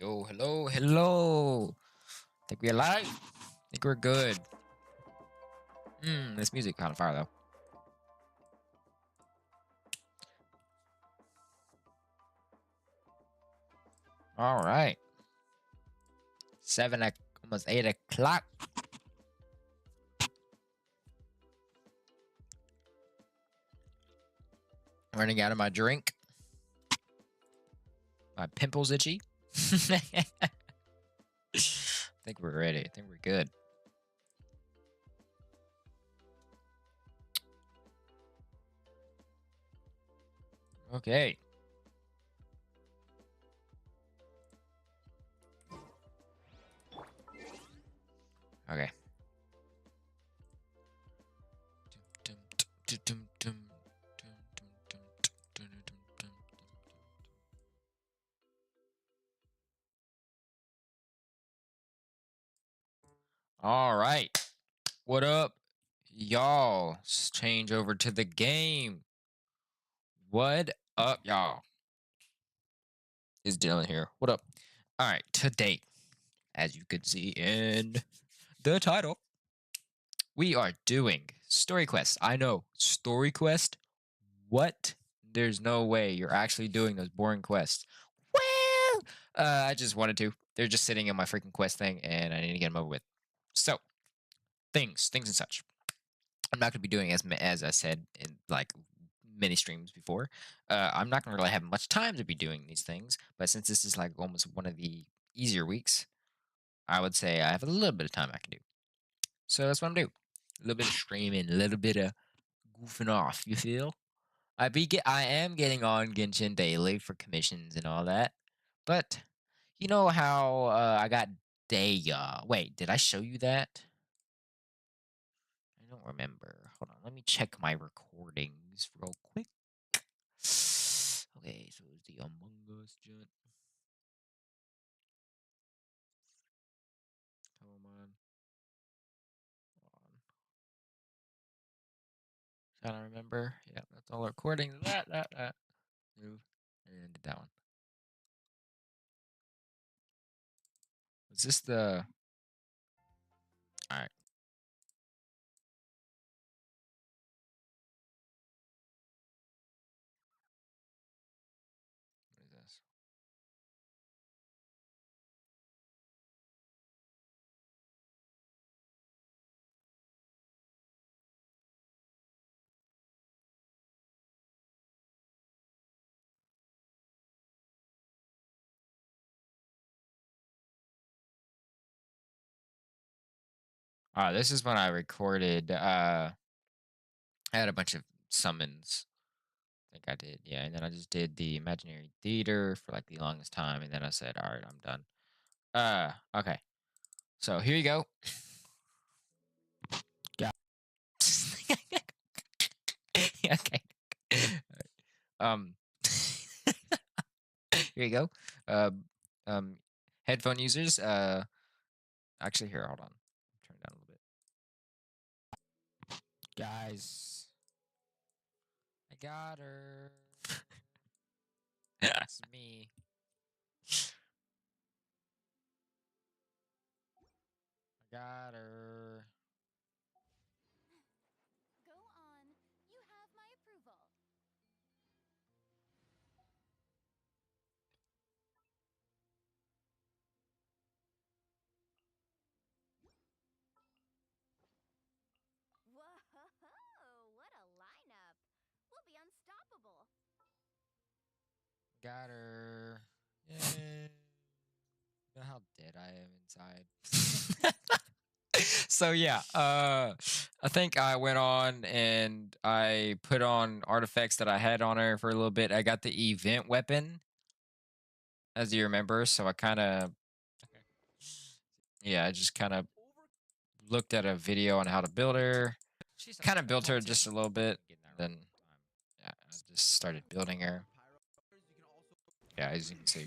Yo, hello, hello. Think we alive? Think we're good. This music kind of fire though. All right. Almost 8 o'clock. Running out of my drink. My pimples itchy. I think we're ready. I think we're good. Okay. Okay. All right. What up, y'all? Let's change over to the game. What up, y'all? Is Dylan here? What up? All right. Today, as you can see in the title, we are doing story quests. I know, story quest. What? There's no way you're actually doing those boring quests. Well, I just wanted to. They're just sitting in my freaking quest thing, and I need to get them over with. So, things and such. I'm not going to be doing as I said in like many streams before. I'm not going to really have much time to be doing these things, but since this is like almost one of the easier weeks, I would say I have a little bit of time I can do. So that's what I'm doing. A little bit of streaming, a little bit of goofing off. You feel? I am getting on Genshin daily for commissions and all that, but you know how I got Daya. Wait, did I show you that? I don't remember. Hold on, let me check my recordings real quick. Okay, so it was the Among Us jet. Come on. Hold on. Trying to remember. Yeah, that's all recordings. That. Move. And then did that one. Was this the... Alright. What is this? This is when I recorded, I had a bunch of summons. I think I did, yeah, and then I just did the imaginary theater for like the longest time, and then I said, all right, I'm done. Okay. So here you go. Yeah. Okay. Um, here you go. Headphone users. Actually, here, hold on. Turn it down a little bit. Guys, I got her. It's me. I got her. Go on. You have my approval. Whoa, what a lineup. We'll be unstoppable. Got her. Yay. You know how dead I am inside. So yeah, I think I went on and I put on artifacts that I had on her for a little bit. I got the event weapon, as you remember, so I kind of, yeah, I just kind of looked at a video on how to build her. Kind of built her just a little bit, then yeah, I just started building her. Yeah, as you can see.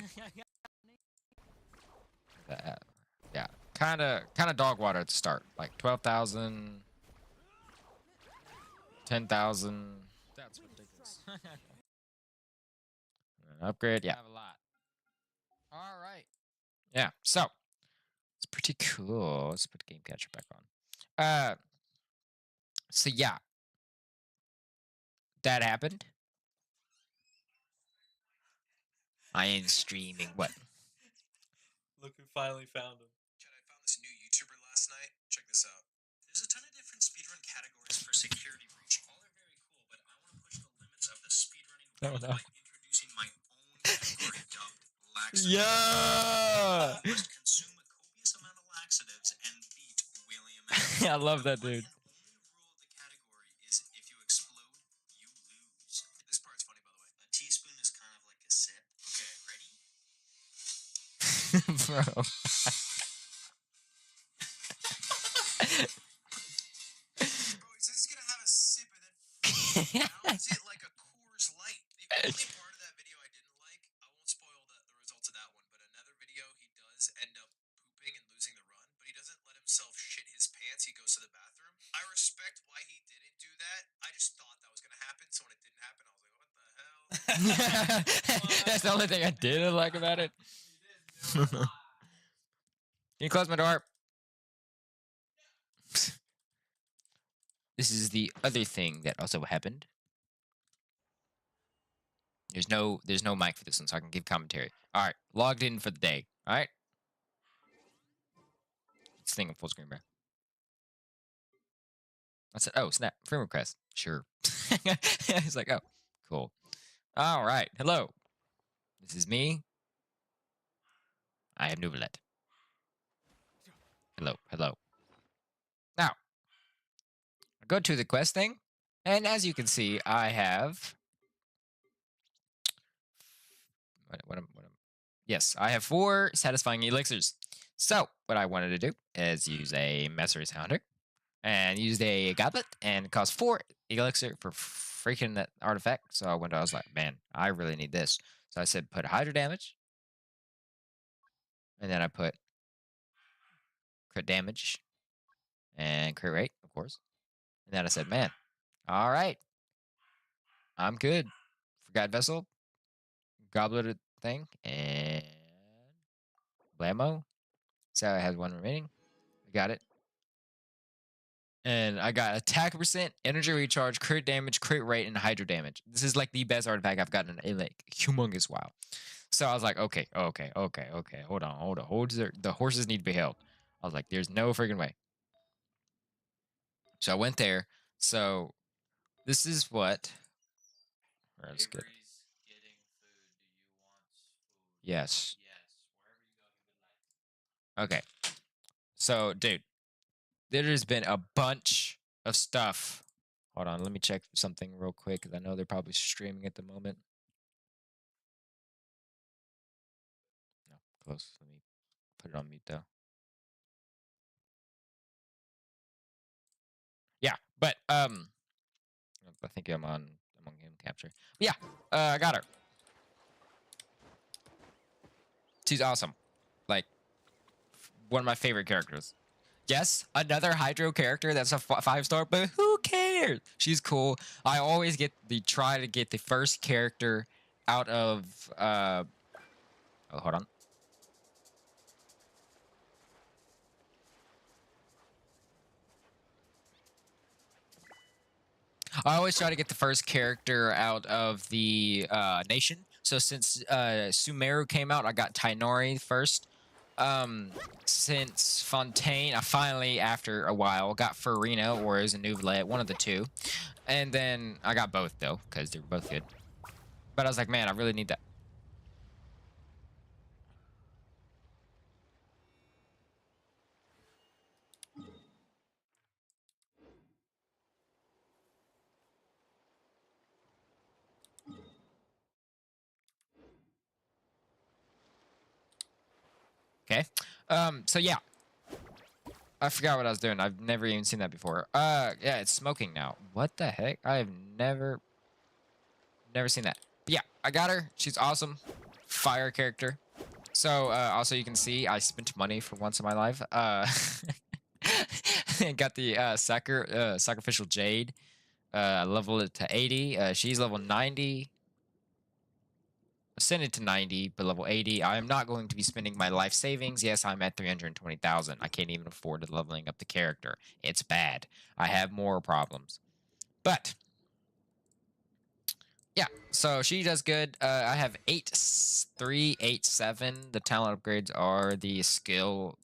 Yeah, kind of dog water at the start, like 12,000, 10,000. That's ridiculous. Upgrade, yeah. Have a lot. All right. Yeah, so it's pretty cool. Let's put game catcher back on. So yeah, that happened. I ain't streaming. What? Look who finally found him. Chad, I found this new YouTuber last night. Check this out. There's a ton of different speedrun categories for security breach. All are very cool, but I want to push the limits of the speedrunning world by introducing my own category dubbed laxatives. Yeah. Must consume a copious amount of laxatives and beat William. I love that dude. The only rule of the category is if you explode, you lose. This part's funny, by the way. A teaspoon is kind of like a sip. Okay, ready? Bro. Bro, he says he's gonna have a sip and then pounds it like a Coors Light. The only part of that video I didn't like, I won't spoil the results of that one, but another video he does end up pooping and losing the run, but he doesn't let himself shit his pants. He goes to the bathroom. I respect why he didn't do that. I just thought that was gonna happen, so when it didn't happen, I was like, what the hell? That's the only thing I didn't like about it. Can you close my door? This is the other thing that also happened. There's no mic for this one, so I can give commentary. All right, logged in for the day. All right. This thing in full screen, bro. I said, oh snap, friend request. Sure. He's like, oh, cool. All right, hello. This is me. I am Nubilet. Hello, hello. Now, I go to the quest thing, and as you can see, I have. Yes, I have 4 satisfying elixirs. So, what I wanted to do is use a Messer's Hounded and used a goblet and it cost 4 elixir for freaking that artifact. So I was like, man, I really need this. So I said, put Hydra damage. And then I put crit damage and crit rate, of course. And then I said, man, all right, I'm good. Forgot Vessel, goblet thing, and blammo. So I had 1 remaining. I got it. And I got attack percent, energy recharge, crit damage, crit rate, and hydro damage. This is like the best artifact I've gotten in a like humongous while. So I was like, okay. Hold on. The horses need to be held. I was like, there's no freaking way. So I went there. So this is what. That's good. Getting food. Do you want food? Yes. Yes. Wherever you go, he would like. Okay. So, dude, there's been a bunch of stuff. Hold on, let me check something real quick because I know they're probably streaming at the moment. No, close. Let me put it on mute though. Yeah, but I think I'm on game capture. But yeah, I got her. She's awesome. Like one of my favorite characters. Yes, another Hydro character that's a 5-star, but who cares? She's cool. I always try to get the first character out of oh, hold on. I always try to get the first character out of the nation. So since Sumeru came out, I got Tainori first. Since Fontaine, I finally, after a while, got Farina or is a Nouvlet, one of the two. And then I got both, though, because they're both good. But I was like, man, I really need that. Okay. So yeah. I forgot what I was doing. I've never even seen that before. Yeah, it's smoking now. What the heck? I have never seen that. But yeah, I got her. She's awesome. Fire character. So, also you can see I spent money for once in my life. Got the sacrificial jade. Level it to 80. She's level 90. ascended to 90, but level 80. I am not going to be spending my life savings. Yes, I'm at 320,000. I can't even afford leveling up the character. It's bad. I have moral problems. But yeah, so she does good. I have 8-3, 8-7. The talent upgrades are the skill,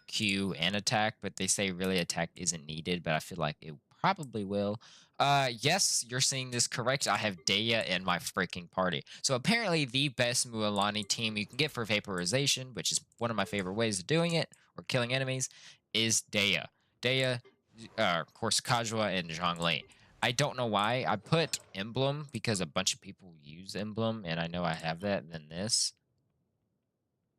Q, and attack, but they say really attack isn't needed, but I feel like it probably will. Yes, you're seeing this correct. I have Daya in my freaking party. So apparently the best Mualani team you can get for vaporization, which is one of my favorite ways of doing it, or killing enemies, is Daya. Daya, of course, Kajua, and Zhongli. I don't know why. I put Emblem because a bunch of people use Emblem, and I know I have that than this.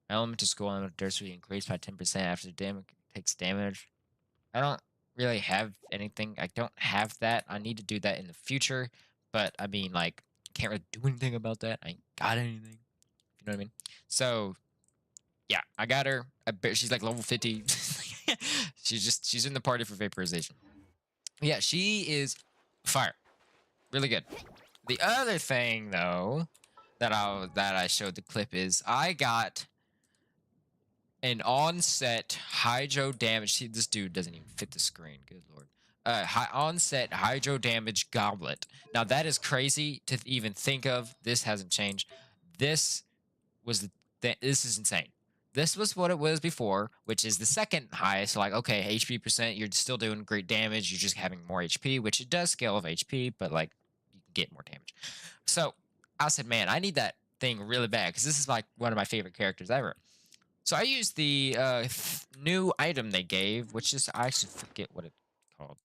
Elemental skill on adversary increased by 10% after the damage takes damage. I don't really have anything. I don't have that. I need to do that in the future. But I mean, like, can't really do anything about that. I ain't got anything. You know what I mean? So yeah, I got her. I bet she's like level 50. she's in the party for vaporization. Yeah, she is fire. Really good. The other thing though that I showed the clip is I got an onset hydro damage. See, this dude doesn't even fit the screen. Good lord. Onset hydro damage goblet. Now that is crazy to even think of. This hasn't changed. This was this is insane. This was what it was before, which is the second highest. Like, okay, HP percent, you're still doing great damage. You're just having more HP, which it does scale of HP, but like you can get more damage. So I said, man, I need that thing really bad because this is like one of my favorite characters ever. So I used the new item they gave, which is I actually forget what it's called.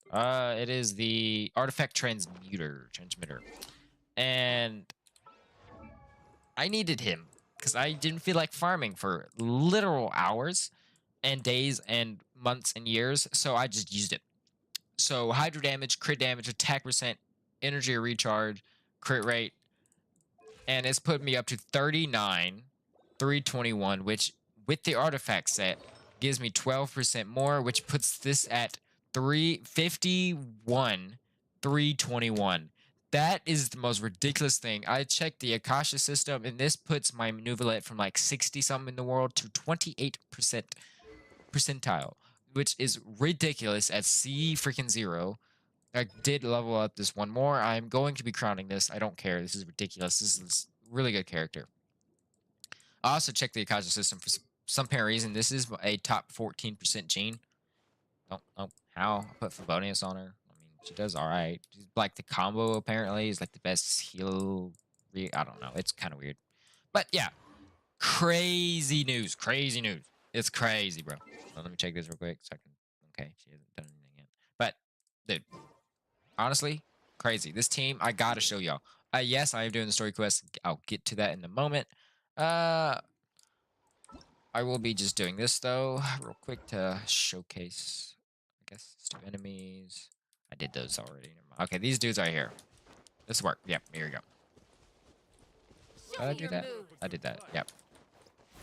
It is the artifact transmitter, and I needed him because I didn't feel like farming for literal hours and days and months and years, so I just used it. So hydro damage, crit damage, attack percent, energy recharge, crit rate, and it's put me up to 39, 321, which with the artifact set gives me 12% more, which puts this at 351, 321. That is the most ridiculous thing. I checked the Akasha system, and this puts my Nuvalet from like 60 something in the world to 28% percentile, which is ridiculous at C freaking 0. I did level up this one more. I'm going to be crowning this. I don't care. This is ridiculous. This is a really good character. I also checked the Akasha system for some apparent reason. This is a top 14% gene. Don't know how. I put Favonius on her. I mean, she does all right. Like the combo apparently is like the best heal. I don't know. It's kind of weird. But yeah, crazy news. Crazy news. It's crazy, bro. Well, let me check this real quick so I can. Okay, she hasn't done anything yet. But dude, honestly, crazy. This team, I gotta show y'all. Yes, I am doing the story quest. I'll get to that in a moment. I will be just doing this though, real quick to showcase. I guess let's do enemies. I did those already. Never mind. Okay, these dudes right here. This work. Yep, here we go. Did I do that? I did that. Yep.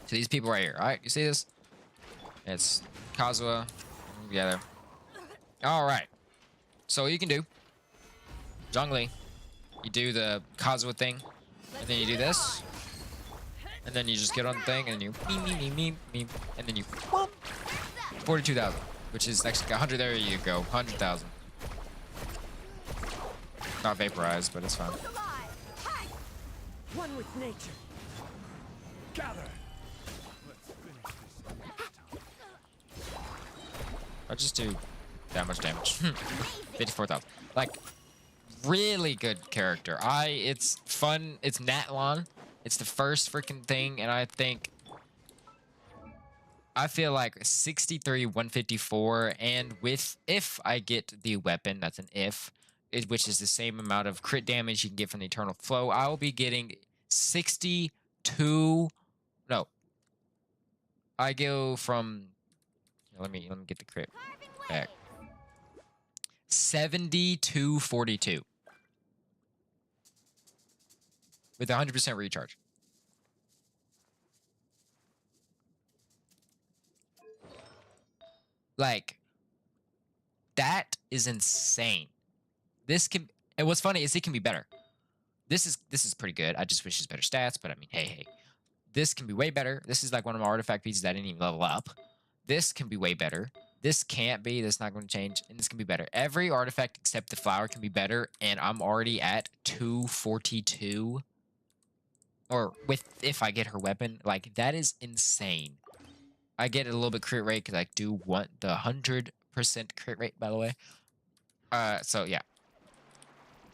So these people right here. All right, you see this? It's Kazuha together. All right. So what you can do, Zhongli, you do the Kazuha thing, and then you do this, and then you just get on the thing, and then you and then you 42,000, which is actually 100. There you go, 100,000. Not vaporized, but it's fine. One with nature. Gather. Let's finish this. I'll just do that much damage. 54,000. Like, really good character. It's fun. It's Natlon. It's the first freaking thing, and I feel like 63, 154, and if I get the weapon, that's an if, which is the same amount of crit damage you can get from the Eternal Flow, I will be getting 62. No, I go from. Let me get the crit back. 7242 with 100% recharge. Like, that is insane. This can, and what's funny is it can be better. This is pretty good. I just wish it's better stats, but I mean, hey. This can be way better. This is like one of my artifact pieces that I didn't even level up. This can be way better. This can't be. That's not going to change. And this can be better. Every artifact except the flower can be better. And I'm already at 242. Or if I get her weapon. Like, that is insane. I get a little bit crit rate because I do want the 100% crit rate, by the way. So, yeah.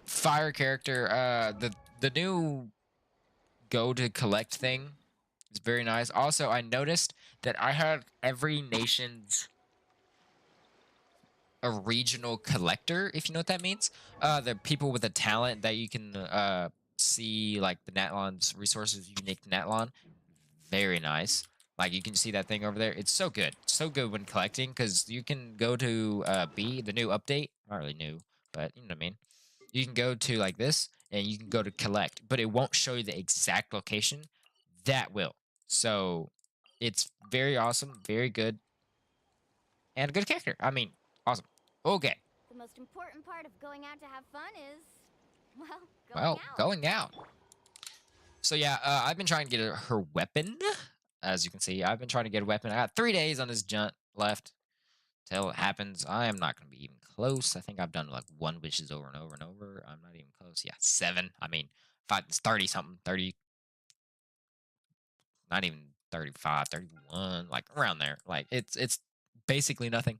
Fire character. The new go to collect thing. It's very nice. Also, I noticed that I had every nation's a regional collector, if you know what that means. The people with a talent that you can see, like the Natlon's resources unique to Natlon. Very nice. Like you can see that thing over there. It's so good. So good when collecting because you can go to B, the new update. Not really new, but you know what I mean. You can go to like this and you can go to collect, but it won't show you the exact location. That will. So it's very awesome, very good, and a good character. I mean, awesome. Okay. The most important part of going out to have fun is, well, Well, out. going out. So yeah, I've been trying to get her weapon. As you can see, I've been trying to get a weapon. I got 3 days on this junt left till it happens. I am not going to be even close. I think I've done like 1 wishes over and over and over. I'm not even close. Yeah, 7. I mean, it's 30 something, 30. Not even 35, 31, like around there. Like it's basically nothing.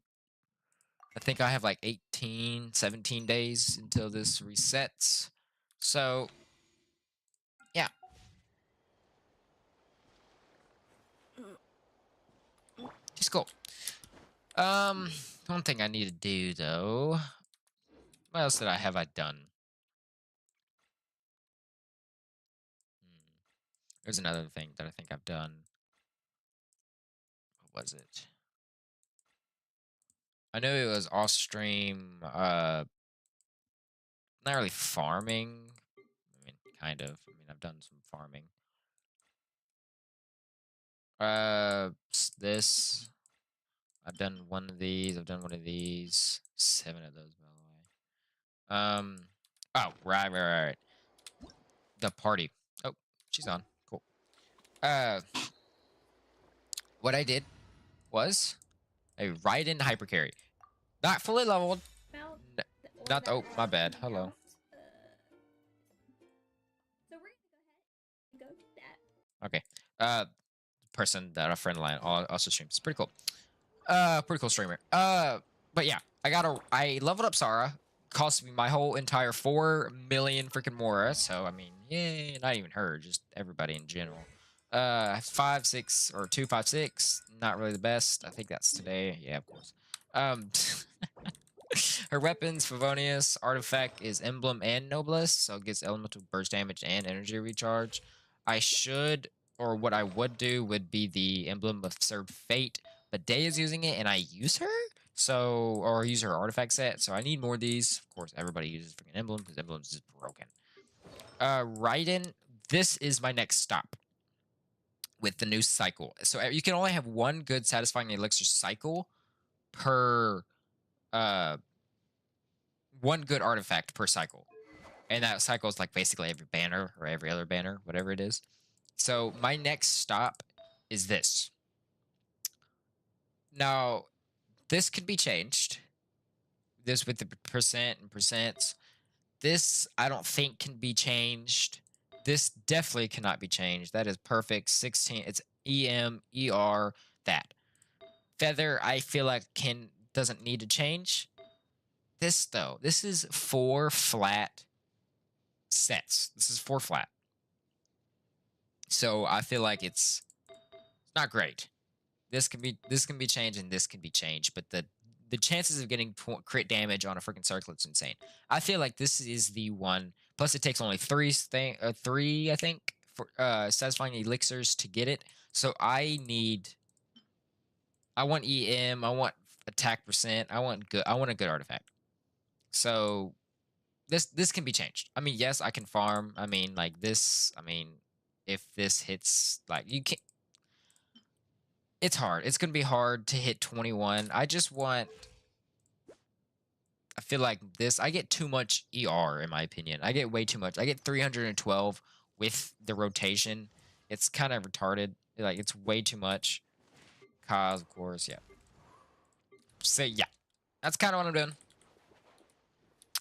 I think I have like 18, 17 days until this resets. So, yeah. Just cool. One thing I need to do though. What else did I have done? There's another thing that I think I've done. What was it? I know it was off stream, not really farming. I mean, kind of. I mean, I've done some farming. This. I've done one of these. I've done one of these. 7 of those, by the way. Oh, right. The party. Oh, she's on. Cool. What I did was a ride-in hypercarry. Not fully leveled. About N- the orb Not. that Oh, my was bad. coming Hello. out, so we're gonna go ahead and go do that. Okay. Person that a friend of mine also streams. It's pretty cool. Pretty cool streamer. But yeah, I leveled up Sarah. Cost me my whole entire 4 million freaking Mora. So I mean, yeah, not even her, just everybody in general. 5, 6, or 2, 5, 6. Not really the best. I think that's today. Yeah, of course. Her weapons, Favonius, artifact is Emblem and Noblest, so it gets elemental burst damage and energy recharge. What I would do would be the Emblem of Served Fate, but Day is using it and I use her, or use her artifact set, so I need more of these. Of course, everybody uses freaking Emblem because Emblem's just broken. Raiden, this is my next stop with the new cycle. So you can only have 1 good satisfying elixir cycle per 1 good artifact per cycle. And that cycle is like basically every banner or every other banner, whatever it is. So my next stop is this. Now, this could be changed. This with the percent and percents. This I don't think can be changed. This definitely cannot be changed. That is perfect. 16. It's EM, ER, that. Feather, I feel like doesn't need to change. This though, this is 4 flat sets. This is 4 flat. So I feel like it's not great. This can be changed and this can be changed, but the chances of getting crit damage on a freaking circlet's insane. I feel like this is the one. Plus, it takes only 3, I think, for satisfying elixirs to get it. So I want EM. I want attack percent. I want a good artifact. So this can be changed. I mean, yes, I can farm. I mean, like this. I mean, if this hits, like you can't. It's hard. It's gonna be hard to hit 21. I just want I feel like this, I get too much ER in my opinion. I get way too much. I get 312 with the rotation. It's kind of retarded. Like it's way too much. Cause of course, yeah. So yeah, that's kind of what I'm doing.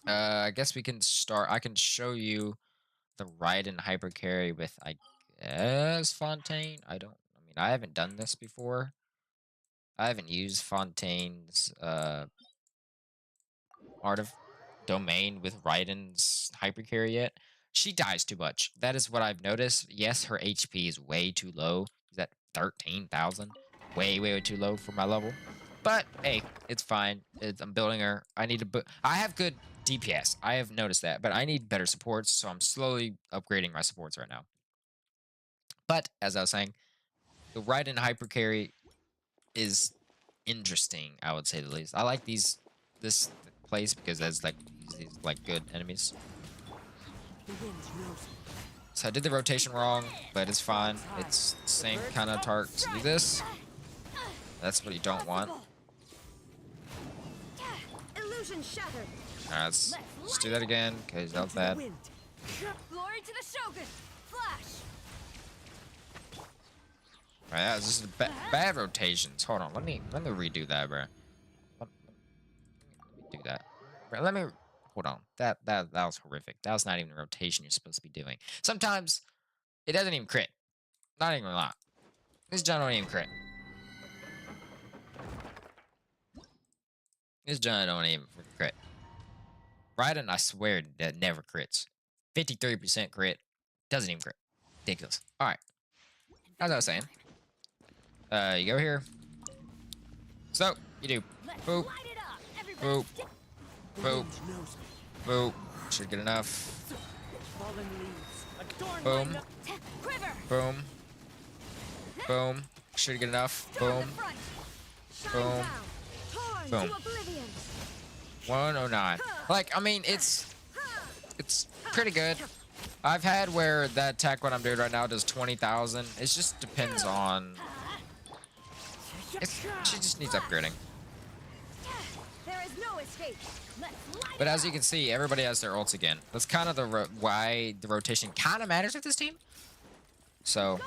I guess we can start. I can show you the Raiden hyper carry with, I guess, Fontaine. I mean, I haven't done this before. I haven't used Fontaine's Art of Domain with Raiden's hyper carry yet. She dies too much. That is what I've noticed. Yes, her HP is way too low. She's at 13,000. Way, way, way too low for my level. But hey, it's fine. I'm building her. I need to. I have good DPS. I have noticed that, but I need better supports. So I'm slowly upgrading my supports right now. But as I was saying, the Raiden hyper carry is interesting. I would say the least. I like this place because there's like these like good enemies. So I did the rotation wrong, but it's fine. It's the same kind of target to do this. That's what you don't want. Illusion shattered. Alright, let's do that again, because that was bad. Glory to the Shogun. Flash. Alright, yeah, this is bad rotations. Hold on, let me redo that, bro. Let me do that. Bro, let me hold on. That was horrific. That was not even a rotation you're supposed to be doing. Sometimes it doesn't even crit. Not even gonna lie. This John don't even crit. This John don't even crit. Raiden, I swear, that never crits. 53% crit. Doesn't even crit. Ridiculous. Alright. As I was saying. You go here. So, you do. Boop. Boop. Boop. Boop. Should get enough. Boom. Boom. Boom. Should get enough. Boom. Boom. Boom. 109. Like, I mean, it's pretty good. I've had where that attack what I'm doing right now does 20,000. It just depends on. She just needs upgrading. But as you can see, everybody has their ults again. That's kind of why the rotation kind of matters with this team. So,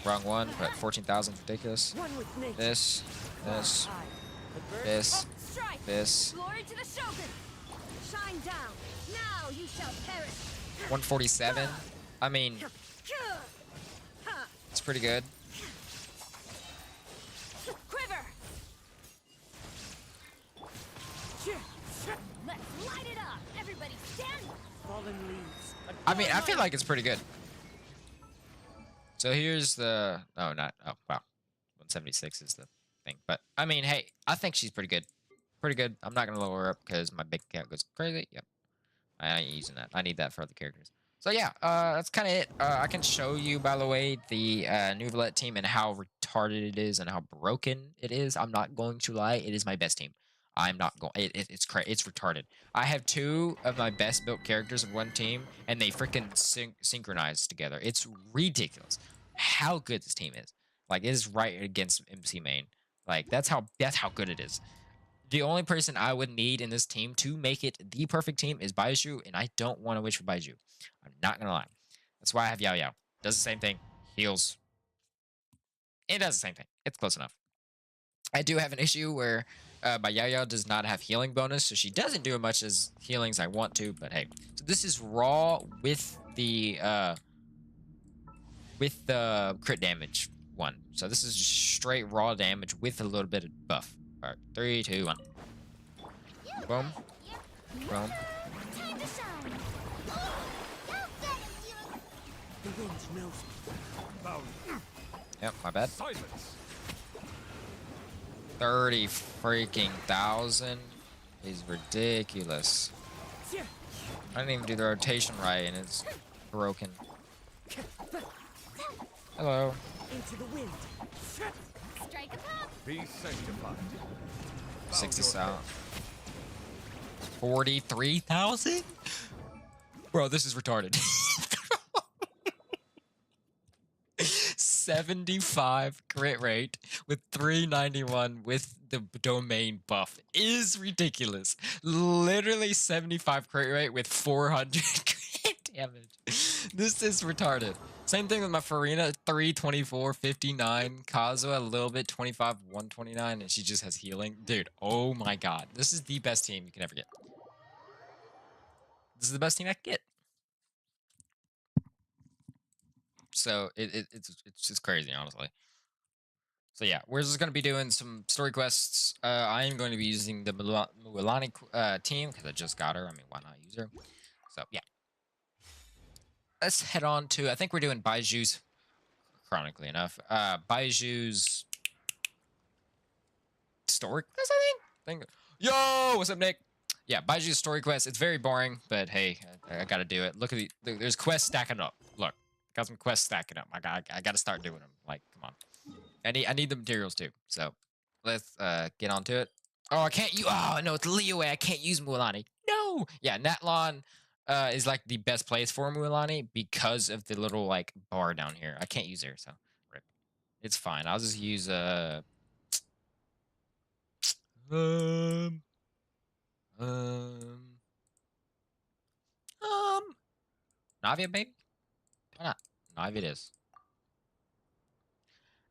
wrong one, but 14,000 is ridiculous. This. Glory to the Shogun. Shine down. Now you shall perish. 147. I mean, it's pretty good. Quiver. Let's light it up. Everybody stand. I mean, I feel like it's pretty good. So here's the. Oh, not. Oh, wow. 176 is the thing. But, I mean, hey, I think she's pretty good. Pretty good. I'm not going to lower her up because my big account goes crazy. Yep. I ain't using that. I need that for other characters. So, yeah, that's kind of it. I can show you, by the way, the Nouvellette team and how retarded it is and how broken it is. I'm not going to lie. It is my best team. I'm not going. It's crazy. It's retarded. I have two of my best built characters in one team, and they freaking synchronize together. It's ridiculous how good this team is. Like, it is right against MC main. Like, that's how good it is. The only person I would need in this team to make it the perfect team is Baiju, and I don't want to wish for Baiju. I'm not gonna lie. That's why I have Yao Yao. Does the same thing. Heals. It does the same thing. It's close enough. I do have an issue where my Yao Yao does not have healing bonus, so she doesn't do as much as healing as I want to, but hey. So this is raw with the crit damage one. So this is just straight raw damage with a little bit of buff. All right, 3, 2, 1. Boom. Boom. Yep, my bad. 30 freaking thousand is ridiculous. I didn't even do the rotation right, and it's broken. Hello. Into the wind. Strike a pop. Be sanctified. 60,000. 43,000? Bro, this is retarded. 75 crit rate with 391 with the domain buff is ridiculous. Literally 75 crit rate with 400 crit damage. This is retarded. Same thing with my Farina, 324, 59. Kazuha, a little bit, 25, 129, and she just has healing. Dude, oh my god. This is the best team you can ever get. This is the best team I can get. So it's just crazy, honestly. So yeah, we're just gonna be doing some story quests. I am going to be using the Mualani team because I just got her. I mean, why not use her? So yeah, let's head on to. I think we're doing Baiju's. Chronically enough, Baiju's story quest. I think. Yo, what's up, Nick? Yeah, Baiju's story quest. It's very boring, but hey, I gotta do it. Look at there's quests stacking up. Look, got some quests stacking up. I gotta start doing them. Like, come on. I need the materials too. So let's get on to it. Oh, I can't use. Oh no, it's Liyue. I can't use Mualani. No. Yeah, Natlon is like the best place for Mualani because of the little like bar down here. I can't use her, so rip. It's fine. I'll just use um um Navia, baby. Why not? Navia it is.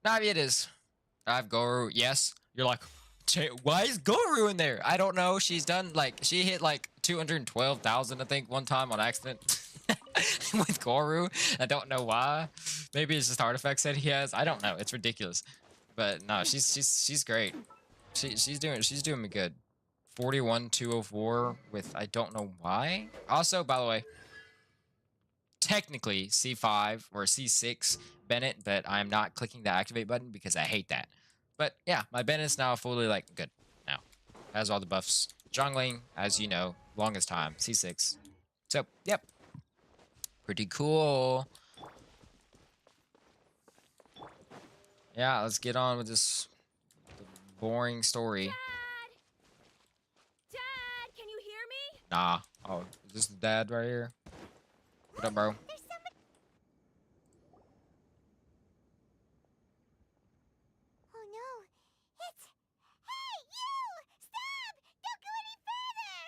Navia it is. I have Goru. Yes. You're like, why is Goru in there? I don't know. She's done like she hit like 212,000, I think, one time on accident with Goru. I don't know why. Maybe it's just artifacts that he has. I don't know. It's ridiculous. But no, she's great. She's doing me good. 41 204 with I don't know why. Also, by the way, technically C5 or C6 Bennett, but I'm not clicking the activate button because I hate that. But yeah, my Bennett's now fully like good now. Has all the buffs. Jungling, as you know, longest time, C6. So, yep. Pretty cool. Yeah, let's get on with this boring story. Dad, can you hear me? Nah. Oh, is this the dad right here? What up, bro? There's somebody. Oh no, it's. Hey, you! Stop! Don't go any further.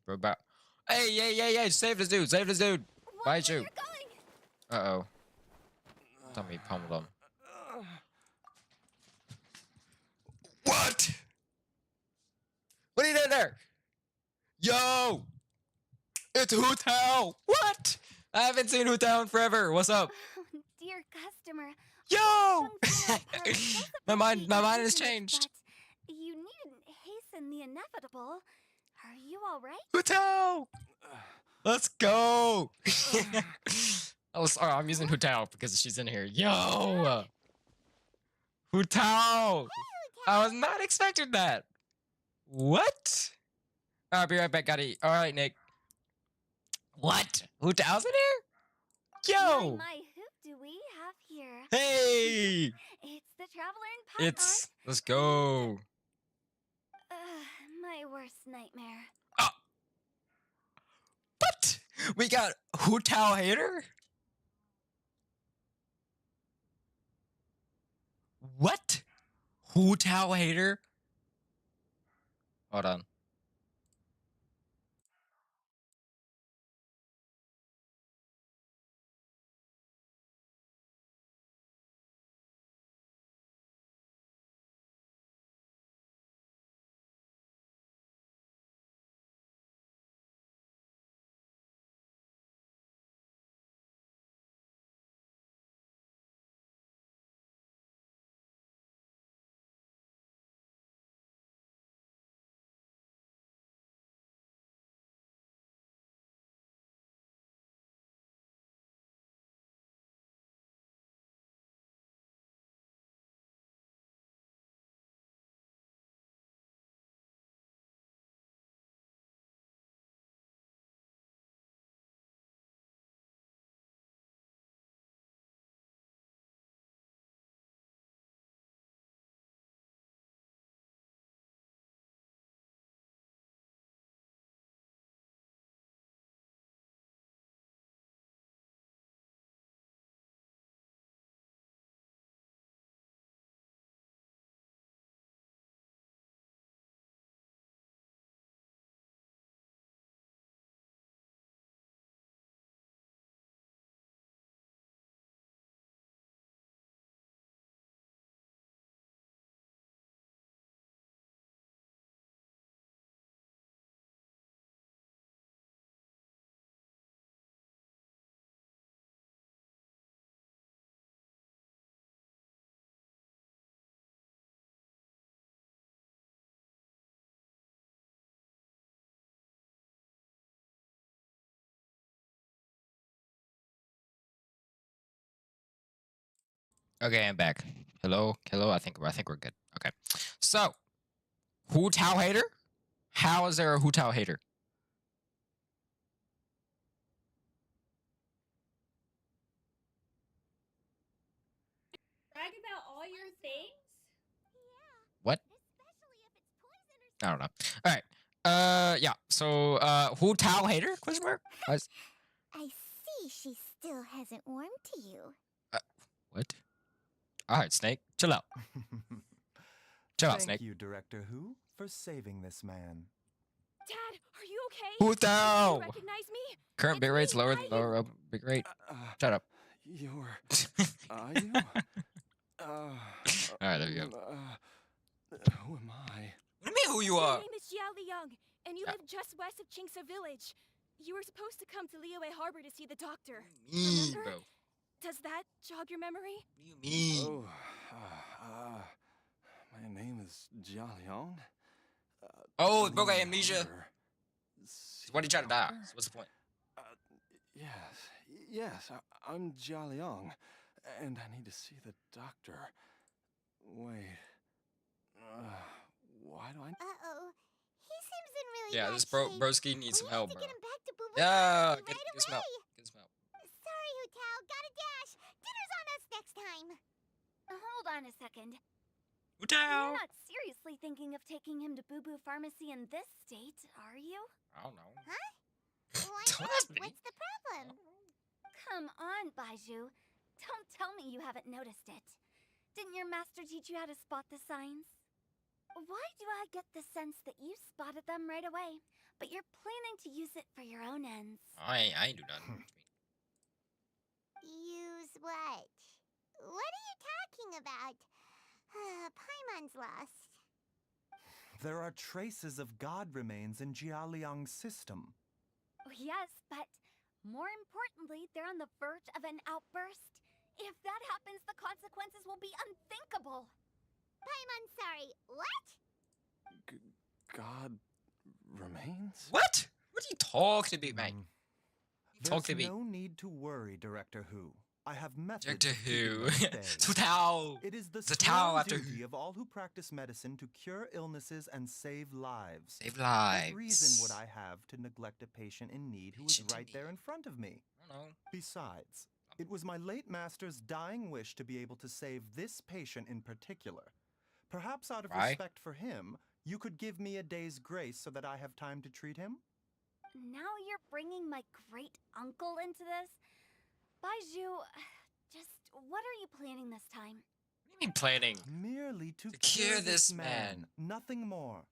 Bro, back. Hey, yeah. Save this dude. Save this dude. Bye, Watch where you. you're going. Uh-oh. Tell me he pummeled him. What? What are you doing there? Yo! It's Hu-Tao! What? I haven't seen Hu-Tao in forever. What's up? Oh, dear customer. Yo! My my mind has changed. But you needn't hasten the inevitable. Are you all right? Hu-Tao! Let's go! Oh, sorry, I'm using Hu-Tao because she's in here. Yo! Hu-Tao! I was not expecting that. What? I'll be right back. Gotta eat. All right, Nick. What? Hu-Tao's in here? Yo! My, who do we have here? Hey! It's the traveler in Python. Let's go. My worst nightmare. What? We got Hu-Tao hater? What? Hu-Tao hater? Hold on. Okay, I'm back. Hello, hello. I think we're good. Okay. So, Hu Tao hater? How is there a Hu Tao hater? Brag about all your things? What? Especially if it's poison or I don't know. All right. Yeah. So, Hu Tao hater? Question mark. I see she still hasn't warmed to you. What? All right, Snake. Chill out. Chill out, Thank Snake. you, Director Who, for saving this man. Dad, are you okay? Hu Do you Tao. recognize me? Current It's bit rate's me, lower than Caillou. lower bit rate. Uh, Shut up. You're... Are you? All right, there you go. Who am I? What do you mean who you Your are? name is Xiao Liang, and you Yeah. live just west of Qingse Village. You were supposed to come to Liyue Harbor to see the doctor. Me, Remember? bro. Does that jog your memory? What do you mean? Oh, my name is Jia Liang. Oh, broke Liyue amnesia. Harbor. So why did you try to die? Doctor? So what's the point? Yes, I'm Jia Liang, and I need to see the doctor. Wait, why do I... Uh-oh. He seems in really Yeah, bad this shape. broski needs some We help, need to bro. get him back to Boo Boo Yeah, Pharmacy get right some help. away. Get some help. Sorry, Hu Tao. Gotta dash. Dinner's on us next time. Hold on a second. Hu You're Tao. not seriously thinking of taking him to Boo Boo Pharmacy in this state, are you? I don't know. Huh? Why Don't not? ask me. What's the problem? Come on, Baiju. Don't tell me you haven't noticed it. Didn't your master teach you how to spot the signs? Why do I get the sense that you spotted them right away, but you're planning to use it for your own ends? I ain't do nothing. Use what? What are you talking about? Paimon's lost. There are traces of god remains in Jia Liang's system. Yes, but more importantly, they're on the verge of an outburst. If that happens, the consequences will be unthinkable. Paimon's sorry. What? God remains? What? What are you talking about, mate? Hmm. You talking There's about? no need to worry, Director Who. I have methods Doctor of keeping Who. them at bay. Hu Tao. It is the The Tao sworn after duty who? of all who practice medicine to cure illnesses and save lives. Save lives. What reason would I have to neglect a patient in need who is Patient in right there need. in front of me? I don't know. Besides, it was my late master's dying wish to be able to save this patient in particular. Perhaps out of Why? respect for him, you could give me a day's grace so that I have time to treat him? Now you're bringing my great uncle into this? Baiju, just what are you planning this time? What do you mean planning? Merely to cure this man, man. nothing more.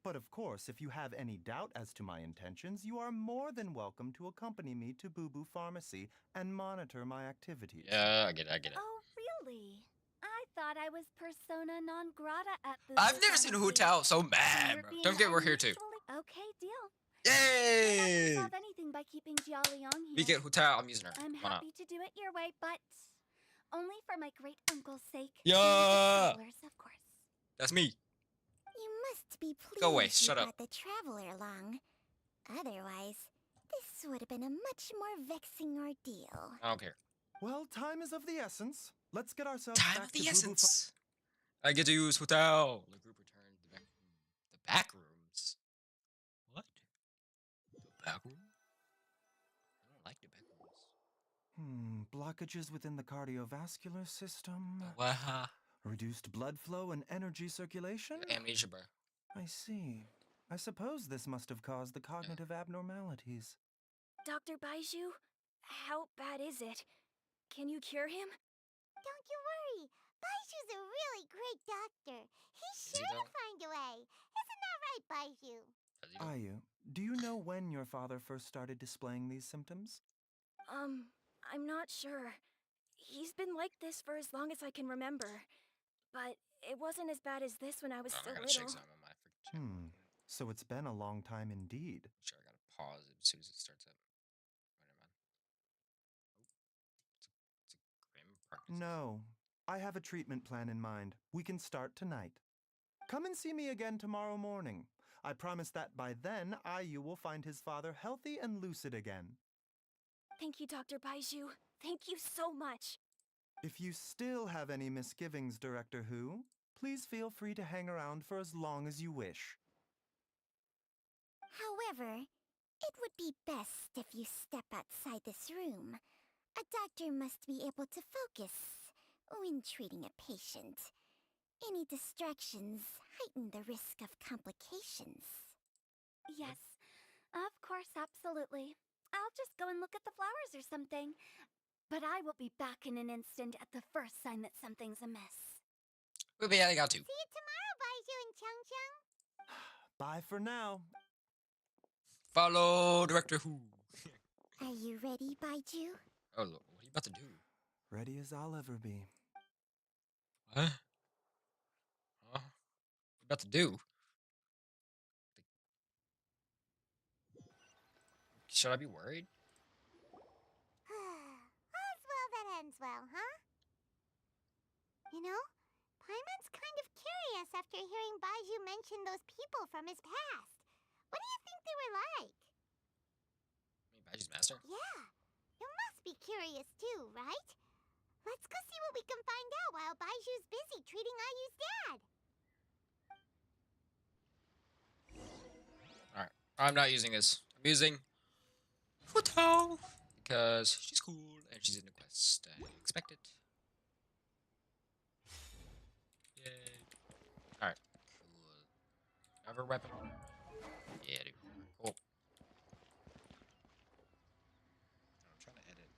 But of course, if you have any doubt as to my intentions, you are more than welcome to accompany me to Boo Boo Pharmacy and monitor my activities. Yeah, I get it. I get it. Oh, really? I thought I was persona non grata at Boo I've Boo never seen a Hu Pharmacy. Tao so So mad, you're bro. being Don't get we're here too. unusually- Okay, deal. Yay! I'm not gonna solve anything by keeping Jia Liang here. We get Hu Tao. I'm using her. I'm Why not? happy to do it your way, but only for my great uncle's sake. Yeah. And the travelers, of course. That's me. You must be pleased Go away, you shut up. brought the traveler along. Otherwise, this would have been a much more vexing ordeal. I don't care. Well, time is of the essence. Let's get ourselves Time back of to the Boo Boo essence. I get to use Hu Tao. The group returned to the back rooms. What? The back room? I don't like the back rooms. Blockages within the cardiovascular system. Waha. Reduced blood flow and energy circulation? Amnesia, bro. I see. I suppose this must have caused the cognitive abnormalities. Dr. Baiju, how bad is it? Can you cure him? Don't you worry. Baiju's a really great doctor. He's Is he sure to though? find a way. Isn't that right, Baiju? Does he know? Ayu, do you know when your father first started displaying these symptoms? I'm not sure. He's been like this for as long as I can remember. But it wasn't as bad as this when I was Oh, still I gotta check little. something on my freaking channel. So it's been a long time indeed. Sure, I gotta pause it as soon as it starts up. Wait a minute. Oh, it's a grim practice. No, I have a treatment plan in mind. We can start tonight. Come and see me again tomorrow morning. I promise that by then, Ayu will find his father healthy and lucid again. Thank you, Dr. Baiju. Thank you so much. If you still have any misgivings, Director Who, please feel free to hang around for as long as you wish. However, it would be best if you step outside this room. A doctor must be able to focus when treating a patient. Any distractions heighten the risk of complications. Yes, of course, absolutely. I'll just go and look at the flowers or something. But I will be back in an instant at the first sign that something's amiss. We'll be heading out too. See you tomorrow, Baiju and Chung Chung. Bye for now. Follow Director Who. Are you ready, Baiju? Oh, Lord, what are you about to do? Ready as I'll ever be. Huh? Huh? What are you about to do? Should I be worried? All's well that ends well, huh? You know, Paimon's kind of curious after hearing Baiju mention those people from his past. What do you think they were like? I mean, Baji's master? Yeah, you must be curious too, right? Let's go see what we can find out while Baiju's busy treating Ayu's dad. Alright. I'm not using this. I'm using Futo because she's cool and she's in the quest. I expect it. Yay. Alright. Cool. Have her weapon on her? Yeah, I do. Cool. I'm trying to edit.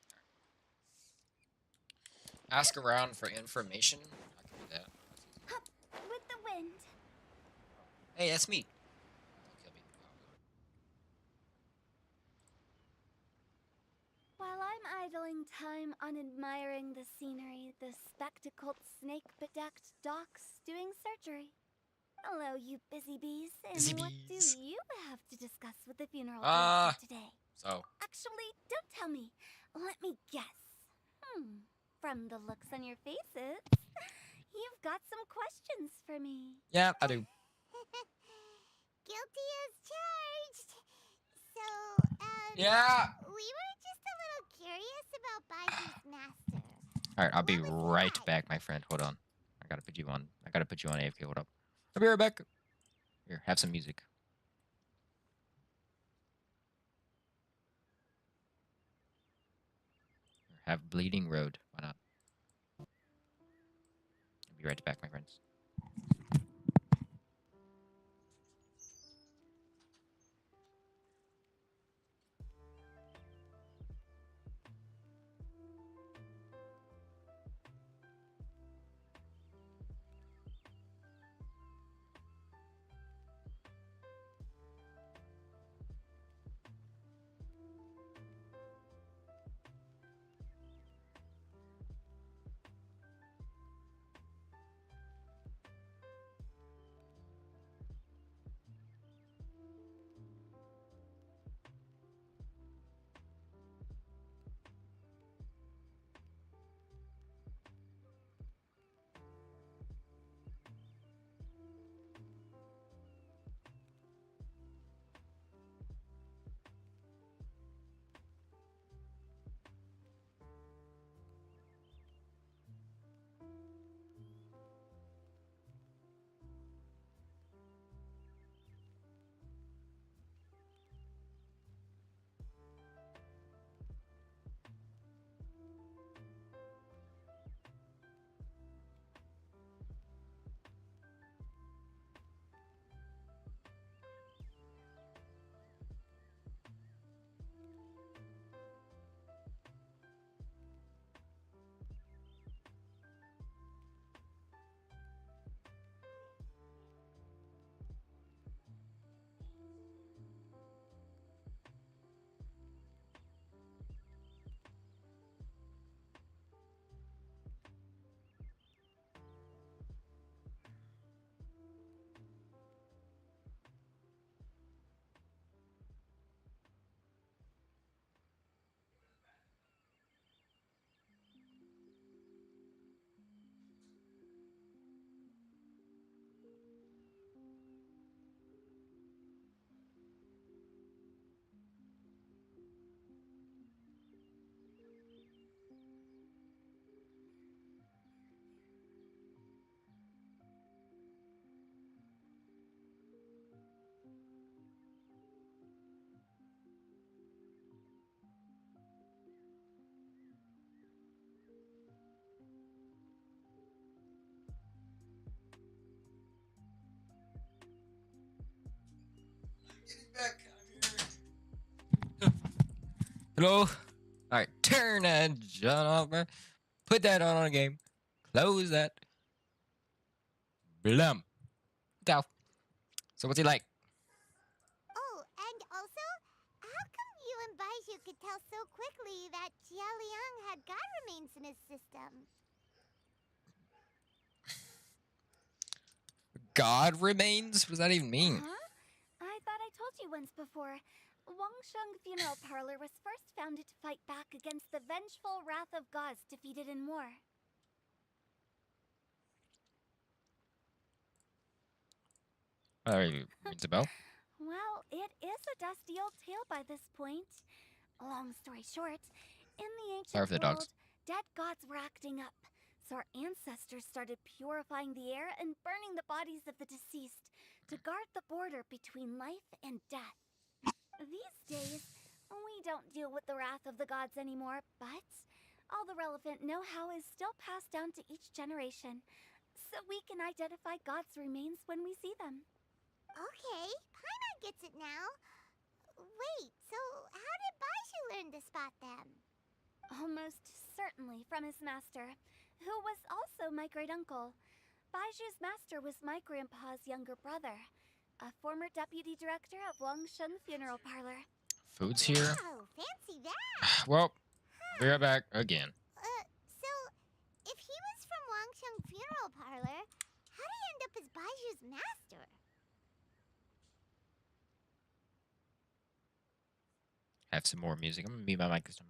There you go. Ask around for information. I can do that. Hup, with the wind. Hey, that's me. Don't kill me. While I'm idling time on admiring the scenery, the spectacled snake-bedecked docs doing surgery. Hello, you busy bees. And Busy what bees. do you have to discuss with the funeral Ah. director today? So, Actually, don't tell me. Let me guess. From the looks on your faces, you've got some questions for me. yeah, I do. Guilty as charged. So, Yeah. we were just a little curious about Baiju's master. Alright, I'll be What was he right like? back, my friend. Hold on. I gotta put you on AFK. Hold up. I'll be right back. Here, have some music. Here, have Bleeding Road. Why not? I'll be right back, my friends. back. I'm here. Hello? Alright, turn that John off, man. Put that on a game. Close that. Blum. Dow. So what's he like? Oh, and also, how come you and Baiju could tell so quickly that Jia Liang had God remains in his system? God remains? What does that even mean? Huh? I thought I told you once before. Wangsheng Funeral Parlor was first founded to fight back against the vengeful wrath of gods defeated in war. Rings a bell. Well, it is a dusty old tale by this point. Long story short, in the Sorry for ancient the dogs. world, dead gods were acting up, so our ancestors started purifying the air and burning the bodies of the deceased to guard the border between life and death. These days, we don't deal with the wrath of the gods anymore, but all the relevant know-how is still passed down to each generation, so we can identify gods' remains when we see them. Okay, Paimon gets it now. Wait, so how did Baiju learn to spot them? Almost certainly from his master, who was also my great-uncle. Baiju's master was my grandpa's younger brother, a former deputy director of Wangsheng Funeral Parlor. Food's here. Oh, fancy that! Well, be right back again. So, if he was from Wangsheng Funeral Parlor, how did he end up as Baiju's master? Have some more music. I'm gonna mute my mic this time.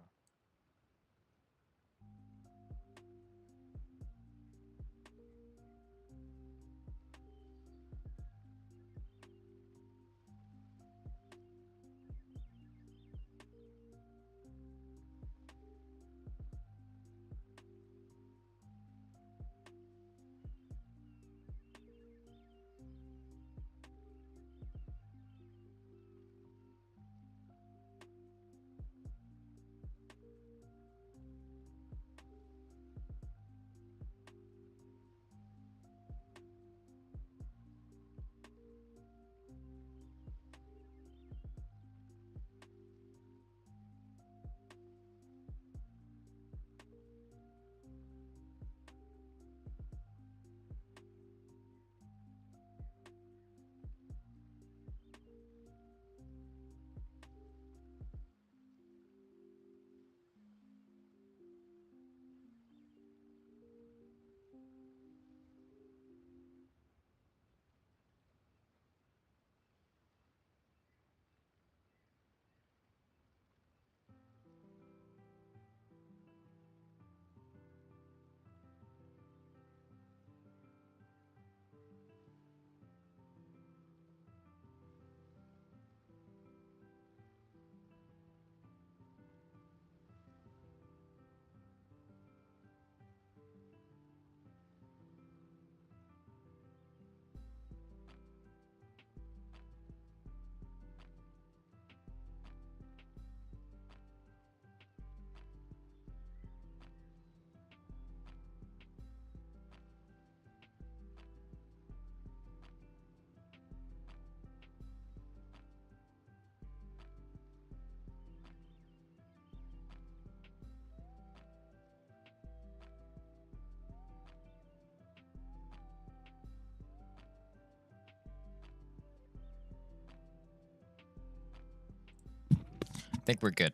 I think we're good.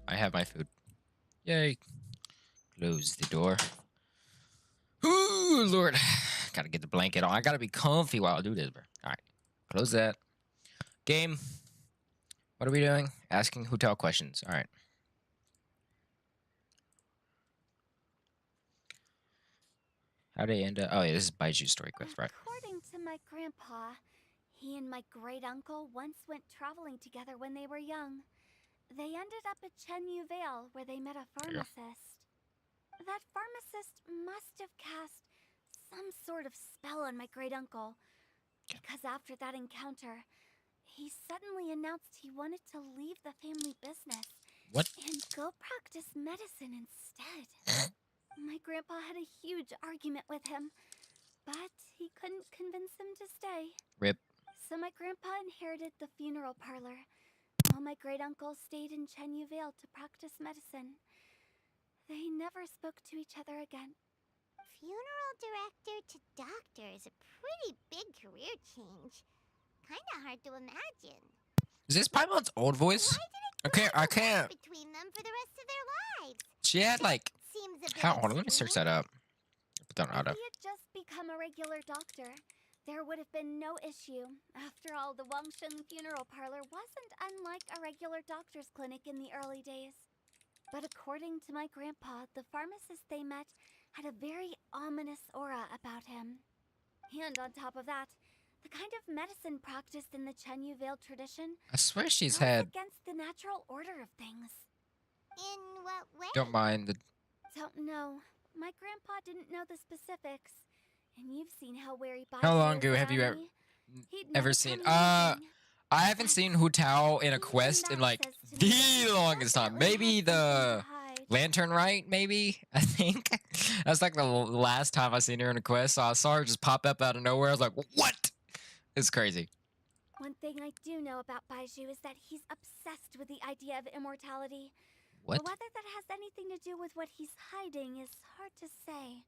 I have my food. Yay. Close the door. Ooh, Lord. Gotta get the blanket on. I gotta be comfy while I do this, bro. Alright. Close that. Game. What are we doing? Asking hotel questions. Alright. How did they end up? Oh, yeah, this is Baiju's story quest, right? According to my grandpa, he and my great-uncle once went traveling together when they were young. They ended up at Chenyu Vale, where they met a There you go. pharmacist. That pharmacist must have cast some sort of spell on my great-uncle, because after that encounter, he suddenly announced he wanted to leave the family business What? and go practice medicine instead. My grandpa had a huge argument with him, but he couldn't convince him to stay. Rip. So my grandpa inherited the funeral parlor, while my great-uncle stayed in Chenyu Vale to practice medicine. They never spoke to each other again. Funeral director to doctor is a pretty big career change. Kinda hard to imagine. Is this Paimon's old voice? Why did it I go can't. between them for the rest of their lives? She had like. Seems a bit How? Hold on, let me search extreme. that up. Don't know how If to. he had just become a regular doctor, there would have been no issue. After all, the Wangsheng funeral parlor wasn't unlike a regular doctor's clinic in the early days. But according to my grandpa, the pharmacist they met had a very ominous aura about him. And on top of that, the kind of medicine practiced in the Chenyu Vale tradition I swear she's goes had. against the natural order of things. In what way? Don't mind the. Don't know. My grandpa didn't know the specifics. And you've seen how wary Bai How Zhu long is ago have you around me. He'd ever never seen? tell me anything. I haven't seen Hu Tao in a quest in like the longest time. Maybe the Lantern Rite, maybe? I think. That's like the last time I seen her in a quest. So I saw her just pop up out of nowhere. I was like, what? It's crazy. One thing I do know about Bai Zhu is that he's obsessed with the idea of immortality. What? But whether that has anything to do with what he's hiding is hard to say.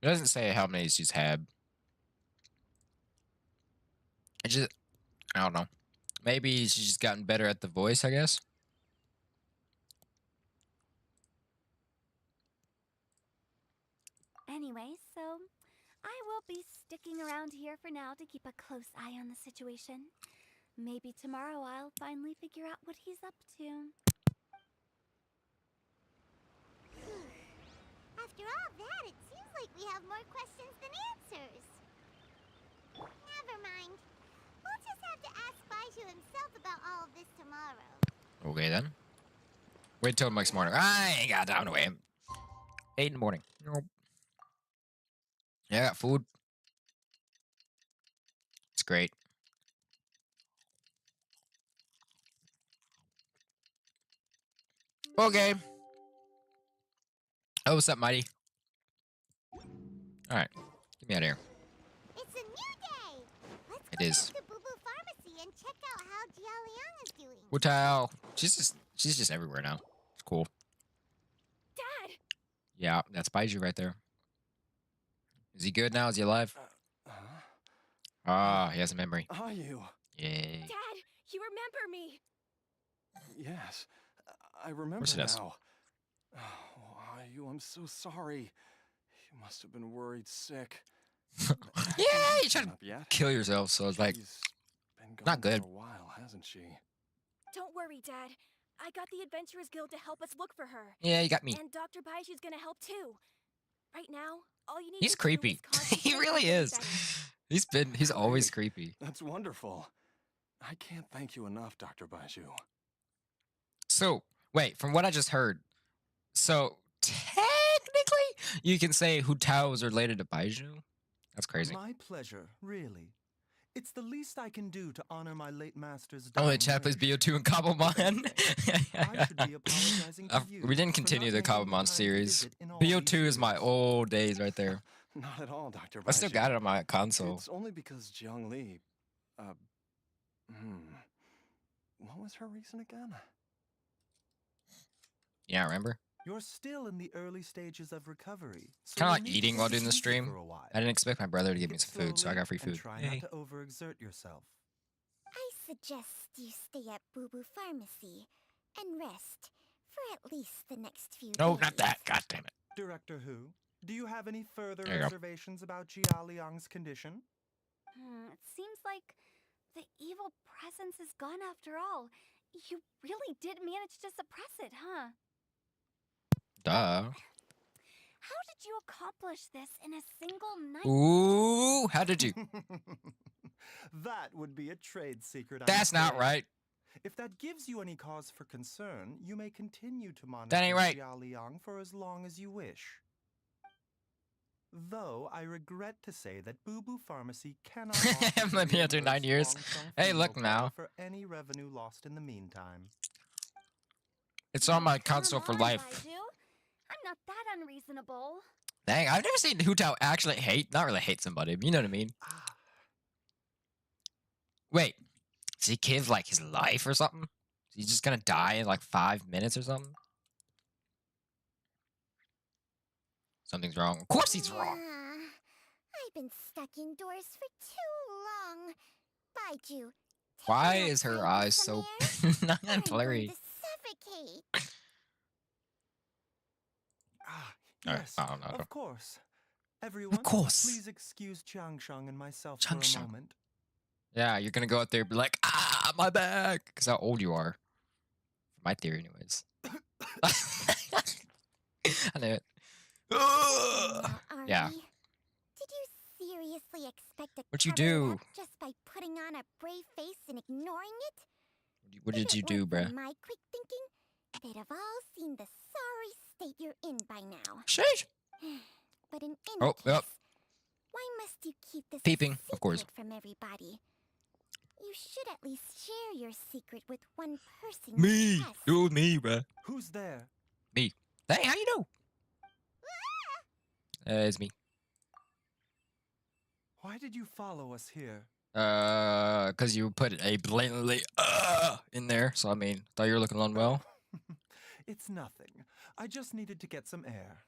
It doesn't say how many she's had. I don't know. Maybe she's just gotten better at the voice, I guess. Anyway, so I will be sticking around here for now to keep a close eye on the situation. Maybe tomorrow I'll finally figure out what he's up to. After all that, it seems like we have more questions than answers. Never mind. We'll just have to ask Baiju himself about all of this tomorrow. Okay then. Wait till next morning. I ain't got time to wait. 8 in the morning. Nope. Yeah, I got food. It's great. Okay. Oh, what's up, Mighty? Alright. Get me out of here. It's a new day. Let's It go is. back to Boo Boo Pharmacy and check out how Jialiang is doing. Wu Tao. She's just everywhere now. It's cool. Dad! Yeah, that's Baiju right there. Is he good now? Is he alive? Ah, he has a memory. Are you? Yay. Dad, you remember me! Yes, I remember course he does. now. Oh, Ayu, I'm so sorry. You must have been worried sick. Yeah, you tried to Up yet? kill yourself, so it's like, She's been not gone good. for a while, hasn't she? Don't worry, Dad. I got the Adventurers Guild to help us look for her. yeah, you got me. And Dr. Baiju's gonna help too. Right now, all you need He's to do creepy. is concentrate He on really getting is. better. He's always creepy. That's wonderful. I can't thank you enough, Dr. Baiju. So, wait, from what I just heard, so technically, you can say Hu Tao is related to Baiju? That's crazy. My pleasure, really. It's the least I can do to honor my late master's Oh, the dying chat plays wish. BO2 and Kabumon. I should be apologizing to you We didn't for continue not the making the Kabumon time to series. visit in all these BO2 is my years. old days right there. Not at all, Dr. Baiju. I still got it on my console. It's only because Jiang Li, what was her reason again? Yeah, remember? You're still in the early stages of recovery. So Kinda you'll like need to eating while take it doing the easy stream. for a while. I didn't expect my brother to give me Take it some food, so I slowly got free and food. try Yay. not to overexert yourself. I suggest you stay at Boo Boo Pharmacy and rest for at least the next few No, days. not that. God damn it. Director Who, do you have any further There you go. reservations about Jia Liang's condition? It seems like the evil presence is gone after all. You really did manage to suppress it, huh? Duh. How did you accomplish this in a single night? Ooh, how did you? That would be a trade secret. I'm That's not afraid. right. If that gives you any cause for concern, you may continue to monitor That ain't right. Jia Liang for as long as you wish. Though I regret to say that Boo Boo Pharmacy cannot offer Let to me after 9 reimburse years. Wangsheng Hey, Funeral look Parlor now. for any revenue lost in the meantime. It's on my Come console for on, life. Baiju. I'm not that unreasonable. Dang, I've never seen Hu Tao actually not really hate somebody. You know what I mean? Wait, does he give like his life or something? Is he just gonna die in like 5 minutes or something? Something's wrong. Of course he's wrong. I've been stuck indoors for too long. Baiju, take Why me is her outside with eyes some so air, or I'm going blurry? to suffocate. Ah, Alright, yes, I don't know. of course. Everyone, course. please excuse Changsheng and myself Changsheng. for a moment. Yeah, you're gonna go out there and be like, ah, my back, because how old you are. My theory, anyways. I knew it. Now, Yeah. Ari, did you seriously expect to What'd you cover it do? up just by putting on a brave face and ignoring it? What If did it you do, weren't for bruh? my quick thinking, they'd have all seen the sorry state you're in by now. Sheesh. But in any Oh, case, yep. why must you keep this Peeping, a of secret course. from everybody? You should at least share your secret with one person Me. you trust. Do it with me, bruh. Who's there? Me. Hey, how you know? It's me. Why did you follow us here? Because you put a blatantly in there. So I mean, thought you were looking unwell. It's nothing. I just needed to get some air.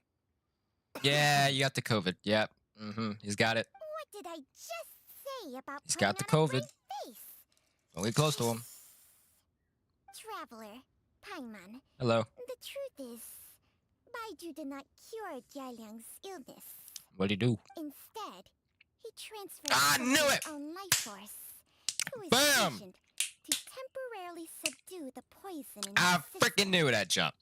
Yeah, you got the COVID. Yep. He's got it. What did I just say about He's putting got the on a COVID. brave face? Don't get close to him. Traveler, Paimon, Hello. the truth is, Baiju did not cure Jialiang's illness. What'd he do? Instead, he transferred I some of knew his it! own life force to his Bam! patient to temporarily subdue the poison in I his freaking system. knew that jump.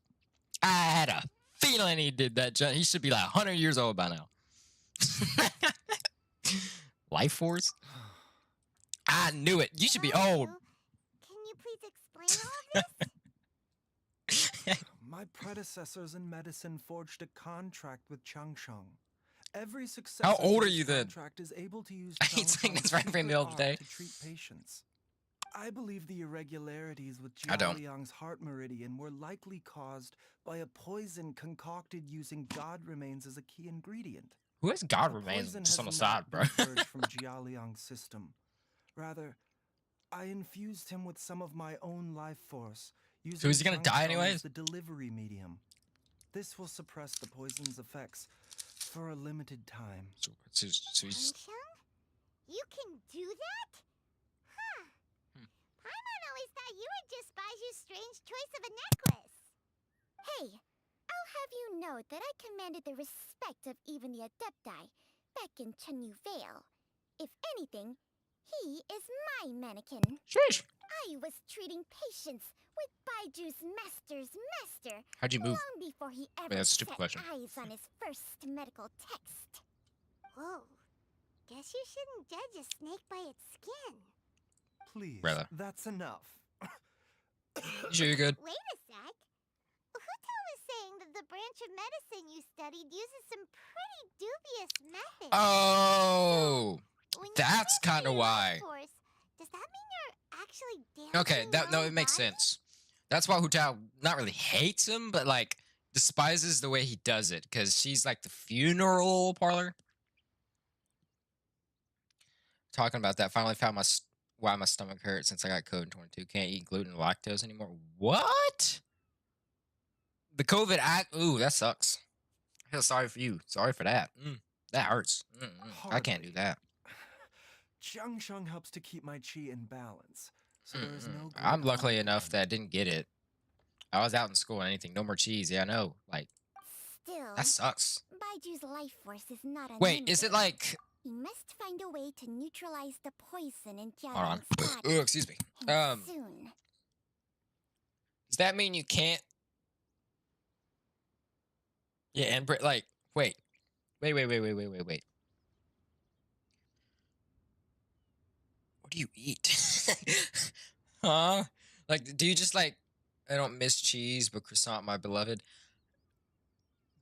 I had a feeling he did that jump. He should be like 100 years old by now. Life force? I knew it. You should be old. Can you please explain all of this? My predecessors in medicine forged a contract with Changsheng. Every successor old to are this you then? contract is able to use He's saying Changsheng's this right in the secret middle of the art day. to treat patients. I believe the irregularities with I don't. Jialiang's heart meridian were likely caused by a poison concocted using god remains as a key ingredient. Who has God The remains poison just has on the not side, bro? been purged from Jialiang's system. Rather, I infused him with some of my own life force, using So is he gonna die Changsheng anyways? as the delivery medium. This will suppress the poison's effects for a limited time. So he's Changsheng? You can do that? Huh. Paimon always thought you were just Baiju's strange choice of a necklace. Hey, I'll have you know that I commanded the respect of even the Adepti back in Chenyu Vale. If anything, he is my mannequin. sheesh. I was treating patients with Baiju's master's master How'd you move? long before he ever that's a set stupid question. eyes on his first medical text. Whoa. Guess you shouldn't judge a snake by its skin. Please, Brother. that's enough. You sure you're good? Wait a sec. Huto was saying that the branch of medicine you studied uses some pretty dubious methods. Oh, When you that's transfer kind of your life why. force, does that mean you're actually damaging Okay, your no, own it makes body? sense. That's why Hu Tao not really hates him, but like despises the way he does it, because she's like the funeral parlor. Talking about that, finally found why my stomach hurts since I got COVID in 22. Can't eat gluten and lactose anymore. What? The COVID act? Ooh, that sucks. I feel sorry for you. Sorry for that. That hurts. I can't do Hardly. that. Changsheng helps to keep my chi in balance, so there is no great I'm lucky harm enough done. that I didn't get it. I was out in school and anything. No more cheese. Yeah, I know. Like, Still, that sucks. Baiju's life force is not Wait, is it unlimited. like... We must find a way to neutralize the poison in Hold on. Jialiang's Ooh, body. excuse me. And soon. Does that mean you can't... Yeah, and like, wait. Wait. What do you eat? Huh? Like, do you just like, I don't miss cheese, but croissant, my beloved.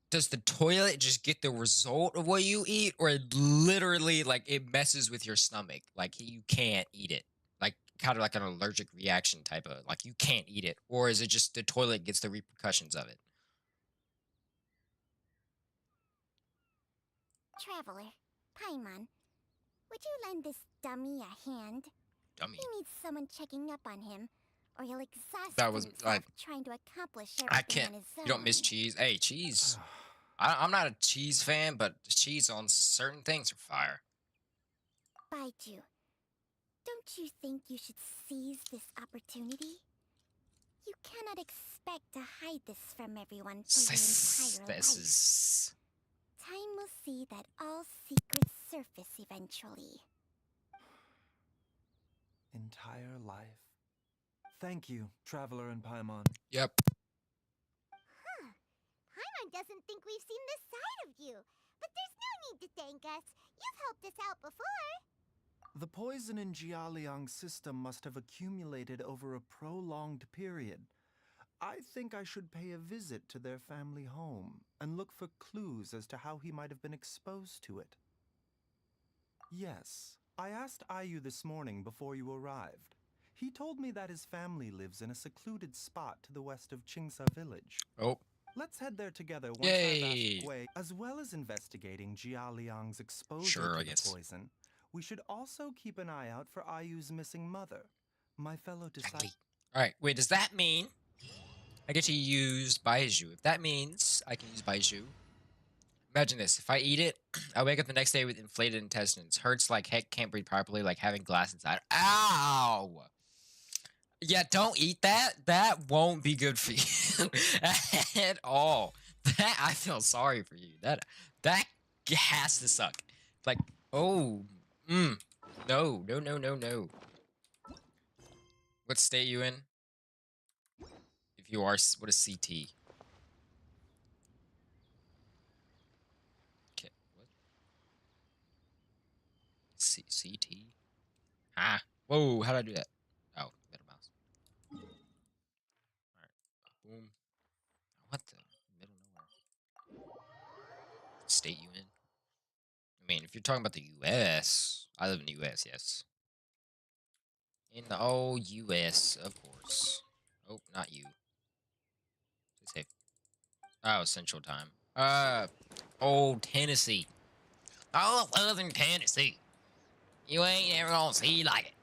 Does the toilet just get the result of what you eat? Or it literally, like, it messes with your stomach? Like, you can't eat it. Like, kind of like an allergic reaction type of, like, you can't eat it. Or is it just the toilet gets the repercussions of it? Traveler, Paimon, would you lend this dummy a hand? Dummy. He needs someone checking up on him, or he'll exhaust That was, himself like, trying to accomplish everything I can't. on his own. You don't miss cheese? Hey, cheese. I'm not a cheese fan, but the cheese on certain things are fire. Baiju, don't you think you should seize this opportunity? You cannot expect to hide this from everyone for your entire This life. is. Time will see that all secrets surface eventually. Entire life. Thank you, Traveler and Paimon. Yep. Huh. Paimon doesn't think we've seen this side of you. But there's no need to thank us. You've helped us out before. The poison in Jialiang's system must have accumulated over a prolonged period. I think I should pay a visit to their family home and look for clues as to how he might have been exposed to it. Yes, I asked Ayu this morning before you arrived. He told me that his family lives in a secluded spot to the west of Qingsa village. Oh. Let's head there together once Yay. I've asked Gui. As well as investigating Jialiang's exposure Sure, I to guess. the poison, we should also keep an eye out for Ayu's missing mother. My fellow disciple. Alright, wait, does that mean I get to use Baiju? If that means I can use Baiju. Imagine this. If I eat it, I wake up the next day with inflated intestines. Hurts like heck, can't breathe properly, like having glass inside. Ow! Yeah, don't eat that. That won't be good for you at all. That I feel sorry for you. That has to suck. Like, oh, no, no, no, no, no. What state you in? If you are, what is CT? Okay, what? CT? Ah, whoa, how did I do that? Oh, middle mouse. Alright, boom. What the? Middle nowhere. State you in? I mean, if you're talking about the U.S., I live in the U.S., yes. In the old U.S., of course. Oh, not you. Stay safe. Oh, Central Time. Old Tennessee. Oh, Southern Tennessee. You ain't ever gonna see like it.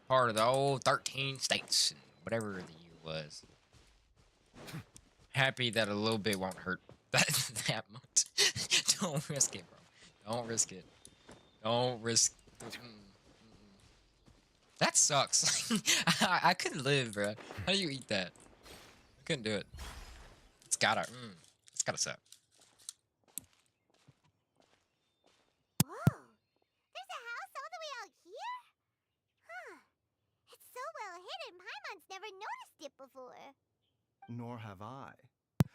Part of the old 13 states, and whatever the year was. Happy that a little bit won't hurt that much. Don't risk it, bro. Don't risk it. Don't risk. That sucks. I couldn't live, bro. How do you eat that? I couldn't do it. It's gotta suck. Whoa! There's a house all the way out here? Huh. It's so well hidden, Paimon's never noticed it before. Nor have I.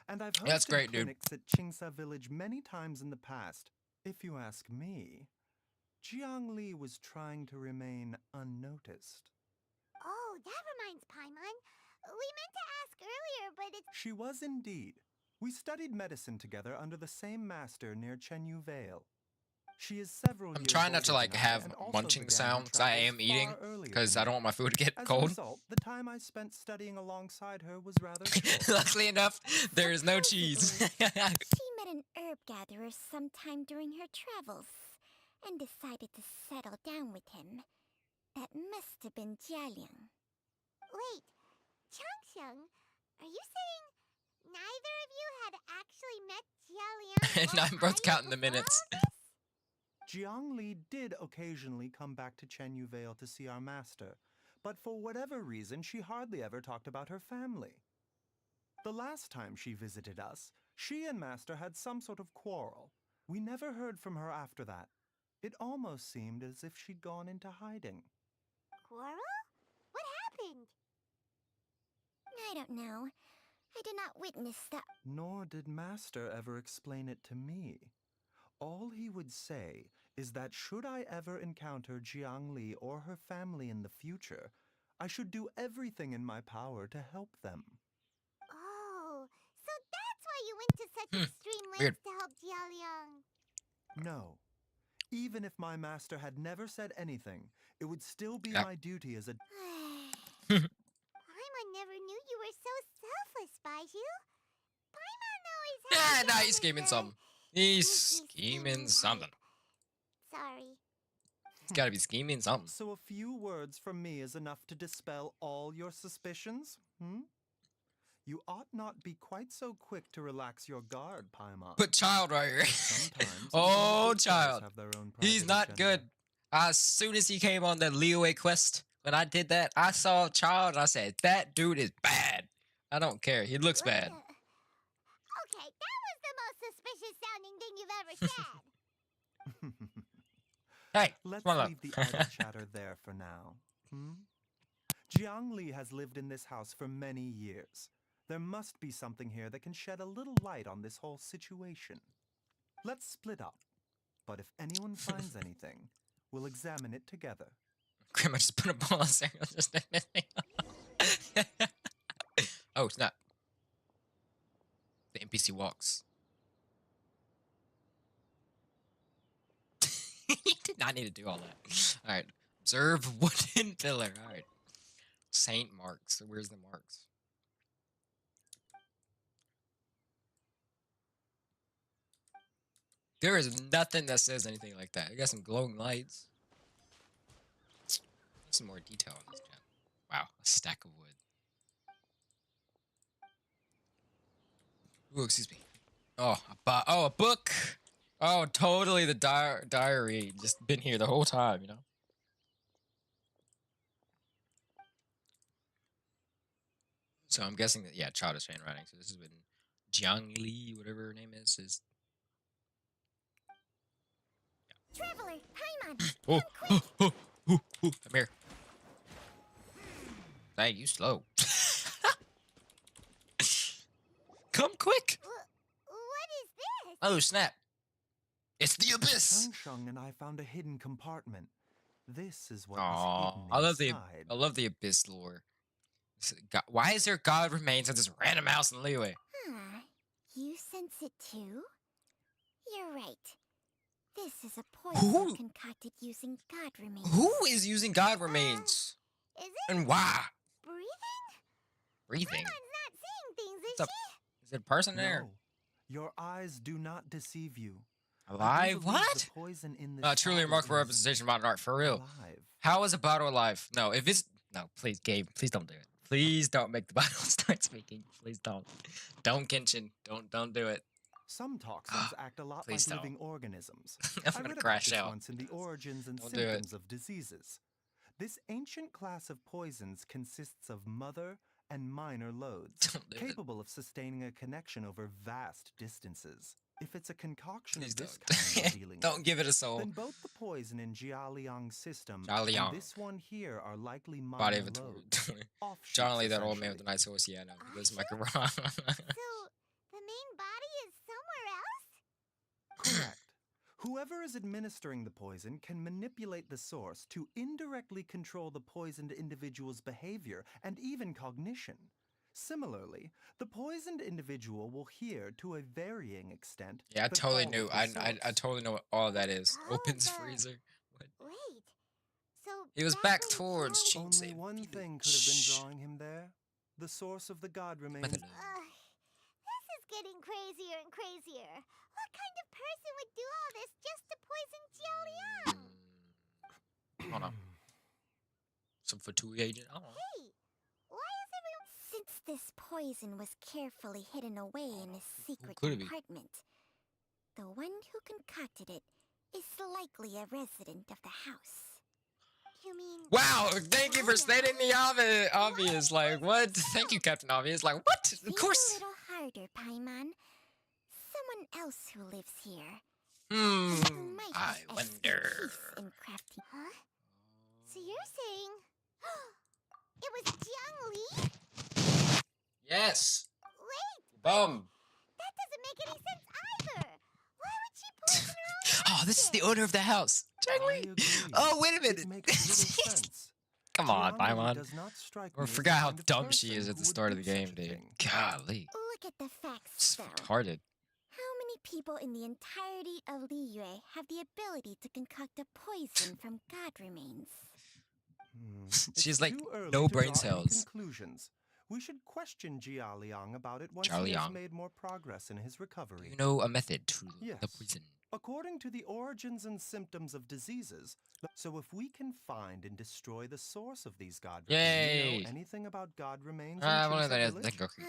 And I've hosted That's great, dude. clinics at Qingsa village many times in the past. If you ask me, Jiangli was trying to remain unnoticed. Oh, that reminds Paimon. We meant to ask earlier, but it's... She was indeed. We studied medicine together under the same master near Chenyu Vale. She is several I'm years trying not to older like than I have and also munching began her sounds. I am travels eating far earlier because than I don't want my food to get As a cold. result, the time I spent studying alongside her was rather short. Luckily enough, there is no cheese. She met an herb gatherer sometime during her travels and decided to settle down with him. That must have been Jialiang. Wait, Changxiang, are you saying neither of you had actually met Jialiang? And I'm both counting the minutes. Jiangli did occasionally come back to Chenyu Vale to see our master, but for whatever reason, she hardly ever talked about her family. The last time she visited us, she and master had some sort of quarrel. We never heard from her after that. It almost seemed as if she'd gone into hiding. Quarrel? What happened? I don't know. I did not witness that. Nor did master ever explain it to me. All he would say is that should I ever encounter Jiangli or her family in the future, I should do everything in my power to help them. Oh, so that's why you went to such extreme Weird. lengths to help Jialiang. No. Even if my master had never said anything, it would still be Yeah. my duty as a... Paimon never knew you were so selfless, Baiju. Paimon always Ah, had nah, you he's as scheming a something. He's sneaky scheming type. something. Sorry. It's got to be scheming something. So a few words from me is enough to dispel all your suspicions? You ought not be quite so quick to relax your guard, Paimon. Put child right here. Sometimes Oh, even child. have their own He's private not agenda. good. As soon as he came on the Liyue quest, when I did that, I saw child and I said, that dude is bad. I don't care. He looks bad. Okay, that was the most suspicious sounding thing you've ever said. Hey, Let's come on leave the idle chatter there for now. Jiang Li has lived in this house for many years. There must be something here that can shed a little light on this whole situation. Let's split up. But if anyone finds anything, we'll examine it together. Grandma just put a ball on Sarah. Oh, snap. The NPC walks. He did not need to do all that. Alright. Observe wooden pillar. Alright. Saint marks. So where's the marks? There is nothing that says anything like that. You got some glowing lights. Some more detail on this gem. Wow, a stack of wood. Ooh, excuse me. Oh, a book. Oh, totally the diary. Just been here the whole time, you know. So I'm guessing that childish handwriting. So this has been Jiang Li, whatever her name is. Traveler, Paimon, Oh, I'm here. Hey, you slow. Come quick. what is this? Oh, snap. It's the abyss. Shang and I found a hidden compartment. This is what Aww, is I love hidden the inside. abyss lore. Why is there god remains of this random house in Liyue? You sense it too? You're right. This is a poison Who? concocted using god remains. Who is using god remains? Is it And why? breathing? Breathing. Paimon's not seeing things, is What's up? she? Is it a person there? No, your eyes do not deceive you. I do Alive? believe What? the poison in this Truly bottle remarkable is representation of modern art, for real. alive. How is a bottle alive? No, if it's... No, please, Gabe, please don't do it. Please don't make the bottle start speaking. Please don't. Don't, Genshin. Don't do it. Some toxins act a lot Please like don't. living organisms. I'm I gonna read crash about this out. once in the Origins and Don't do it. Symptoms of Diseases. This ancient class of poisons consists of mother and minor loads, Don't do it. capable of sustaining a connection over vast distances. If it's a concoction Please of this don't. kind we're dealing Don't with, give it a soul. then both the poison in Jialiang's system Jialiang. and this one here are likely minor Body of a loads. Offshoots, John Lee, that old man with the essentially. nice horse. Yeah, no, he goes Offshoots? Michael So, the main body is somewhere else? Correct. Whoever is administering the poison can manipulate the source to indirectly control the poisoned individual's behavior and even cognition. Similarly, the poisoned individual will hear to a varying extent. Yeah, I but totally follow knew. the I source. totally know what all of that is. Oh, Opens the- freezer. What? Wait. So He was back back when towards Jiang- Chi- Only Save one people. thing could have been Shh. drawing him there. The source of the god remains. Method. This is getting crazier and crazier. What kind of person would do all this just to poison Jiao Liang? Hold on. Some Fatui agent. I don't know. Hey, why is everyone... Since this poison was carefully hidden away in a secret could it be? compartment, the one who concocted it is likely a resident of the house. You mean... Wow! Thank you for stating the obvious. Like what? Thank you, Captain Obvious. Like what? Of Think course. a little harder, Paimon. Someone else who lives here. Hmm. Who might I have wonder. expertise in crafting. Huh? So you're saying it was Jiang Li? Yes. Wait, Bum. that doesn't make any sense either. Why would she poison her own Oh, this is the sister? owner of the house. I Chang Li. agree. Oh, wait a It minute. makes little sense. Come on, Jiang Li Paimon. does not strike Or me as forgot the how kind of dumb she person is at who the would start of do the game, such a dude. thing. Golly. Look at the facts, It's though. retarded. How many people in the entirety of Liyue have the ability to concoct a poison from god remains? She's It's like, too early no to brain draw any cells. conclusions. We should question Jialiang about it once he Jialiang. has made more progress in his Do recovery. you know a method to the Yes. poison? according to the origins and symptoms of diseases. So if we can find and destroy the source of these God remains, you Yay! know anything about God remains in Well, Chunsa that is Village? Goku.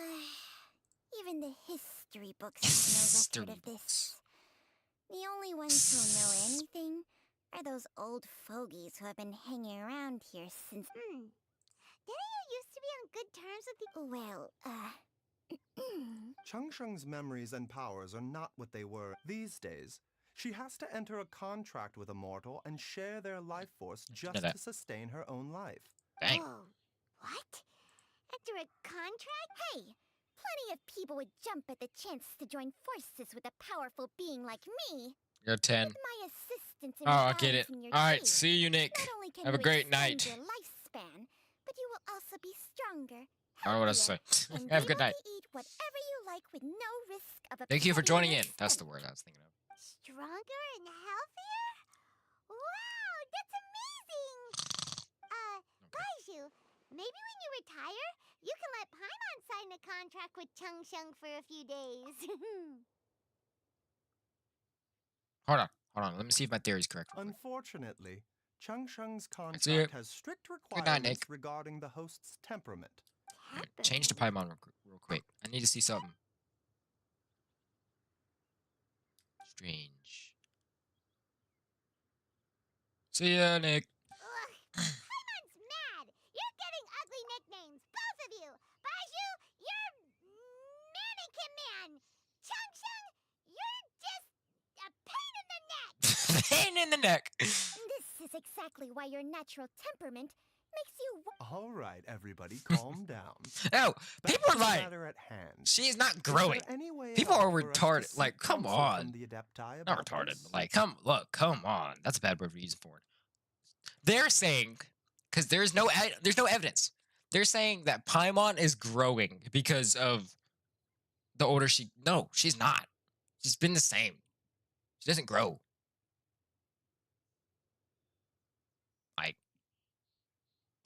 Even the history books have no record of this. The only ones who know anything are those old fogies who have been hanging around here since. Didn't you used to be on good terms with the. Well, Changsheng's memories and powers are not what they were these days. She has to enter a contract with a mortal and share their life force just that. to sustain her own life. Dang. Whoa, what? Enter a contract? Hey, plenty of people would jump at the chance to join forces with a powerful being like me. You're 10. With my assistance in Oh, I get it. balancing your All right, chi, see you, Nick. not only can Have a you great extend night. your lifespan, but you will also be stronger. I don't know what else to healthier, say. and Have a be good able night. to eat whatever you like with no risk of a Thank you for joining in. mistake. That's the word I was thinking of. Stronger and healthier? Wow, that's amazing! Baiju, maybe when you retire, you can let Paimon sign a contract with Changsheng for a few days. Hold on. Let me see if my theory is correct. real quick. Unfortunately, Changsheng's See ya. contract has strict night, requirements Nick. regarding the host's temperament. Change to Paimon real quick. I need to see something. Strange. See ya, Nick. Ugh, Paimon's mad! You're getting ugly nicknames, both of you! Baiju, you're Mannequin Man! Changsheng, you're just a pain in the neck! Pain in the neck. This is exactly why your natural temperament makes you. All right, everybody, calm down. No, Back people are to the lying. matter at hand. She is not Is there growing. any way People at are all for us to retarded. seek Like, come counsel on. from the Adepti Not about retarded, this? but like, come on. That's a bad word to use for it. They're saying, because there's no evidence. They're saying that Paimon is growing because of the older she. No, she's not. She's been the same. She doesn't grow. Like,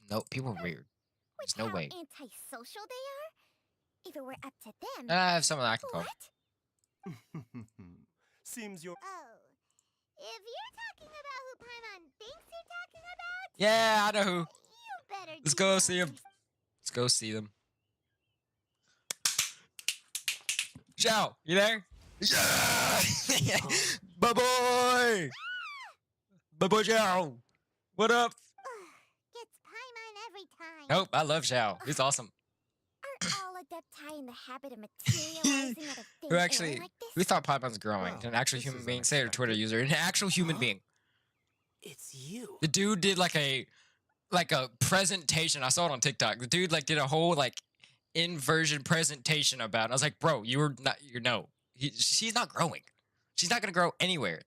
no, people are weird. With There's no how way. antisocial they are? If it were up to them. I have someone I can call. What? Seems you're. Oh. If you're talking about who Paimon thinks you're talking about, Yeah, I know who. you better Let's do go see one. him. Let's go see them. Zhao, you there? Yeah! Bye boy! Bye boy Zhao! What up? Gets Paimon every time. Nope, I love Zhao. He's awesome. Are all Adepti in the habit of materializing out of thin Who air actually, like this? who thought Paimon's growing? Wow, An actual this human is being. Say it, a Twitter unexpected. user. An actual human Huh? being. It's you. The dude did like a presentation. I saw it on TikTok. The dude like did a whole like inversion presentation about it. I was like, bro, she's not growing. She's not gonna grow anywhere.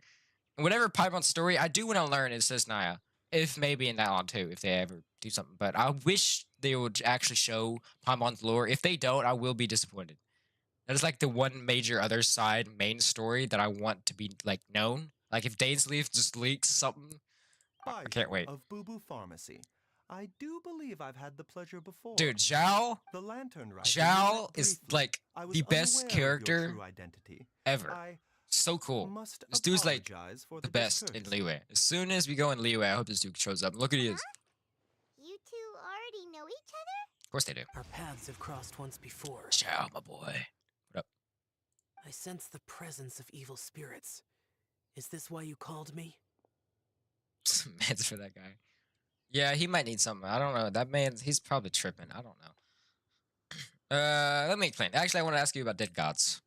And whatever Paimon's story, I do want to learn, it says Naya. If maybe in that on too, if they ever do something. But I wish they would actually show Paimon's lore. If they don't, I will be disappointed. That is like the one major other side main story that I want to be like known. Like if Dainsleif just leaks something, I can't wait. Of Boo Boo Pharmacy. I do believe I've had the pleasure before. Dude, Zhao The Lantern Rider. Zhao is briefly. like I was the best unaware of your character true identity. ever. I So cool. must This dude's like apologize for the best in discourtesy. Liyue. As soon as we go in Liyue, I hope this dude shows up. Look at he is. You two already know each other? Of course they do. Our paths have crossed once before. Zhao, my boy. I sense the presence of evil spirits. Is this why you called me? Some meds for that guy. Yeah, he might need something. I don't know. That man, he's probably tripping. I don't know. Let me explain. Actually, I want to ask you about dead gods.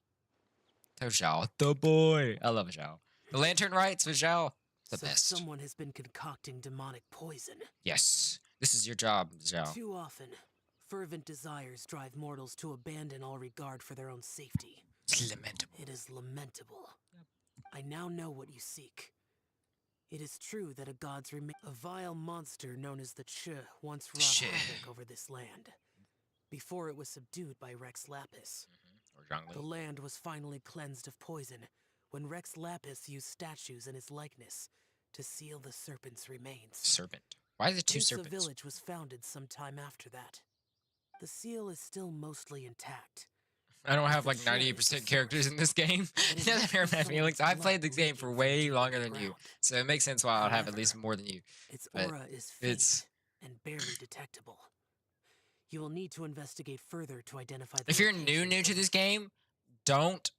Tell Zhao, the boy. I love Zhao. The lantern rites with Zhao, the So best. someone has been concocting demonic poison. Yes, this is your job, Zhao. Too often, fervent desires drive mortals to abandon all regard for their own safety. It's lamentable. It is lamentable. I now know what you seek. It is true that a god's a vile monster known as the Ch once wrought Ch. havoc over this land. Before it was subdued by Rex Lapis. Or Zhangli. The land was finally cleansed of poison when Rex Lapis used statues in his likeness to seal the serpent's remains. Serpent. Why is it two Genshin serpents? village was founded some time after that. The seal is still mostly intact, I don't If have the like chair is the 98% characters source, in this game. then It it doesn't must be hurt my someone's feelings. I've blood played this game leaking for from way deep longer than you, underground. so it makes sense why I'd have at However, least more than you. Its But aura is faint it's and barely detectable. You will need to investigate further to identify the if you're location new to of this game, don't.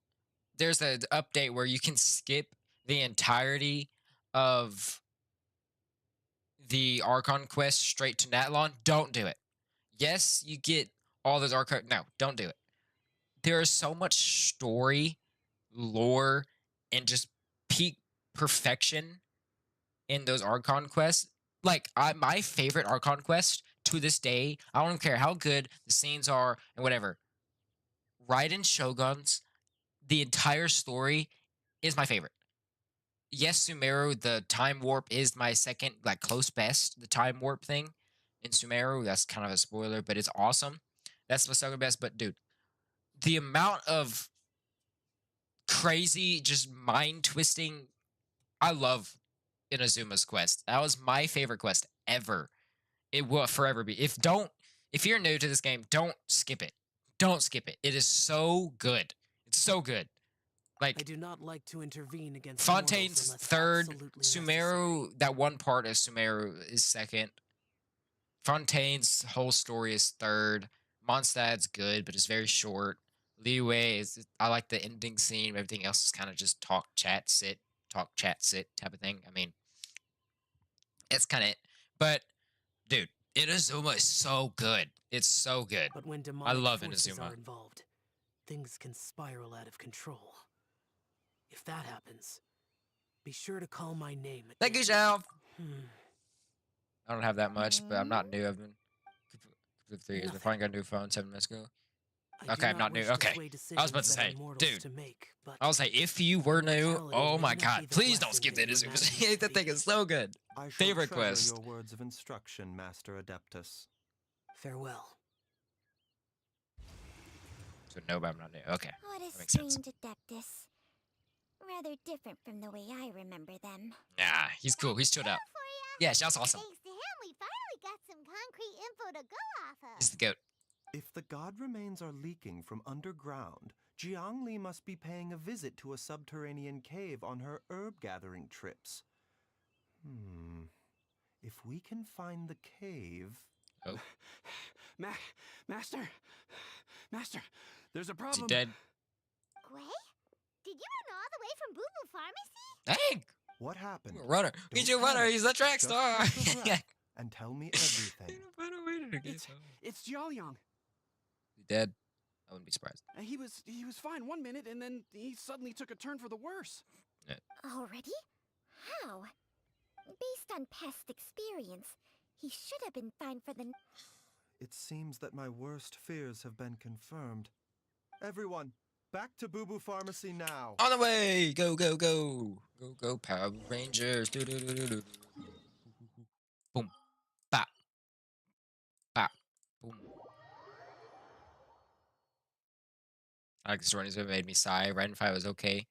There's an update where you can skip the entirety of the Archon quest straight to Natlon. Don't do it. Yes, you get all those Archon. No, don't do it. There is so much story, lore, and just peak perfection in those Archon quests. Like my favorite Archon quest to this day, I don't care how good the scenes are and whatever. Raiden Shoguns, the entire story is my favorite. Yes, Sumeru, the time warp is my second, like close best. The time warp thing in Sumeru, that's kind of a spoiler, but it's awesome. That's my second best. But dude, the amount of crazy, just mind twisting, I love Inazuma's quest. That was my favorite quest ever. It will forever be. If you're new to this game, don't skip it. Don't skip it. It is so good. It's so good. I Like do not like to intervene against Fontaine's mortals unless third, absolutely Sumeru, that one part of Sumeru is second. Fontaine's whole story is third. Mondstadt's good, but it's very short. Liyue is, I like the ending scene. Everything else is kind of just talk, chat, sit type of thing. I mean, it's kind of it. But dude, Inazuma is so good. It's so good. But when I demonic love forces Inazuma. are involved, things can spiral out of control. If that happens, be sure to call my name again. Thank you, Shelf. Hmm. I don't have that much, but I'm not new. I've been 3 years. I Nothing. finally got a new phone 7 minutes ago. I Okay, do I'm not new. wish to Okay. sway I was about to decisions that say, are mortals dude, to make, but I was like, if you were new, Immortality oh may my not god, be the please don't blessing skip that that. you imagine it to That thing be. is so good. I shall Favorite treasure quest. your words of instruction, Master Adeptus. farewell. So no, but I'm not new. Okay. What a That makes sense. strange Adeptus. Rather different from the way I remember them. Nah, he's cool. He's chilled out. For ya. Yeah, Xiao's awesome. Thanks to him, we finally got some concrete info to go off He's of. the goat. If the god remains are leaking from underground, Jiangli must be paying a visit to a subterranean cave on her herb gathering trips. If we can find the cave... Oh, Master, there's a is he problem. dead? Gray? Did you run all the way from Boo Boo Pharmacy? Dang! What happened? I'm a runner. He's a Don't runner. panic. He's a track Just star. catch your breath and tell me everything. It's Jiaoyang. He dead? I wouldn't be surprised. He was fine 1 minute, and then he suddenly took a turn for the worse. Already? How? Based on past experience, he should have been fine for the... It seems that my worst fears have been confirmed. Everyone, back to Boo Boo Pharmacy now. On the way! Go, go, go! Go, go, Power Rangers! Do, do, do, do, do. Boom. Bop. Bop. Boom. I like the story. It made me sigh. Red and 5 was okay.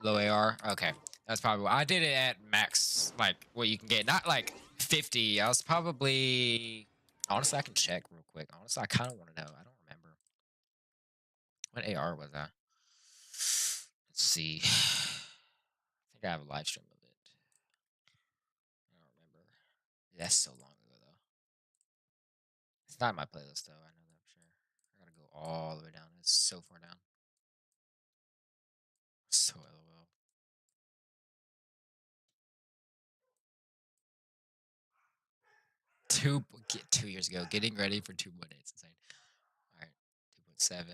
Low AR. Okay. That's probably I did it at max, like what you can get. Not like 50. I was probably... Honestly, I can check real quick. Honestly, I kind of want to know. I don't remember. What AR was that? Let's see. I think I have a live stream of it. I don't remember. That's so long ago, though. It's not in my playlist, though. I know that for sure. I gotta go all the way down. It's so far down. So LOL. Get 2 years ago. Getting ready for 2.8. It's insane. Alright. 2.7.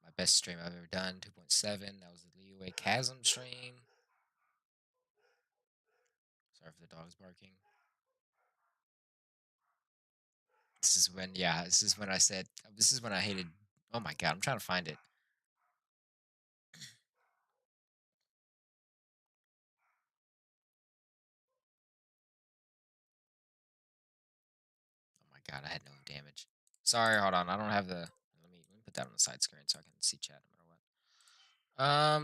My best stream I've ever done. 2.7. That was the Liyue Chasm stream. Sorry for the dogs barking. This is when, yeah, this is when I said, this is when I hated, oh my god, I'm trying to find it. Oh my god, I had no damage. Sorry, hold on, I don't have the, let me put that on the side screen so I can see chat no matter what.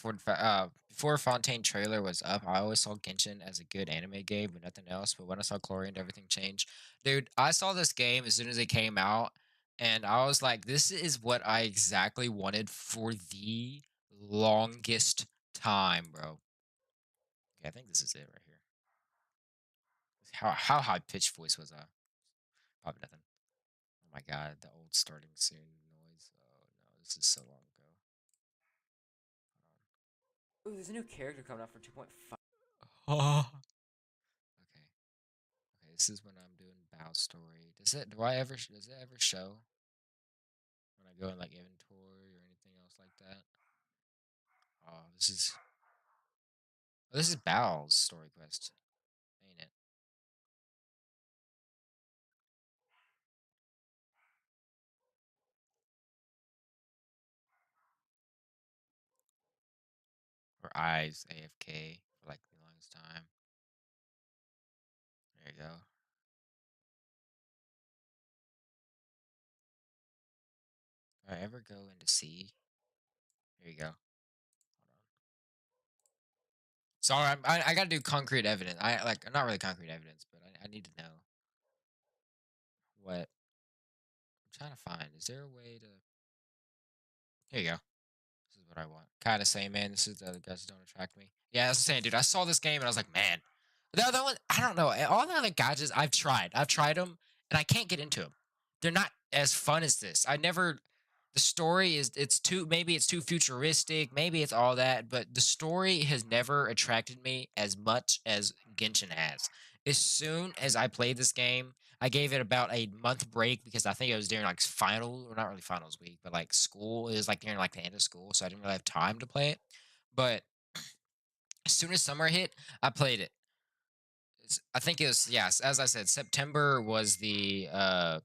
before Fontaine trailer was up, I always saw Genshin as a good anime game, but nothing else. But when I saw Chlorine, everything changed. Dude, I saw this game as soon as it came out, and I was like, this is what I exactly wanted for the longest time, bro. Okay, I think this is it right here. How high pitched voice was I? Probably nothing. Oh my god, the old starting soon noise. Oh no, this is so long ago. Ooh, there's a new character coming out for 2.5. Oh. Okay. Okay, this is when I'm doing Bao story. Does it ever show when I go in like inventory or anything else like that? Oh, this is Bao's story quest, ain't it? Or eyes AFK for like the longest time. There you go. Do I ever go into C? There you go. Hold on. Sorry, I gotta do concrete evidence. Not really concrete evidence, but I need to know what I'm trying to find. Is there a way to? Here you go. This is what I want. Kind of saying, man, this is the other guys that don't attract me. Yeah, that's what I'm saying, dude. I saw this game and I was like, man, the other one, I don't know. All the other gadgets I've tried them, and I can't get into them. They're not as fun as this. I never. The story is maybe it's too futuristic, maybe it's all that, but the story has never attracted me as much as Genshin has. As soon as I played this game, I gave it about a month break because I think it was during like final, or not really finals week, but like school. It was like during like the end of school, so I didn't really have time to play it. But as soon as summer hit, I played it. I think it was, yes, as I said, September was the sorry,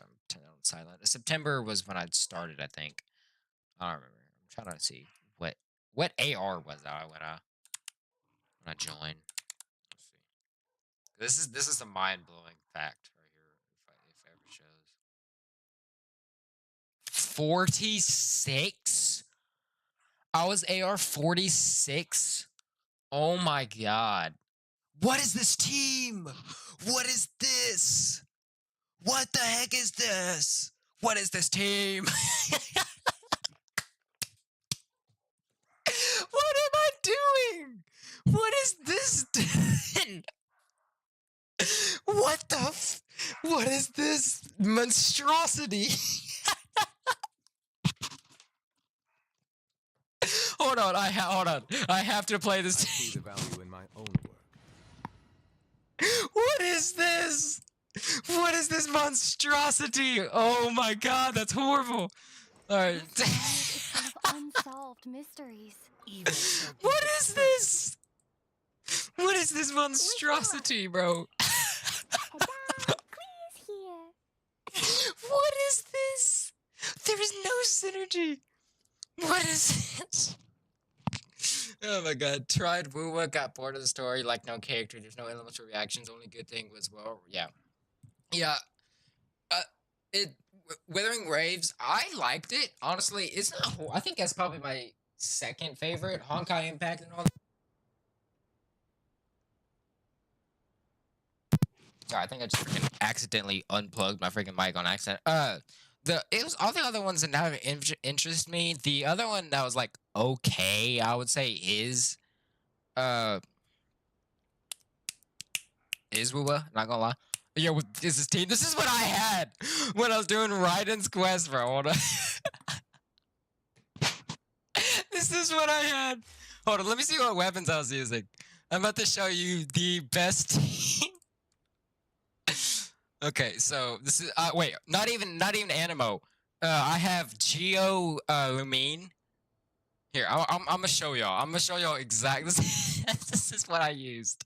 I'm turning on silent. September was when I started, I think. I don't remember. I'm trying to see what AR was I when I joined. Let's see. This is a mind blowing fact right here. If it ever shows. 46. I was AR 46. Oh my god. What is this team? What is this? What the heck is this? What is this team? What am I doing? What is this? What the what is this monstrosity? Hold on, hold on. I have to play this. I see the value in my own work. What is this? What is this monstrosity? Oh my god, that's horrible. All right. Unsolved mysteries. What is this? What is this monstrosity, bro? Please here. What is this? There is no synergy. What is this? Oh my god. Tried Wuwa, got bored of the story, like no character, there's no elemental reactions, only good thing was, well, yeah. Yeah. Withering Waves, I liked it. Honestly, it's not I think that's probably my second favorite. Honkai Impact and all. Sorry, I think I just freaking accidentally unplugged my freaking mic on accident. It was all the other ones that now interest me. The other one that was like okay, I would say is Wuwa, not gonna lie. Yo, is this team? This is what I had when I was doing Raiden's quest, bro. Hold on. This is what I had. Hold on, let me see what weapons I was using. I'm about to show you the best team. Okay, so this is wait, not even Animo. I have Geo Lumine. Here, I'm gonna show y'all. I'm gonna show y'all exactly. This is what I used.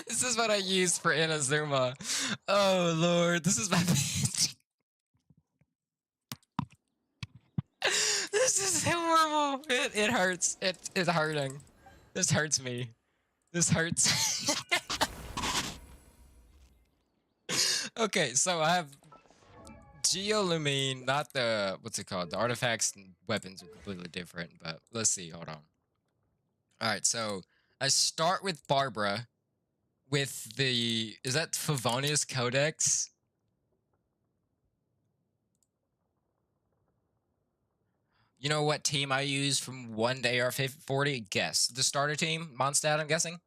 This is what I used for Inazuma. Oh lord, this is my bitch. This is horrible. It hurts. It's hurting. This hurts me. This hurts. Okay, so I have Geolumine, not the, what's it called? The artifacts and weapons are completely different, but let's see. Hold on. All right, so I start with Barbara with the, is that Favonius Codex? You know what team I use from 1 to AR-40? Guess. The starter team? Mondstadt, I'm guessing?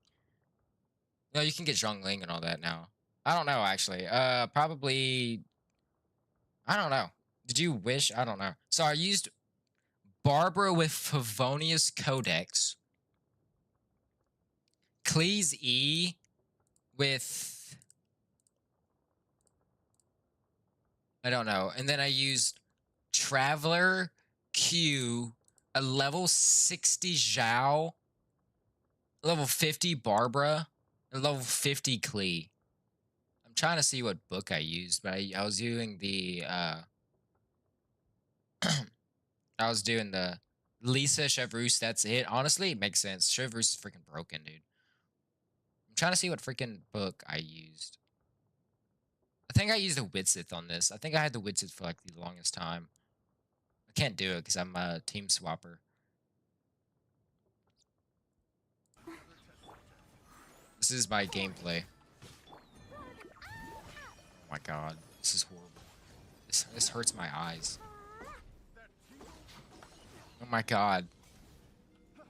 No, you can get Zhongling and all that now. I don't know, actually. Probably... I don't know. Did you wish? I don't know. So I used Barbara with Favonius Codex. Cleese E with... I don't know. And then I used Traveler Q, a level 60 Zhao, level 50 Barbara, and level 50 Klee. I'm trying to see what book I used, but I was using the I was doing the Lisa Chevreuse, that's it. Honestly, it makes sense. Chevreuse is freaking broken, dude. I'm trying to see what freaking book I used. I think I used a Widsith on this. I think I had the Widsith for like the longest time. I can't do it because I'm a team swapper. This is my gameplay. Oh my god, this is horrible. This hurts my eyes. Oh my god.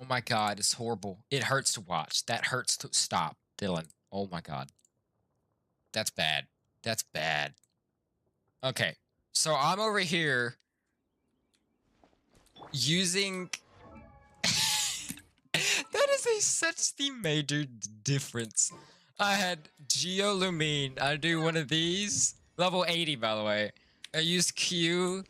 Oh my god, it's horrible. It hurts to watch. That hurts to stop, Dylan. Oh my god. That's bad. That's bad. Okay, so I'm over here using... That is such the major difference. I had Geolumine. I do one of these. Level 80, by the way. I use Q,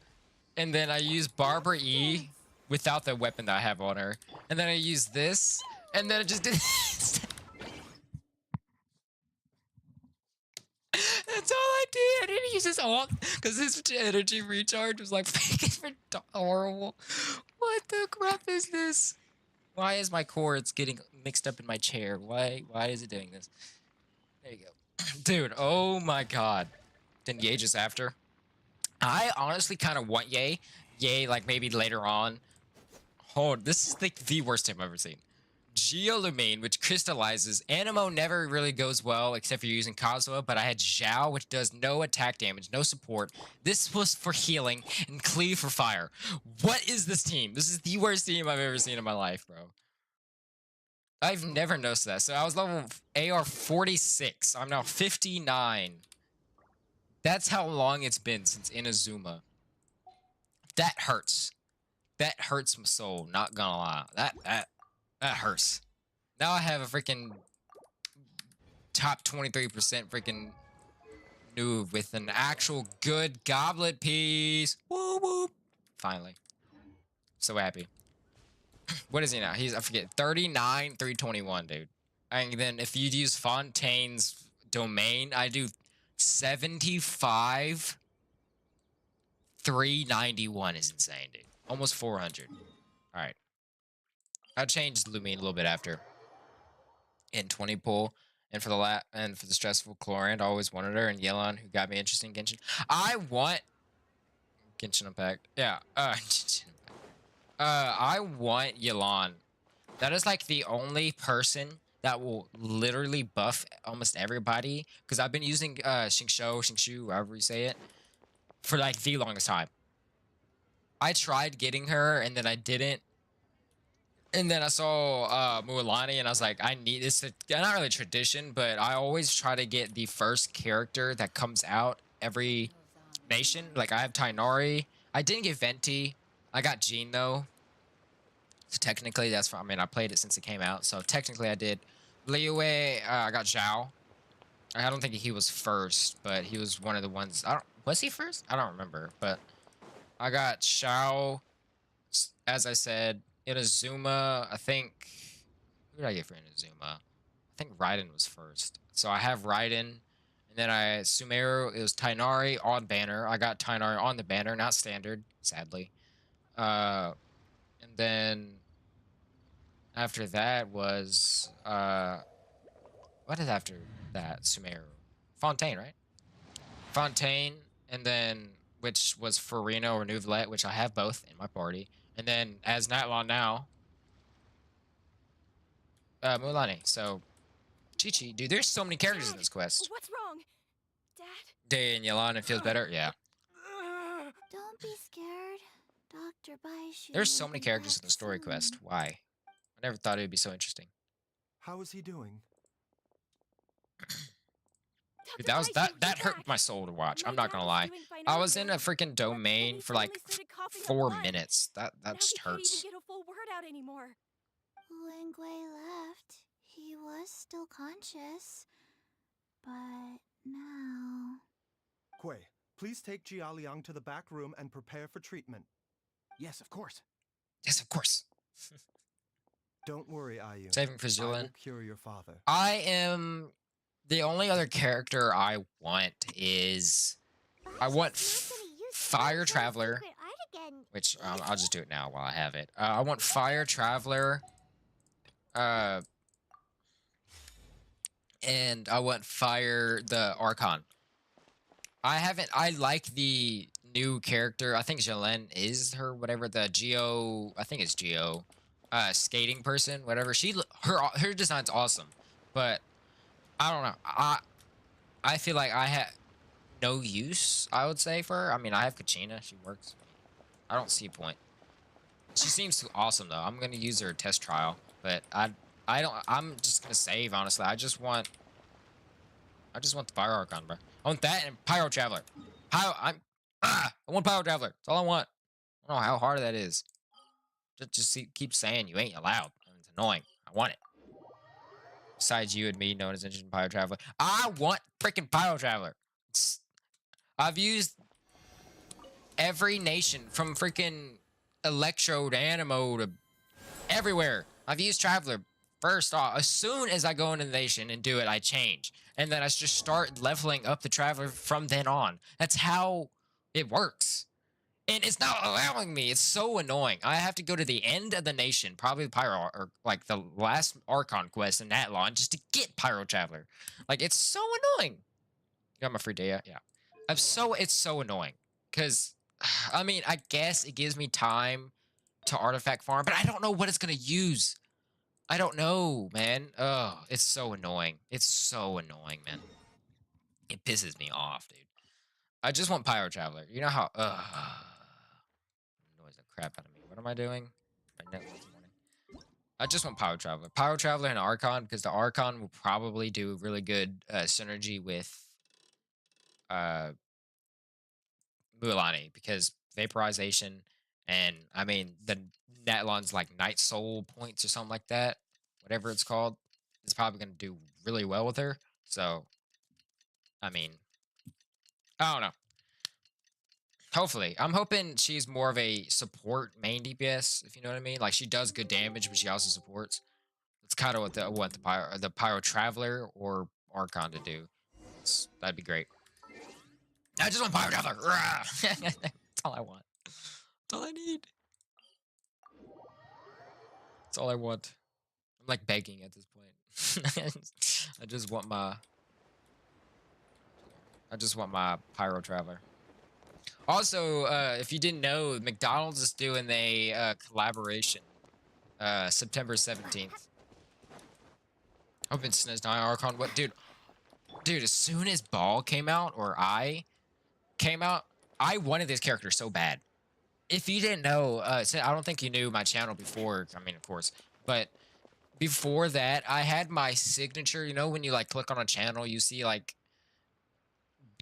and then I use Barbara E without the weapon that I have on her. And then I use this, and then I just did this. That's all I did. I didn't use his ult because his energy recharge was like freaking horrible. What the crap is this? Why is my cords getting mixed up in my chair? Why is it doing this? There you go. Dude, oh my god. Then Ye just after. I honestly kind of want Ye. Ye, like maybe later on. Oh, this is like the worst team I've ever seen. Geolumine, which crystallizes. Animo never really goes well except for using Kazuha, but I had Zhao, which does no attack damage, no support. This was for healing, and Cleave for fire. What is this team? This is the worst team I've ever seen in my life, bro. I've never noticed that. So I was level AR 46. I'm now 59. That's how long it's been since Inazuma. That hurts. That hurts my soul, not gonna lie. That hurts. Now I have a freaking top 23% freaking noob with an actual good goblet piece. Woo woo. Finally. So happy. What is he now? He's, I forget, 39, 321, dude. And then if you use Fontaine's domain, I do 75, 391 is insane, dude. Almost 400. All right. I changed Lumine a little bit after. In 20 pull. And for the stressful Chlorant, I always wanted her. And Yelan, who got me interested in Genshin. I want Genshin Impact. Yeah. I want Yelan. That is like the only person that will literally buff almost everybody. Because I've been using Xingshu, however you say it, for like the longest time. I tried getting her and then I didn't. And then I saw Mualani and I was like, I need this. Not really tradition, but I always try to get the first character that comes out every nation. Like I have Tainari. I didn't get Venti. I got Jean though. So technically that's, I mean, I played it since it came out. So technically I did. Liyue, I got Zhao. I don't think he was first, but he was one of the ones. Was he first? I don't remember, but I got Xiao, as I said. Inazuma, I think. Who did I get for Inazuma? I think Raiden was first. So I have Raiden. And then Sumeru, it was Tainari on banner. I got Tainari on the banner, not standard, sadly. And then after that was what is after that? Sumeru. Fontaine, right? Fontaine, and then which was Farino or Nouvellette, which I have both in my party. And then as Natlon now, Mulan. So, Chi-Chi. Dude, there's so many characters in Dad, this quest. what's wrong? Dad? Day and Yolanda feels better? Yeah. Don't be scared. Dr. Baishu There's so will many be characters in back the story soon. quest. Why? I never thought it would be so interesting. How is he doing? Dude, Dr. Baishu, that you're hurt back. my soul to watch. My I'm not dad gonna is lie. doing fine I was in earlier, a freaking but then domain he for like suddenly started coughing up 4 blood. minutes. That Now just he can't hurts. even get a full word out anymore. When Gui left, he was still conscious. But now... Kui, please take Jia Liang to the back room and prepare for treatment. Yes, of course. Yes, of course. Don't worry, Ayu. Saving for I will Zilin. cure your father. I am... The only other character I want is... I want Fire Traveler, which I'll just do it now while I have it. I want Fire Traveler, and I want the Archon. I like the new character. I think Jalen is her, whatever, the Geo, I think it's Geo, skating person, whatever. Her design's awesome, but I don't know. I feel like I have no use, I would say, for her. I mean, I have Kachina. She works. I don't see a point. She seems awesome, though. I'm going to use her test trial, but I'm just going to save, honestly. I just want the Fire Archon, bro. I want that and Pyro Traveler. I want Pyro Traveler. That's all I want. I don't know how hard that is. Keep saying you ain't allowed. It's annoying. I want it. Besides you and me, no one is interested in Pyro Traveler. I want freaking Pyro Traveler. I've used every nation from freaking Electro to Animo to everywhere. I've used Traveler. First off, as soon as I go into the nation and do it, I change. And then I just start leveling up the Traveler from then on. That's how it works. And it's not allowing me. It's so annoying. I have to go to the end of the nation, probably the Pyro, or like the last Archon quest in Natlon, just to get Pyro Traveler. Like, it's so annoying. You got my free day, yeah. It's so annoying. Because, I mean, I guess it gives me time to artifact farm, but I don't know what it's going to use. I don't know, man. Oh, it's so annoying. It's so annoying, man. It pisses me off, dude. I just want Pyro Traveler. You know how... Annoys the crap out of me. What am I doing? My net this morning. I just want Pyro Traveler. Pyro Traveler and Archon, because the Archon will probably do really good synergy with Mualani, because vaporization and, I mean, the Natlon's like Night Soul points or something like that, whatever it's called, is probably going to do really well with her. So, I mean, I don't know. Hopefully. I'm hoping she's more of a support main DPS, if you know what I mean. Like, she does good damage, but she also supports. That's kind of what the Pyro Traveler or Archon to do. That'd be great. I just want Pyro Traveler. That's all I want. That's all I need. That's all I want. I'm like begging at this point. I just want my Pyro Traveler. Also, if you didn't know, McDonald's is doing a collaboration September 17th. Hoping Sniz 9 Archon. What, dude? Dude, as soon as Ball came out, or I came out, I wanted this character so bad. If you didn't know, I don't think you knew my channel before. I mean, of course. But before that, I had my signature. You know when you, like, click on a channel, you see, like,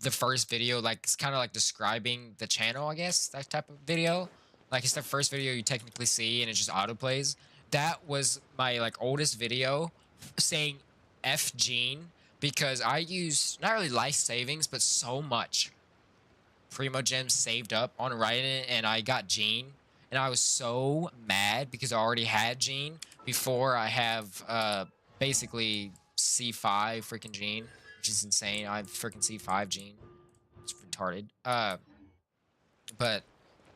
the first video, like, it's kind of like describing the channel, I guess, that type of video. Like, it's the first video you technically see, and it just autoplays. That was my, like, oldest video saying F Gene, because I use, not really life savings, but so much Primo Gems saved up on writing it, and I got Gene. And I was so mad because I already had Gene before I have, basically C5 freaking Gene. Which is insane. I have freaking C5 Gene. It's retarded. But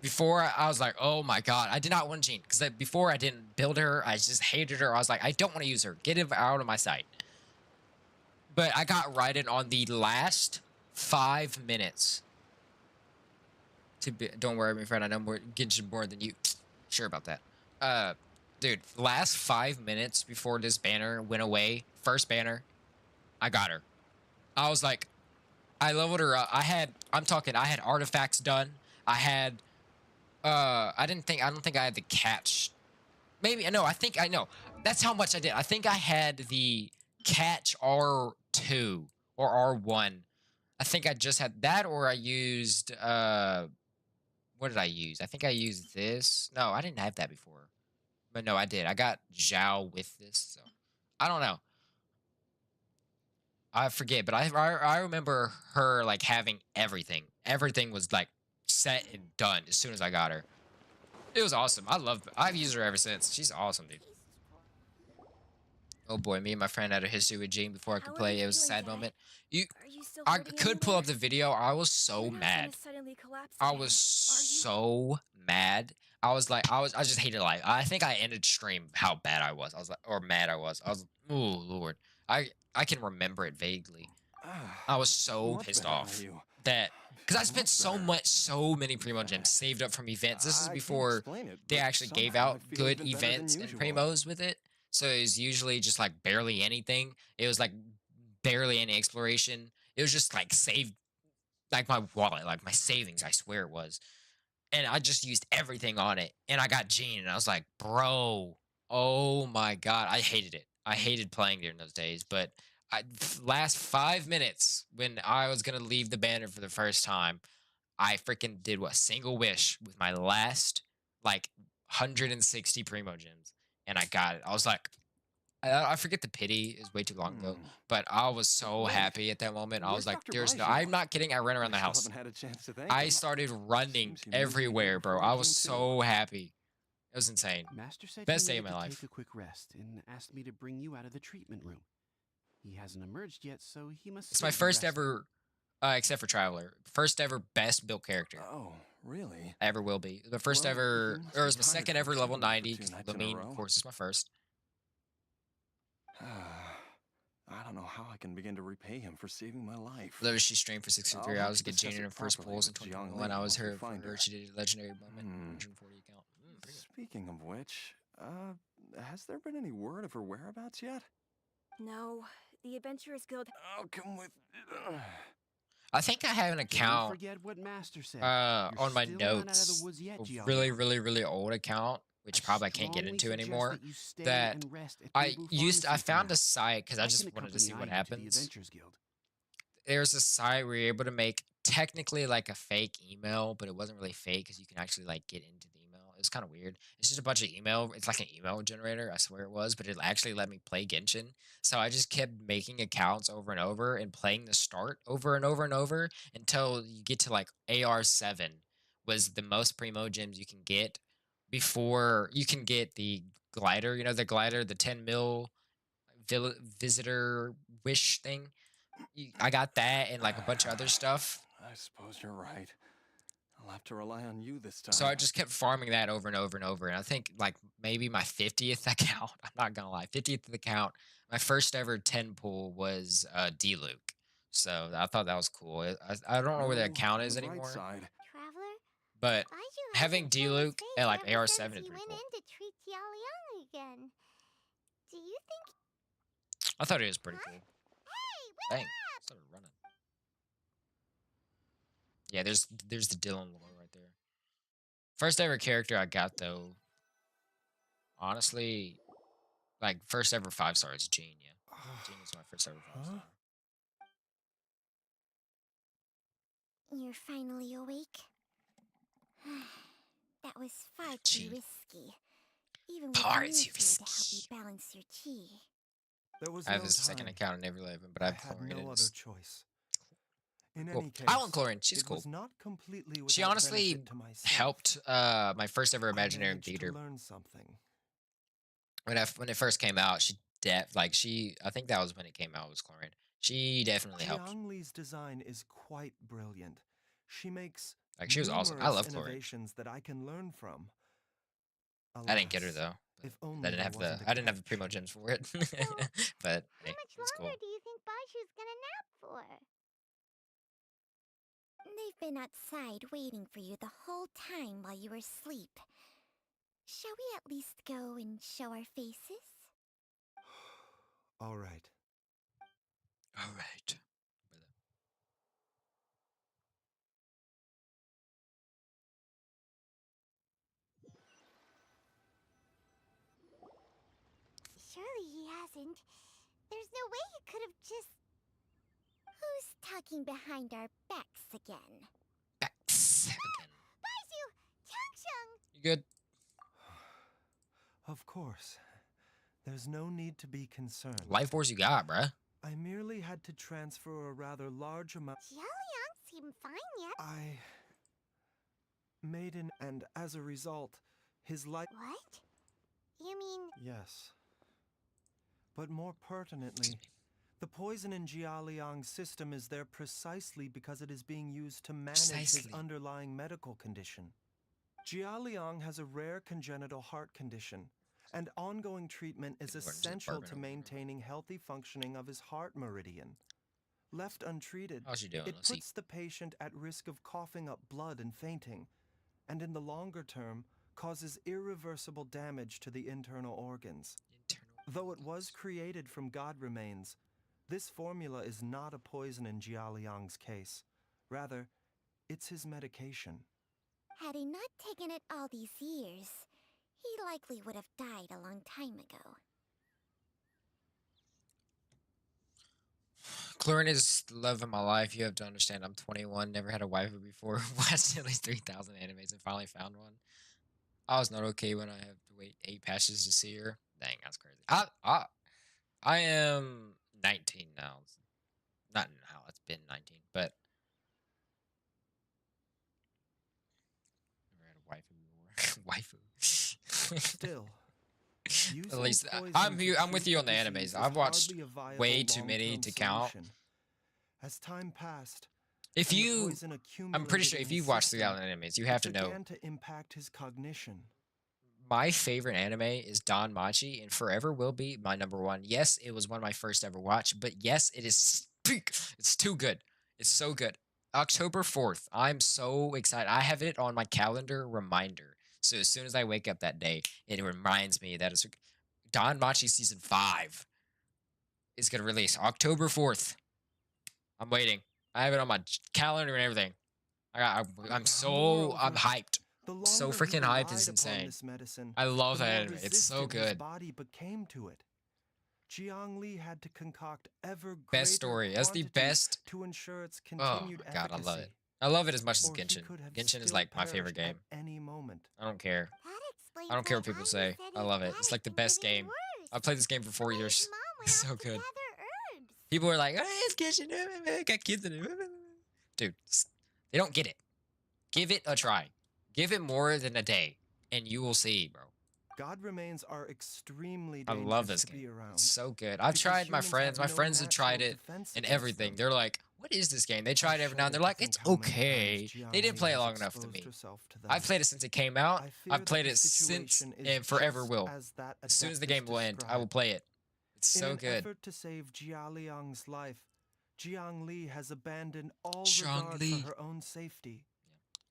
before I was like, oh my god, I did not want Gene. Because before I didn't build her, I just hated her. I was like, I don't want to use her. Get it out of my sight. But I got righted on the last 5 minutes Don't worry, my friend. I know more Genshin more than you. Sure about that. Dude, last 5 minutes before this banner went away, first banner, I got her. I was like, I leveled her up. I had artifacts done. I don't think I had the catch. Maybe, no, I know. That's how much I did. I think I had the catch R2 or R1. I think I just had that, or I used, what did I use? I think I used this. No, I didn't have that before. But no, I did. I got Zhao with this, so I don't know. I forget, but I remember her like having everything. Everything was like set and done as soon as I got her. It was awesome. I've used her ever since. She's awesome, dude. Oh boy, me and my friend had a history with Jean before I could play. It was a sad moment. I could pull up the video. I was so mad. I was so mad. I just hated life. I think I ended stream how bad I was. I was like, or mad I was. Oh Lord. I can remember it vaguely. I was so pissed off that because I spent so many primo gems saved up from events. This is before they actually gave out good events and primos with it. So it was usually just like barely anything. It was like barely any exploration. It was just like saved, like my wallet, like my savings. I swear it was. And I just used everything on it. And I got Jean, and I was like, bro, oh my god, I hated it. I hated playing during those days. But last 5 minutes when I was gonna leave the banner for the first time, I freaking did a single wish with my last like 160 primo gems, and I got it. I was like, I forget the pity is way too long ago, but I was so happy at that moment. I was like, "There's no." I'm not kidding. I ran around the house. I started running everywhere, bro. I was so happy. It was insane. Master said Best he day of needed my to life. take a quick rest and asked me to bring you out of the treatment room. He hasn't emerged yet, so he must. It's my first ever, except for Traveler, first ever best built character. Oh, really? I ever will be. The first Well, ever, you must or it be was my tired second from ever level training for 90. 2 nights I in a mean, of row. course, it's my first. I don't know how I can begin to repay him for saving my life. Literally, she streamed for 63 I'll have hours to to get discuss Jane in it her first properly polls in with Jiang 2021. Li I was once we her for find her. her. She did a legendary moment, 140 account. Pretty good. Speaking of which, has there been any word of her whereabouts yet? No, the Adventurers Guild. I'll come with. I think I have an Don't account forget what Master said. on my You're still not out of the notes, woods yet, a Jiang. really old account, which probably I can't get strongly into suggest anymore. that you stay That and rest at I Bamboo used. I Pharmacy for found now. a site because I I just can wanted to see what accompany Ayu to the happens. Adventurers Guild. There's a site where you're able to make technically like a fake email, but it wasn't really fake because you can actually like get into the email. It's kind of weird. It's just a bunch of email. It's like an email generator. I swear it was, but it actually let me play Genshin. So I just kept making accounts over and over and playing the start over and over and over until you get to like AR7 was the most primo gems you can get before you can get the glider. You know the glider, the 10 mil visitor wish thing. I got that and like a bunch of other stuff. I suppose you're right. I'll have to rely on you this time. So I just kept farming that over and over and over. And I think like maybe my 50th account, I'm not gonna lie, 50th account, my first ever 10 pull was D-Luke. So I thought that was cool. I don't know where the account is anymore. Traveler, But Baijiu having hasn't shown his D-Luke face at like ever AR7 since is he pretty went cool. in to treat Jialiang again. Do you think? I thought it was pretty cool. Hey, Dang, started running. Yeah, there's the Dylan lore right there. First ever character I got though, honestly, like first ever 5-star is Jean. Yeah, Jean was my first ever 5-star. You're finally awake. That was far Gee. too risky. Even with Far me too here to help you risky. balance your chi. There was I have no a second time. account in Never Living, but I I've had chlorine. no other choice. In Cool. any case, I want chlorine. She's it cool. was not completely She without honestly benefit to myself. helped my first ever I imaginary managed to theater. learn something. When it first came out, I think that was when it came out was chlorine. She definitely helped. Jiang Li's design is quite brilliant. She makes Like she was awesome. I numerous love chlorine. innovations that I can learn from. I didn't get her Alas, though. If I only didn't there have wasn't a I didn't have the catch. primo gems for it. But How hey, much it's cool. longer do you think Baiju's gonna nap for? They've been outside waiting for you the whole time while you were asleep. Shall we at least go and show our faces? All right. All right. Surely he hasn't. There's no way he could have just... Who's talking behind our backs again? Backs again. Baizu! Changsheng! You good? Of course. There's no need to be concerned. Life force you got, bruh. I merely had to transfer a rather large amount. Jiaoliang seemed fine yet. I made an, and as a result, his life. What? You mean... Yes. But more pertinently, the poison in Jialiang's system is there precisely because it is being used to manage his underlying medical condition. Jialiang has a rare congenital heart condition, and ongoing treatment is essential to maintaining healthy functioning of his heart meridian. Left untreated, How's she doing? it Let's see. puts the patient at risk of coughing up blood and fainting, and in the longer term, causes irreversible damage to the internal organs. Though it was created from God remains, this formula is not a poison in Jialiang's case. Rather, it's his medication. Had he not taken it all these years, he likely would have died a long time ago. Chlorine is the love of my life. You have to understand, I'm 21, never had a waifu before, watched at least 3,000 animes and finally found one. I was not okay when I have to wait 8 patches to see her. Dang, that's crazy. I am 19 now. Not now, it's been 19, but never had a waifu before. Waifu. Still, at least I'm with you on the animes. I've watched way too many to count. As time passed, if you, I'm pretty sure if you've watched the animes, you have to know. Began to impact his cognition. My favorite anime is Don Machi, and forever will be my #1. Yes, it was one of my first ever watched, but yes, it is. It's too good. It's so good. October 4th. I'm so excited. I have it on my calendar reminder. So as soon as I wake up that day, it reminds me that it's Don Machi season 5 is gonna release October 4th. I'm waiting. I have it on my calendar and everything. I'm hyped. So freaking hyped is insane. I love that anime. It's so good. Body became to it. Jiang Li had to concoct ever best story. That's the best. To ensure its continued oh my god, I love it. I love it as much as Genshin. Genshin is like my favorite game. Any moment. I don't care. I don't care what people say. I love it. It's like the best game. I've played this game for 4 years. It's so good. People are like, oh, it's Genshin. I got kids in it. Dude, they don't get it. Give it a try. Give it more than a day, and you will see, bro. God remains are extremely dangerous. I love this game. It's so good. I've tried my friends. My friends have tried it and everything. They're like, what is this game? They tried it every now and they're like, it's okay. They didn't play it long enough to me. I've played it since it came out. I've played it since and forever will. As soon as the game will end, I will play it. It's so good. In an effort to save Jialiang's life, Jiang Li has abandoned all regard for her own safety.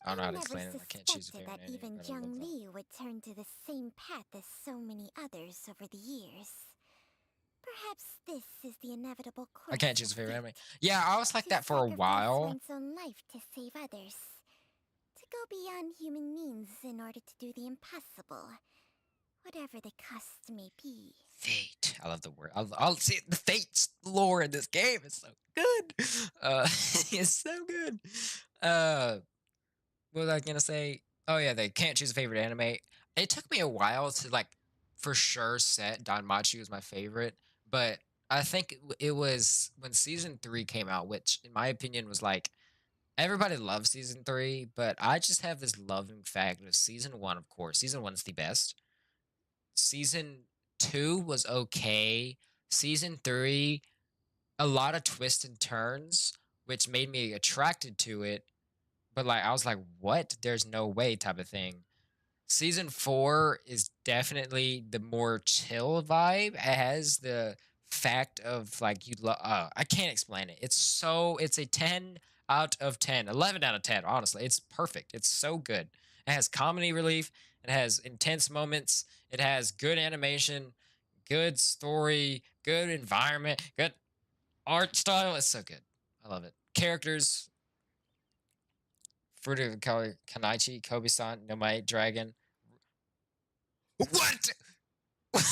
I don't know how to explain it. I can't choose a favorite that even Jiang Li would turn to the same path as so many others over the years. Perhaps this is the inevitable course. I can't choose a favorite anime. Yeah, I was like that for a while. One's own life to save others. To go beyond human means in order to do the impossible. Whatever the cost may be. Fate. I love the word. I'll see the fate lore in this game is so good. It's so good. What was I gonna say? Oh yeah, they can't choose a favorite anime. It took me a while to like, for sure, set Don Machi was my favorite, but I think it was when season 3 came out, which in my opinion was like, everybody loves season 3, but I just have this loving fact of season 1. Of course, season 1's the best. Season 2 was okay. Season 3, a lot of twists and turns, which made me attracted to it. But like I was like, what? There's no way type of thing. Season 4 is definitely the more chill vibe. It has the fact of like I can't explain it. It's a 10 out of 10. 11 out of 10, honestly. It's perfect. It's so good. It has comedy relief. It has intense moments. It has good animation, good story, good environment, good art style. It's so good. I love it. Characters, Fruit of Kanaichi, Kobe-san, Nomai, Dragon. What? What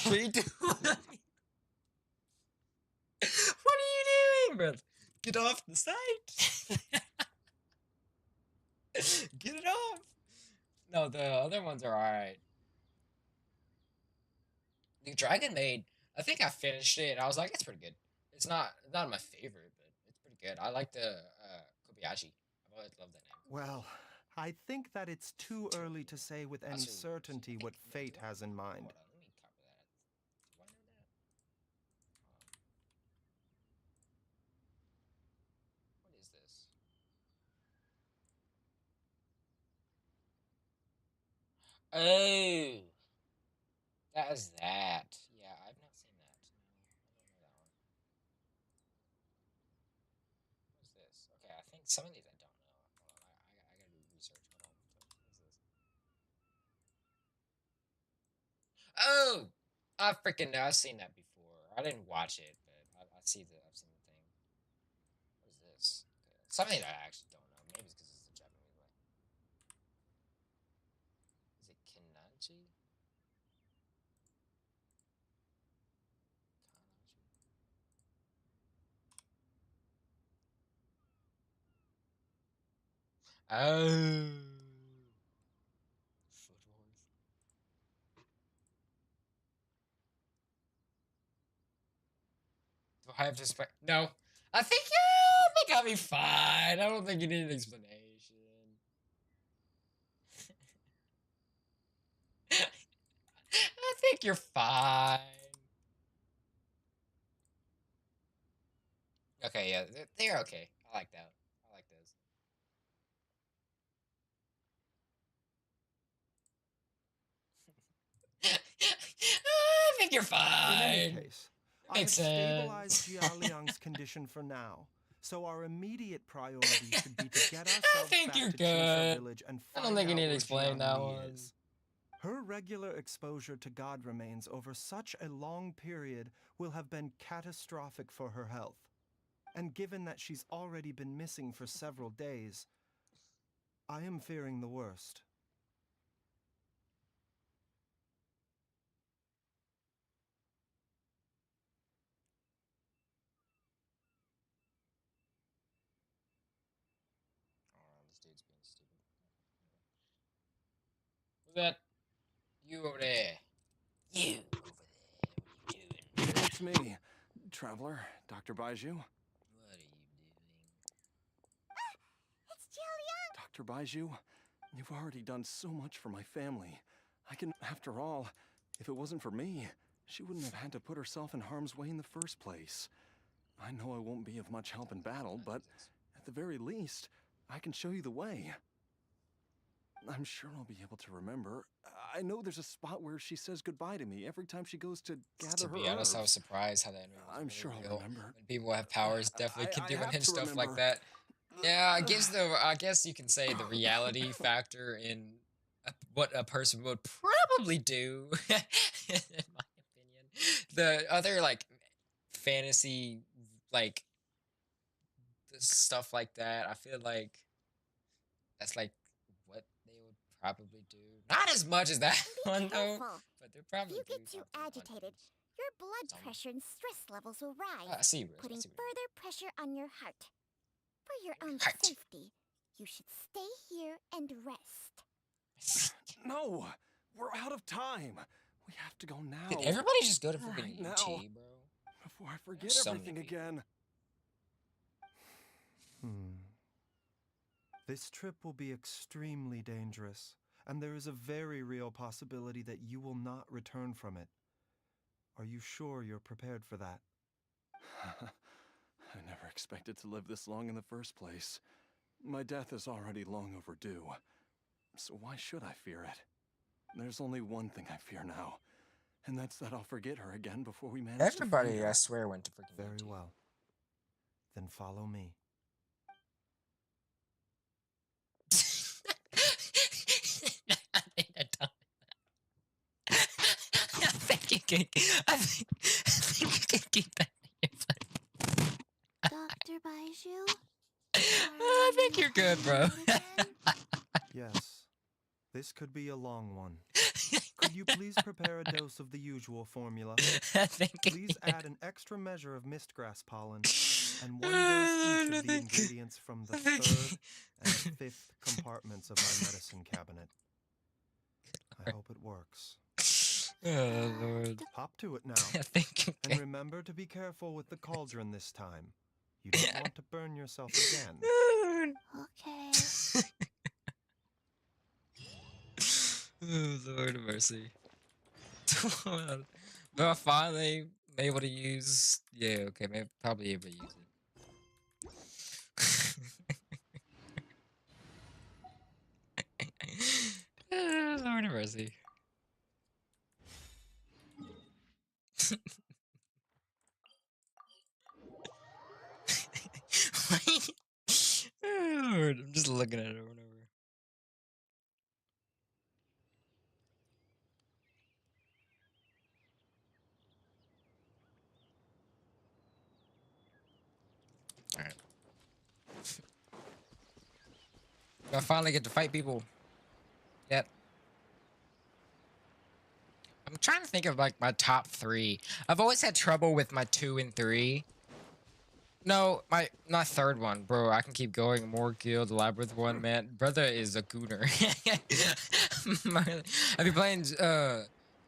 are you doing? What are you doing, bro? Get off the site. Get it off. No, the other ones are alright. The Dragon Maid, I think I finished it and I was like, it's pretty good. It's not my favorite, but it's pretty good. I like the Kobayashi. I've always loved that name. Well, I think that it's too early to say with any certainty what fate has in mind. Hold on, let me copy that. Do I know that? What is this? Oh, that is that. Yeah, I've not seen that. No, I don't know that one. What is this? Okay, I think some of these I don't know. Hold on, I gotta do research. Hold on. What is this? Oh, I freaking know. I've seen that before. I didn't watch it, but I've seen the thing. What is this? Okay. Something that I actually don't know. Maybe it's because it's a Japanese way. Is it Kanachi? Oh. Foot horse. Do I have to explain? No. I think I'll be fine. I don't think you need an explanation. I think you're fine. Okay, yeah, they're okay. I like that. I like those. I think you're fine. In any case, I have Makes stabilized sense. Jia Liang's condition for now, so our immediate priority should be to get I ourselves think back you're to Chinsa good. village and I find don't think you out need to where explain that Jiangli one. is. Her regular exposure to God remains over such a long period will have been catastrophic for her health. And given that she's already been missing for several days, I am fearing the worst. Oh, this dude's being stupid. Who's that? You over there. You over there. What are you doing? It's me, Traveler, Dr. Baiju. What are you doing? It's Jiang. Dr. Baiju, you've already done so much for my family. After all, if it wasn't for me, she wouldn't have had to put herself in harm's way in the first place. I know I won't be of much help in battle, but at the very least, I can show you the way. I'm sure I'll be able to remember. I know there's a spot where she says goodbye to me every time she goes to gather her To be honest, I was herbs. surprised how that movie was I'm really sure I'll real. remember. When people have powers, definitely I can do have him to stuff like remember. that. Yeah, it gives I guess you can say the reality factor in what a person would probably do, in my opinion. The other like fantasy like stuff like that, I feel like that's like what they would probably do. Not as much as that Be one though, careful. but they're If probably you do get too something on agitated, these. your blood Some- pressure and stress levels will rise, I see, Riz, I putting see what you mean. further pressure on your heart. For your own Heart. safety, you should stay here and rest. No! We're out of time! We have to go now. Did everybody just go to Right freaking now. UT, bro? Before I forget so many everything people. again. This trip will be extremely dangerous, and there is a very real possibility that you will not return from it. Are you sure you're prepared for that? I never expected to live this long in the first place. My death is already long overdue. So why should I fear it? There's only one thing I fear now. And that's that I'll forget her again before we manage Everybody, to find I her. swear, went to freaking Very UT. well. Then follow me. I think you can. I think you can keep that in your phone. Dr. Baiju? I think you're good, bro. Yes. This could be a long one. Could you please prepare a dose of the usual formula? I think Please add an extra measure of mistgrass pollen and one dose each of the ingredients from the third and fifth compartments of my medicine cabinet. I hope it works. Oh, Lord. Hop to it now. I think you And can. remember to be careful with the cauldron this time. You don't want to burn yourself again. Okay. Oh, Lord of mercy. But I finally able to use. Yeah, okay, maybe probably able to use it. Oh, Lord of mercy. Oh, Lord, I'm just looking at it over and over. Alright. I finally get to fight people. Yep. I'm trying to think of like my top 3. I've always had trouble with my 2 and 3. No, my third one, bro. I can keep going. More Guild, the Labyrinth one, man. Brother is a gooner. Have you playing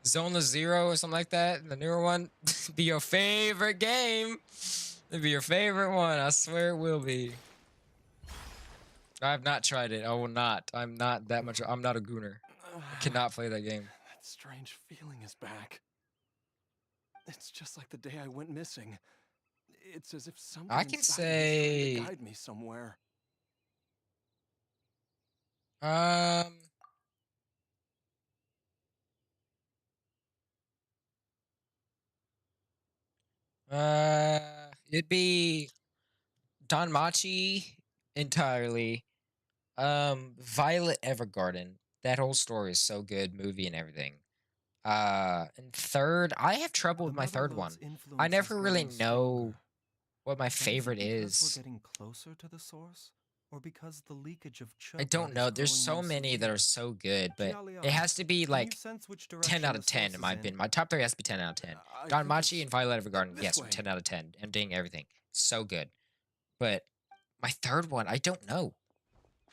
Zona Zero or something like that? The newer one? Be your favorite game. It'll be your favorite one. I swear it will be. I have not tried it. I will not. I'm not that much. I'm not a gooner. I cannot play that game. That strange feeling is back. It's just like the day I went missing. It's as if something I can inside me is trying say. to guide me somewhere. Um. It'd be Danmachi entirely. Violet Evergarden. That whole story is so good, movie and everything. And third, I have trouble with my third one. I never really know what my favorite Because is. we're getting closer to the source, or because the leakage of I don't know. There's so many that are so good, but it has to be like 10 out of 10 in my opinion. My top 3 has to be 10 out of 10. Danmachi and Violet Evergarden, yes, 10 out of 10. Ending, everything. So good. But my third one, I don't know.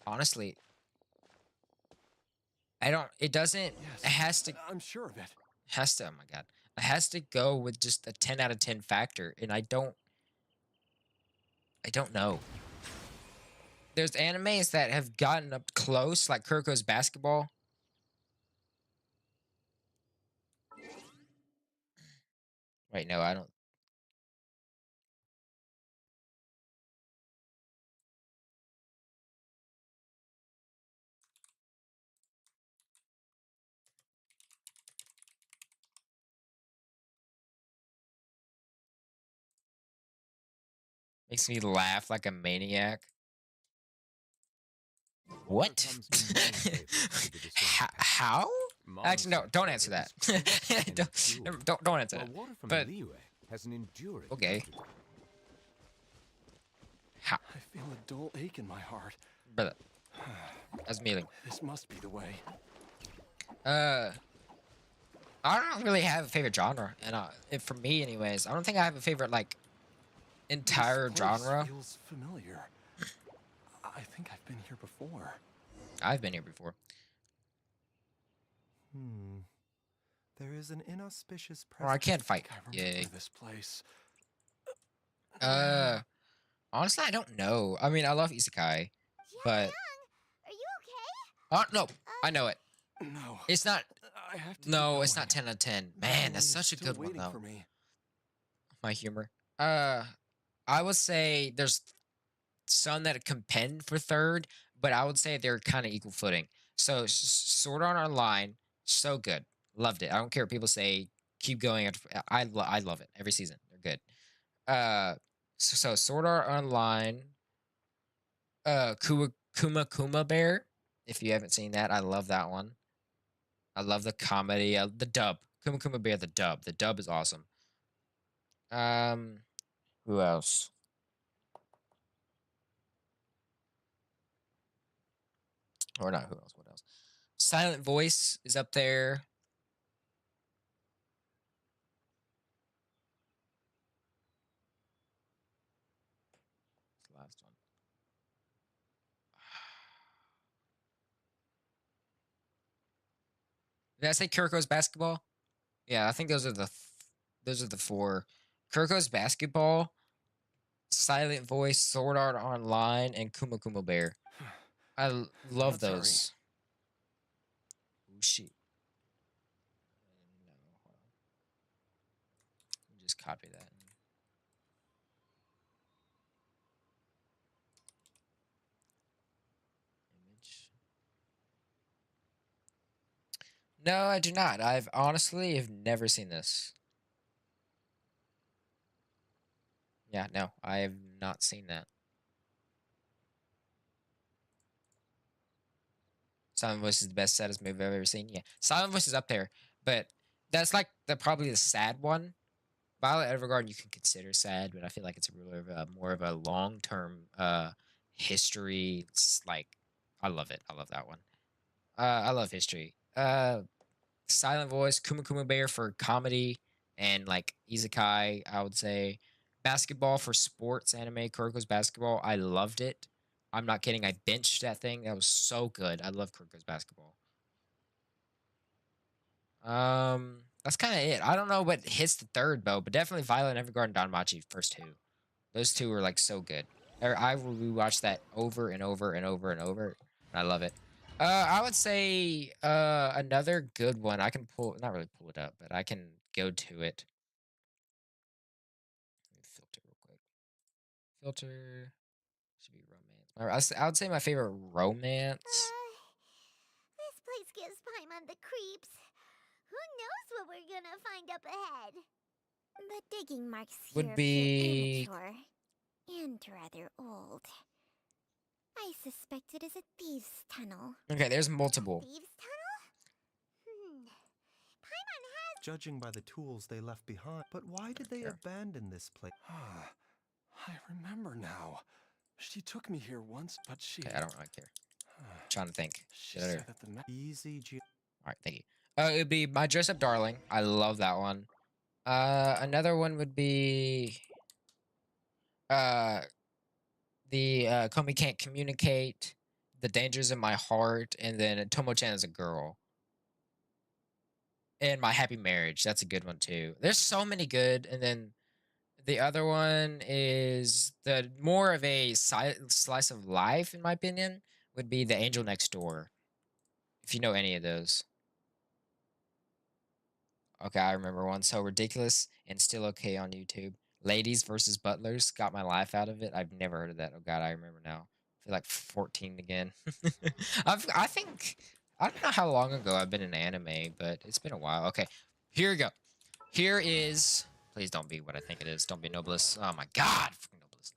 Honestly. I don't, it doesn't, Yes, it has to, I'm sure of it. has to, oh my god. It has to go with just a 10 out of 10 factor, and I don't know. There's animes that have gotten up close, like Kuroko's Basketball. Wait, no, I don't. Makes me laugh like a maniac. What? How? Actually, no. Don't answer that. don't answer that. But has an enduring okay. How? I feel a dull ache in my heart. Brother, that's mealing. This must be the way. I don't really have a favorite genre, and for me, anyways, I don't think I have a favorite like entire This place genre. feels familiar. I think I've been here before. I've been here before. There is an inauspicious Or I presence. can't fight. I Yeah. remember this place. Honestly, I don't know. I mean, I love isekai, but Are you okay? oh no, I know it. No. It's not. I have to No, keep it's not going. 10 out of 10. My Man, family that's is such a still good one waiting though. for me. My humor. I would say there's some that contend for third, but I would say they're kind of equal footing. So Sword Art Online, so good, loved it. I don't care what people say. keep going. I love it every season. They're good. So Sword Art Online, Kuma Bear. If you haven't seen that, I love that one. I love the comedy, the dub. Kuma Bear, the dub. The dub is awesome. Who else? Or not who else? What else? Silent Voice is up there. Last one. Did I say Kuriko's Basketball? Yeah, I think those are the four. Kuriko's Basketball, Silent Voice, Sword Art Online, and Kuma Bear. I love those. Oh shit. No, hold on. Let me just copy that. Image. No, I do not. I've honestly have never seen this. Yeah, no, I have not seen that. Silent Voice is the best, saddest movie I've ever seen. Yeah, Silent Voice is up there, but that's like probably the sad one. Violet Evergarden you can consider sad, but I feel like it's more of a long-term history. It's like I love it. I love that one. I love history. Silent Voice, Kuma Bear for comedy and like isekai, I would say. Basketball for sports anime, Kuriko's Basketball. I loved it. I'm not kidding. I benched that thing. That was so good. I love Kuriko's Basketball. That's kind of it. I don't know what hits the third, though, but definitely Violet Evergarden, Danmachi, first two. Those two were like so good. I will rewatch that over and over and over and over. And I love it. I would say another good one. I can not really pull it up, but I can go to it. Let me filter real quick. Filter should be romance. I would say my favorite romance. This place gives Paimon the creeps. Who knows what we're gonna find up ahead? The digging marks here Would be appear immature and rather old. I suspect it is a thieves' tunnel. Okay, there's multiple. Thieves' tunnel? Paimon has. Judging by the tools they left behind. But why did they abandon this place? I remember now. She took me here once, but she... Okay, I don't really care. I'm trying to think. She said that the Easy. Alright, thank you. It would be My Dress Up Darling. I love that one. Another one would be the Komi Can't Communicate, The Dangers in My Heart, and then Tomo-chan is a Girl. And My Happy Marriage. That's a good one too. There's so many good. And then the other one is the more of a slice of life, in my opinion, would be The Angel Next Door. If you know any of those. Okay, I remember one. So Ridiculous and Still Okay on YouTube. Ladies versus Butlers. Got my life out of it. I've never heard of that. Oh god, I remember now. I feel like 14 again. I think I don't know how long ago I've been in anime, but it's been a while. Okay, here we go. Here is. Please don't be what I think it is. Don't be Noblest. Oh my god, freaking Noblest.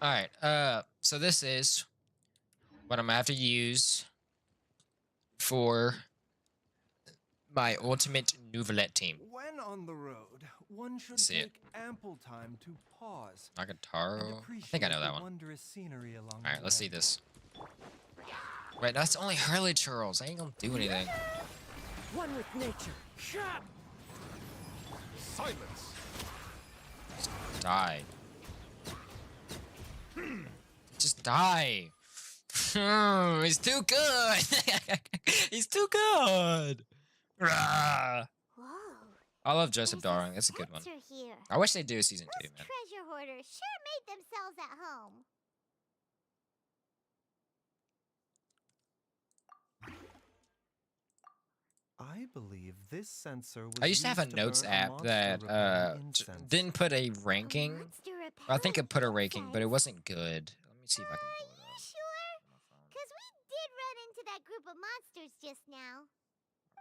All right. So this is what I'm gonna have to use for my ultimate Nouvellette team. When on the road, one should take ample time to pause. Nagataro. I think I know that one. All right, let's see this. Wait, that's only Hurley Churls. I ain't gonna do anything. One with nature. Shut. Silence. Just die. Just die. He's too good. He's too good. Rah. Whoa. I love Dress Up Darling. That's a good one. Here. I wish they'd do a season 2, man. Treasure hoarders sure made themselves at home. I believe this sensor was I used to have a notes app that didn't put a ranking. I think it put a ranking, but it wasn't good. Let me see if I can pull it up. Sure? Because we did run into that group of monsters just now.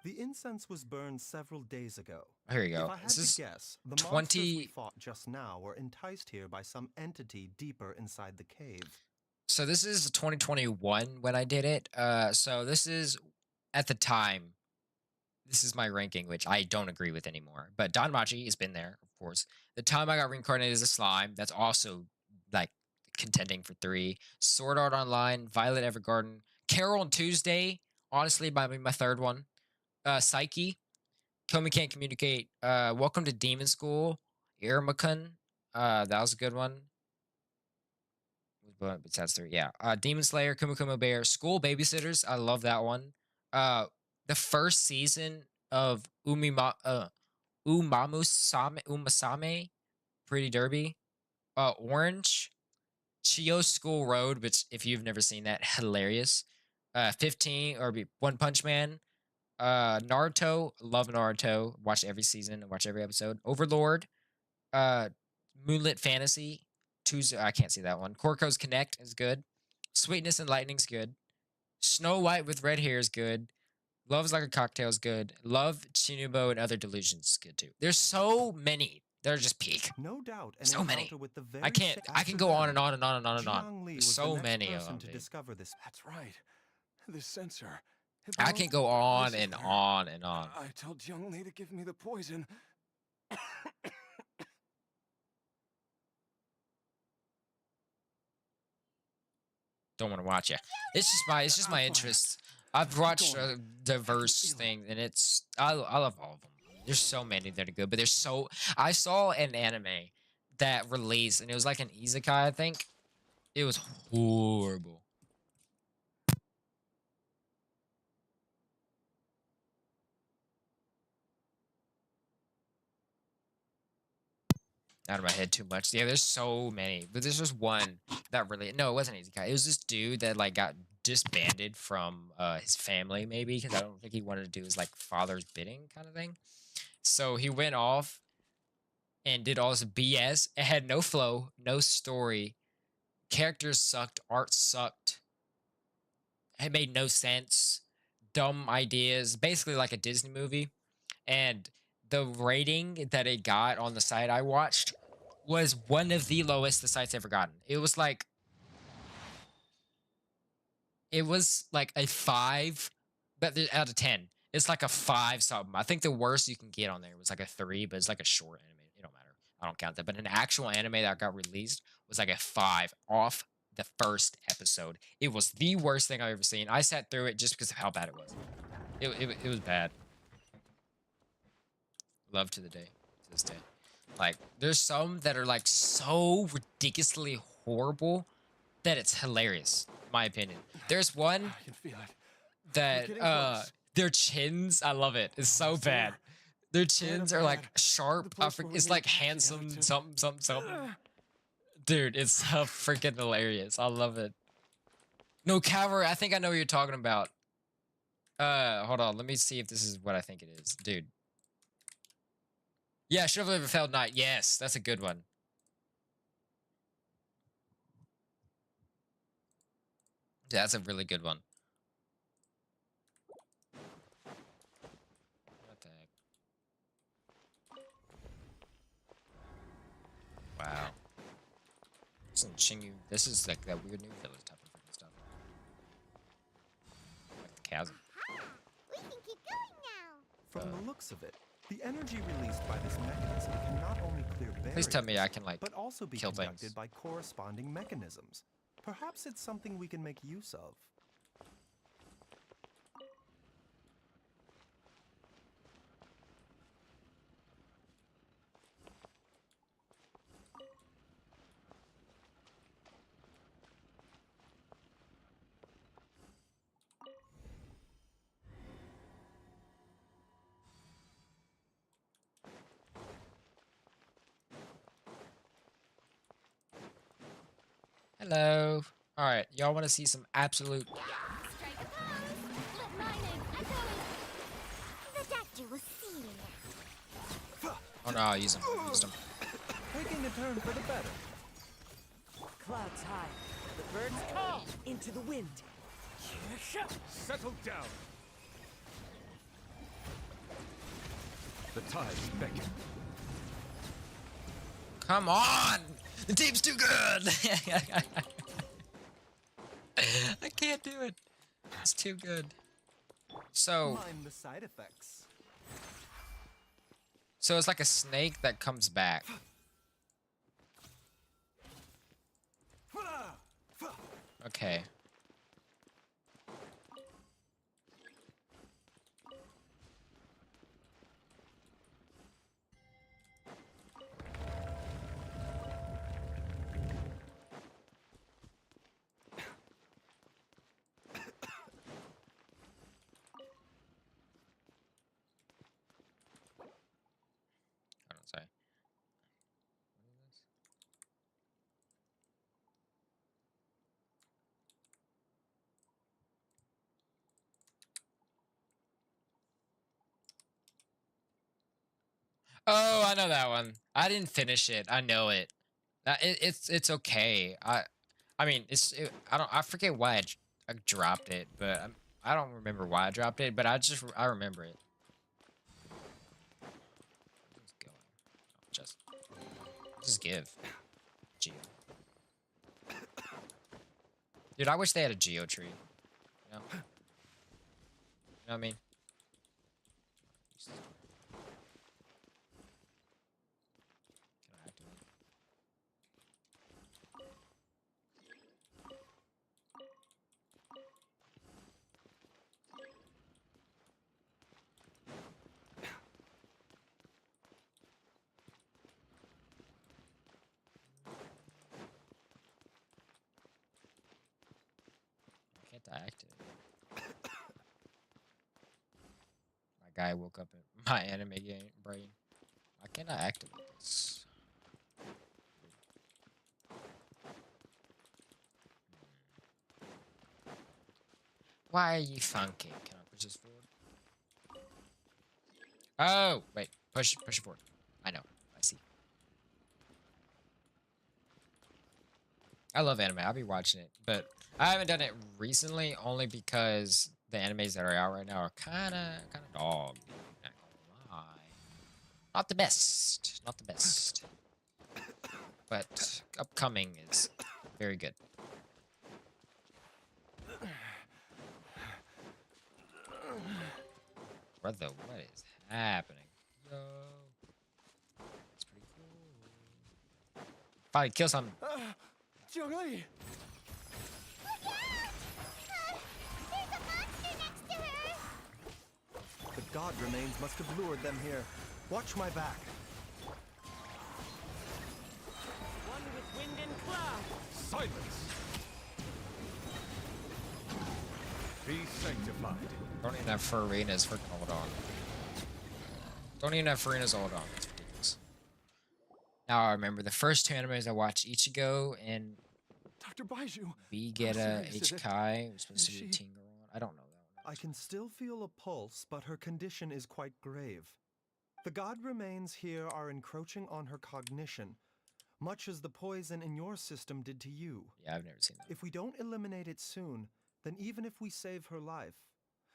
The incense was burned several days ago. Here you go. If I had This is to guess, the 20 monsters we fought just now were enticed here by some entity deeper inside the cave. So this is 2021 when I did it. So this is at the time. This is my ranking, which I don't agree with anymore. But Danmachi has been there, of course. The time I got reincarnated as a slime, that's also like contending for 3. Sword Art Online, Violet Evergarden, Carol and Tuesday, honestly, might be my 3rd one. Psyche, Komi Can't Communicate. Welcome to Demon School, Irmakun. That was a good one. But that's 3, yeah. Demon Slayer, Kumo Bear, School Babysitters. I love that one. The first season of Umasame, Pretty Derby. Orange, Chio School Road, which if you've never seen that, hilarious. 15 or One Punch Man. Naruto, love Naruto. Watch every season, watch every episode. Overlord, Moonlit Fantasy. Tuesday, I can't see that one. Corco's Connect is good. Sweetness and Lightning's good. Snow White with red hair is good. Love's Like a Cocktail is good. Love, Chinubo, and Other Delusions is good too. There's so many that are just peak. No doubt. So many. With the very I can't. I can go on and on and on and on and on. Jiang Li There's was the so next many of person them. to dude. discover this. That's right. This sensor. It I belongs- can go on This is and where on and on. I told Jiang Li to give me the poison. Don't want to watch it. It's just my interest. I've watched a diverse thing, and I love all of them. There's so many that are good, but I saw an anime that released, and it was like an isekai, I think. It was horrible. Out of my head too much. Yeah, there's so many, but there's just one that really. No, it wasn't isekai. It was this dude that like got disbanded from his family, maybe because I don't think he wanted to do his like father's bidding kind of thing. So he went off and did all this BS. It had no flow, no story. Characters sucked. Art sucked. It made no sense. Dumb ideas. Basically like a Disney movie. And the rating that it got on the site I watched was one of the lowest the site's ever gotten. It was like a 5, but out of 10. It's like a 5 something. I think the worst you can get on there was like a 3, but it's like a short anime. It don't matter. I don't count that. But an actual anime that got released was like a 5 off the first episode. It was the worst thing I've ever seen. I sat through it just because of how bad it was. It was bad. Love to this day. Like, there's some that are like so ridiculously horrible that it's hilarious, in my opinion. There's one I can feel it. that getting close. their chins, I love it. It's so bad. Their chins are like sharp. It's like handsome something. Dude, it's so freaking hilarious. I love it. No, Cavalry, I think I know what you're talking about. Hold on. Let me see if this is what I think it is. Dude. Yeah, Should Have Lived a Failed Night. Yes, that's a good one. Yeah, that's a really good one. What the heck? Wow. This is like that weird new village type of freaking stuff. Like the chasm. We can keep going now. From the looks of it, the energy released by this mechanism can not only clear barriers, Please tell me I can like but also be kill conducted things. by corresponding mechanisms. Perhaps it's something we can make use of. Hello. All right, y'all want to see some absolute? Strike a pose! Let my name echo in... The doctor will see you. Oh no, I'll use them. I used them. Taking a turn for the better. Clouds high. The birds call into the wind. Settle down. The tides beckon. Come on! The team's too good! I can't do it. It's too good. So Mind the side effects. it's like a snake that comes back. Okay. I don't say. Oh, I know that one. I didn't finish it. I know it. It's okay. I mean I forget why I dropped it, but I don't remember why I dropped it, but I remember it. Just give. Geo. Dude, I wish they had a Geo tree. You know? You know what I mean? Can I activate it? Why can't I activate it? My guy woke up in my anime game brain. Why can't I activate this? Why are you funky? Can I push this forward? Oh, wait. Push it forward. I know. I see. I love anime. I'll be watching it, but I haven't done it recently only because the animes that are out right now are kind of dog. Not gonna lie. Not the best. Not the best. But upcoming is very good. Brother, what is happening? Yo. It's pretty cool. Probably kill some. Jiangli! Look out! There's a monster next to her! The god remains must have lured them here. Watch my back. One with wind and cloud. Silence! Be sanctified. Don't even have Farina's freaking hold on. Don't even have Farina's hold on. That's ridiculous. Now I remember the first two animes I watched, Ichigo and Dr. Baiju. Vegeta serious is H it? Kai. It was supposed to Is be a she- teen girl one. I don't know that one. I can still feel a pulse, but her condition is quite grave. The god remains here are encroaching on her cognition, much as the poison in your system did to you. Yeah, I've never seen that. If we don't eliminate it soon, then even if we save her life,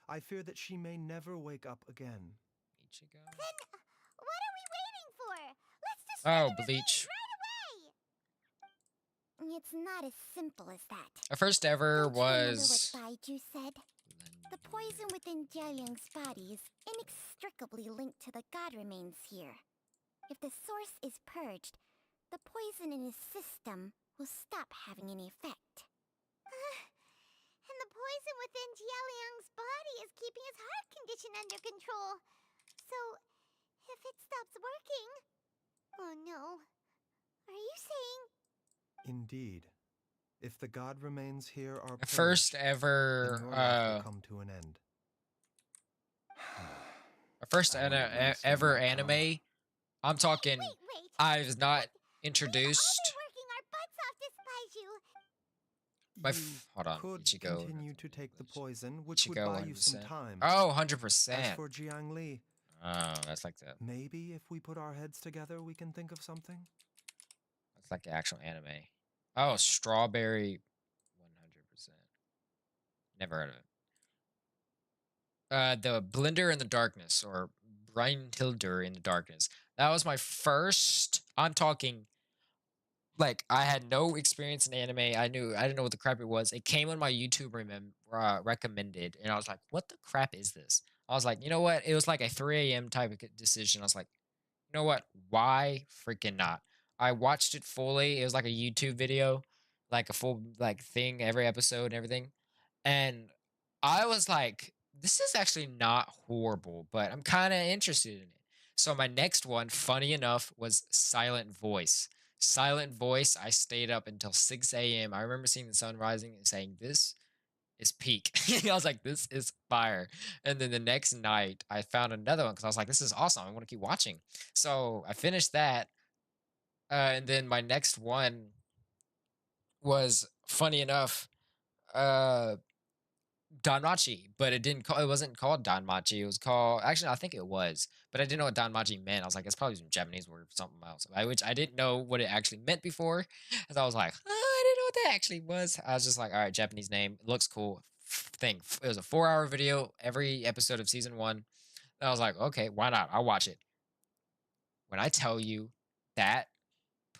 I fear that she may never wake up again. Ichigo? Then, what are we waiting for? Let's destroy Oh, the Bleach. disease right away! It's not as simple as that. The first ever Don't you remember was. what Baiju said? The poison within Jiayang's body is inextricably linked to the god remains here. If the source is purged, the poison in his system will stop having any effect. And the poison within Jialiang's body is keeping his heart condition under control. So, if it stops working... Oh no. Are you saying... Indeed. If the god remains here are The first purged, ever. then your life will come to an end. The first I wonder when this ever day will come. anime. I'm talking. Wait! I've not We've introduced. all been working our butts off to Baiju. Hold on. Could Ichigo. continue to take the poison, which would Ichigo, buy you some 100%. time. Oh, As 100%. for Jiangli, Oh, that's like the. maybe if we put our heads together, we can think of something. That's like the actual anime. Oh, strawberry. 100%. Never heard of it. The Blender in the Darkness, or Brynhilder in the Darkness. That was my first. I'm talking like I had no experience in anime. I didn't know what the crap it was. It came on my YouTube recommended, and I was like, "What the crap is this?" I was like, "You know what?" It was like a 3 a.m. type of decision. I was like, "You know what? Why freaking not?" I watched it fully. It was like a YouTube video, like a full like thing, every episode and everything, and I was like, "This is actually not horrible, but I'm kind of interested in it." So my next one, funny enough, was Silent Voice. Silent Voice, I stayed up until 6 a.m. I remember seeing the sun rising and saying, "This is peak." I was like, "This is fire." And then the next night, I found another one because I was like, "This is awesome. I want to keep watching." So I finished that. And then my next one was, funny enough, uh, Danmachi, but it wasn't called Danmachi. It was called, actually, I think it was, but I didn't know what Danmachi meant. I was like, it's probably some Japanese word or something else, which I didn't know what it actually meant before. And I was like, oh, I didn't know what that actually was. I was just like, all right, Japanese name. It looks cool. It was a 4 hour video, every episode of season one. And I was like, okay, why not? I'll watch it. When I tell you that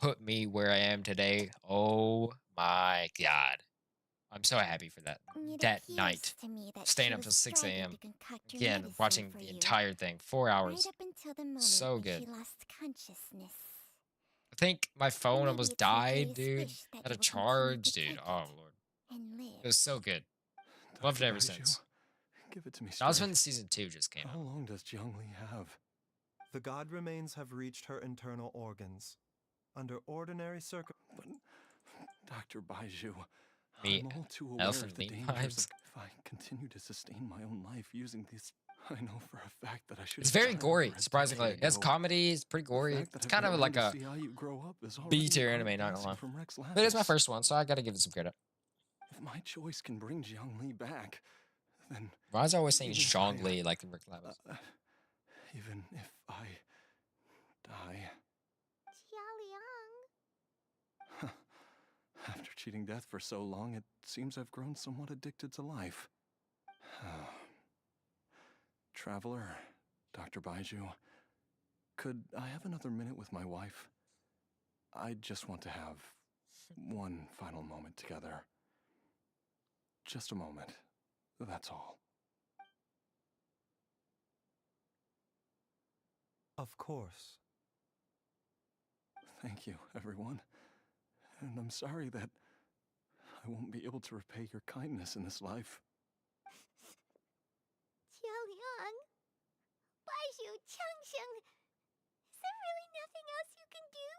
put me where I am today, oh my God. I'm so happy for that. It That appears night, to me that staying she up was till 6 striving a.m. to concoct your Again, medicine watching for the you, entire thing, 4 right hours. up until the moment So when good. she lost consciousness. I think my phone Maybe almost it's your died, greatest dude. wish that Out you of will continue charge, to dude. take Oh, it Lord. and It live. was so good. Loved it Dr. ever Baizhu, since. give it to me That was straight. when season 2 just came How out. long does Jiangli have? The god remains have reached her internal organs. Under ordinary circumstances. But, Dr. Baizhu, Me, I'm all too aware Elf of and the Lean dangers vibes. if I continue to sustain my own life using this. I know for a fact that I should. It's very have died gory, over a surprisingly. decade It's ago. comedy. It's pretty The gory. fact that It's I've kind been of around like to a see how you grow up is B already tier a anime, great not gonna blessing lie. from Rex But it's my Lapis. first one, so I gotta give it some credit. If my choice can bring Jiangli back, then Why is I always saying even if I, Zhongli like in Rick Labs? even if I die. Jialiang. After cheating death for so long, it seems I've grown somewhat addicted to life. Traveler, Dr. Baizhu, could I have another minute with my wife? I just want to have one final moment together. Just a moment. That's all. Of course. Thank you, everyone. And I'm sorry that I won't be able to repay your kindness in this life. Jialiang. Baizhu, Changsheng. Is there really nothing else you can do?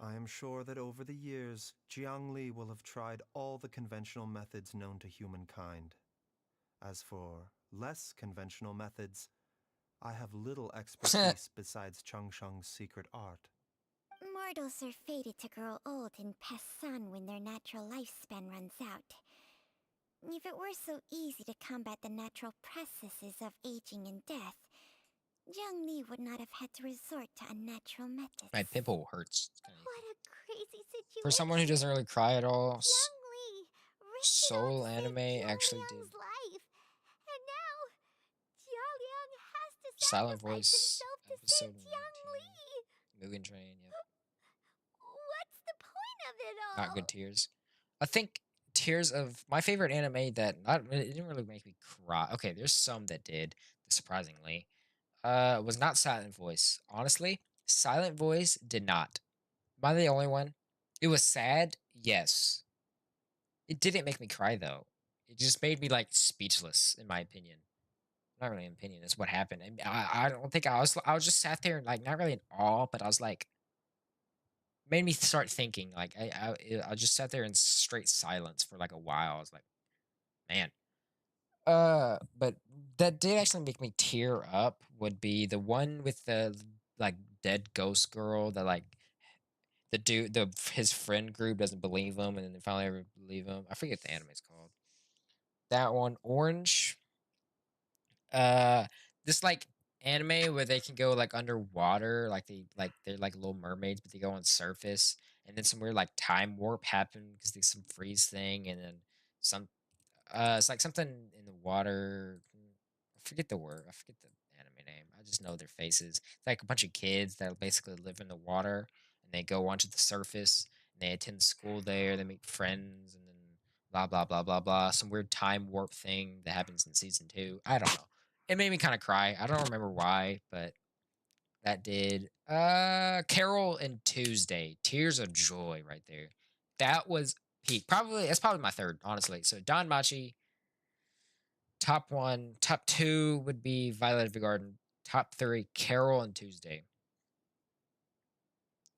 I am sure that over the years, Jiangli will have tried all the conventional methods known to humankind. As for less conventional methods, I have little expertise besides Changsheng's secret art. Mortals are fated to grow old and pass on when their natural lifespan runs out. If it were so easy to combat the natural processes of aging and death, Jiangli would not have had to resort to unnatural methods. My pimple hurts. What a crazy situation. For someone who doesn't really cry at all, Jiangli, Soul Anime actually did. Life. And now, Jialiang has to Silent sacrifice Voice himself to episode save Jiangli. 19. Mugen Train, yep. What's the point of it all? Not good tears. I think tears of my favorite anime that it didn't really make me cry. Okay, there's some that did, surprisingly. Was not Silent Voice. Honestly, Silent Voice did not. Am I the only one? It was sad, yes. It didn't make me cry though. It just made me like speechless, in my opinion. Not really an opinion. It's what happened. And I don't think I was. I was just sat there and like not really in awe, but I was like, made me start thinking. Like I just sat there in straight silence for like a while. I was like, man. But that did actually make me tear up. Would be the one with the like dead ghost girl that like the dude his friend group doesn't believe him and then they finally ever believe him. I forget the anime's called. That one, Orange. This like anime where they can go like underwater, like they're like little mermaids, but they go on surface, and then some weird like time warp happened because there's some freeze thing, and then some it's like something in the water. I forget the word. I forget the anime name. I just know their faces. It's like a bunch of kids that basically live in the water and they go onto the surface and they attend school there. They make friends and then blah blah blah blah blah. Some weird time warp thing that happens in season 2. I don't know. It made me kind of cry. I don't remember why, but that did. Carol and Tuesday. Tears of Joy right there. That was peak. Probably that's probably my third, honestly. So Don Machi, top 1. Top 2 would be Violet Evergarden. Top 3, Carol and Tuesday.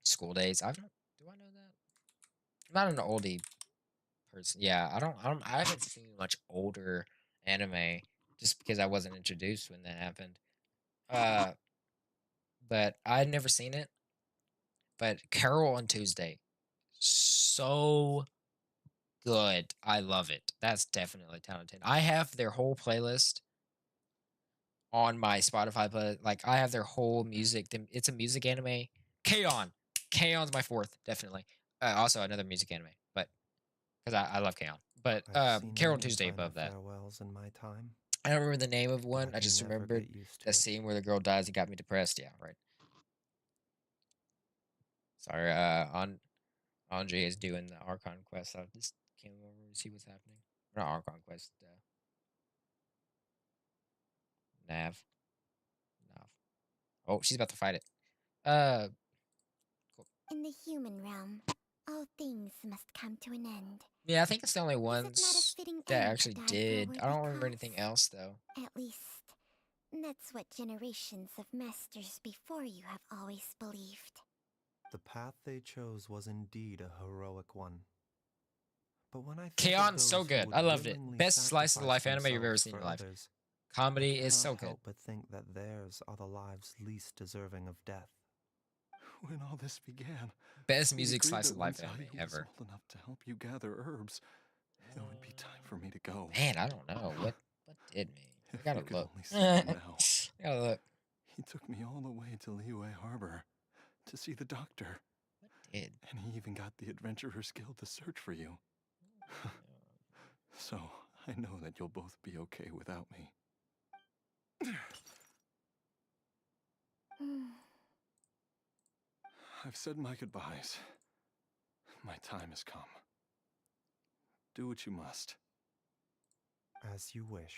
School Days. I don't do I know that? I'm not an oldie person. Yeah, I haven't seen much older anime just because I wasn't introduced when that happened. Uh but I'd never seen it. But Carol on Tuesday. So good. I love it. That's definitely 10 out of 10. I have their whole playlist on my Spotify playlist. Like I have their whole music. It's a music anime. K-On! K-On's my fourth, definitely. Also another music anime, but because I love K-On. But I've seen Carol many Tuesday final above that. farewells in my time. I don't remember the name of but one. I can just never remembered get used to the it. scene where the girl dies. It got me depressed. Yeah, right. Sorry. Andre is doing the Archon quest. I just came over to see what's happening. Not Archon quest. Nav. Nav. Oh, she's about to fight it. Cool. In the human realm, all things must come to an end. Yeah, I think it's the only Is it not a ones fitting that end to actually die for a did. I don't worthy remember anything cause? else though. At least, that's what generations of masters before you have always believed. The path they chose was indeed a heroic one. But when I think of K-On's those so who good. would I loved it. willingly Best slice of the life sacrifice anime you've ever themselves seen in for your life. others, Comedy I is so cannot good. help but think that theirs are the lives least deserving of death. When all this began, Best we music agreed slice that of life once anime I was ever. old enough to help you gather herbs, it would be time for me to go. Man, I don't know. What did me? I If gotta you could look. only see him now. I gotta look. He took me all the way to Liyue Harbor to see the doctor. What did? And he even got the Adventurers Guild to search for you. So, I know that you'll both be okay without me. I've said my goodbyes. My time has come. Do what you must. As you wish.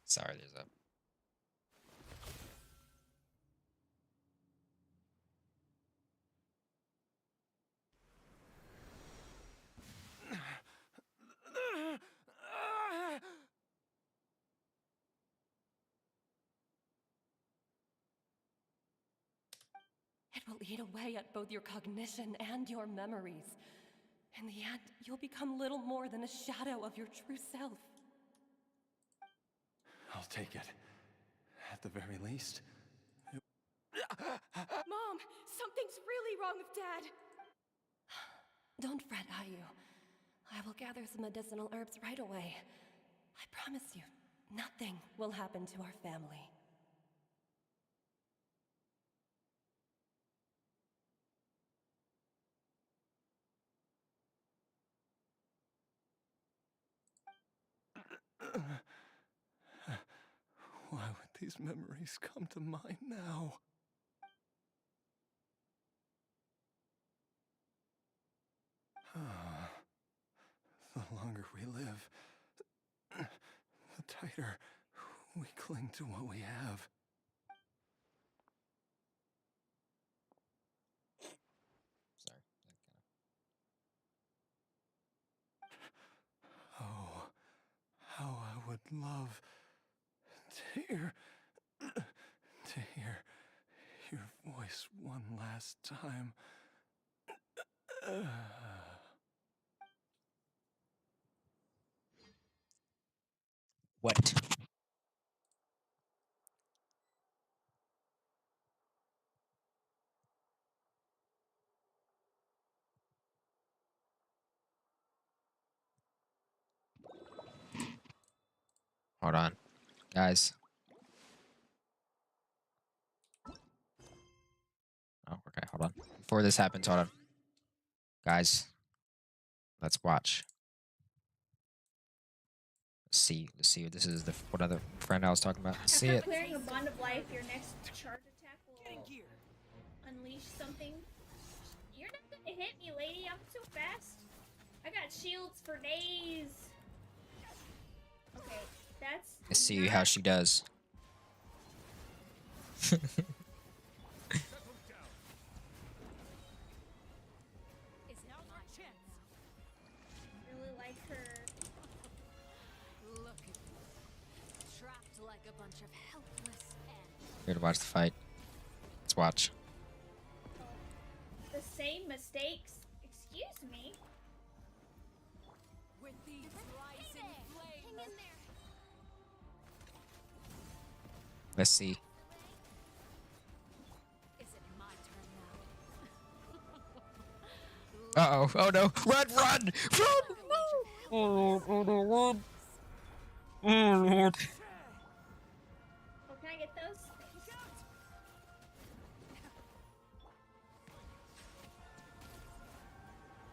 Sorry, there's a. It will eat away at both your cognition and your memories. In the end, you'll become little more than a shadow of your true self. I'll take it. At the very least. Mom, something's really wrong with Dad. Don't fret, Ayu. I will gather some medicinal herbs right away. I promise you, nothing will happen to our family. Why would these memories come to mind now? The longer we live, the tighter we cling to what we have. Sorry. Oh, how I would love to hear your voice one last time. What? Hold on, guys. Oh, okay. Hold on. Before this happens, hold on, guys. Let's watch. Let's see. Let's see. This is the what other friend I was talking about. Let's see After it. clearing a bond of life, your next charge attack will unleash something. You're not gonna hit me, lady. I'm so fast. I got shields for days. Okay, that's. Let's see how she does. Really like her. Look at me. Trapped like a bunch of helpless animals. Here to watch the fight. Let's watch. The same mistakes. Excuse me. With these rising flames. Let's see. Is it my turn now? Uh-oh. Oh no. Run, run! Run! Oh, oh no, run! Oh Lord. Oh, can I get those?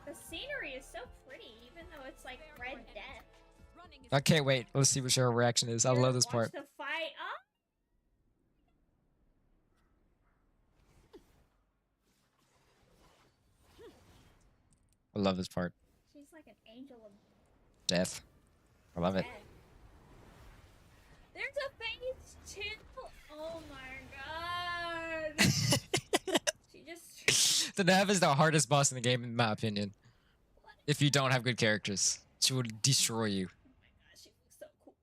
The scenery is so pretty, even though it's like Red Death. I can't wait. Let's see what her reaction is. I love this part. Watch the fight. Oh, I love this part. she's like an angel of Death. I love it. death. There's a phase 2. Oh my god. She just. The Nav is the hardest boss in the game, in my opinion. If you don't have good characters, she will destroy you. Oh my gosh, she looks so cool.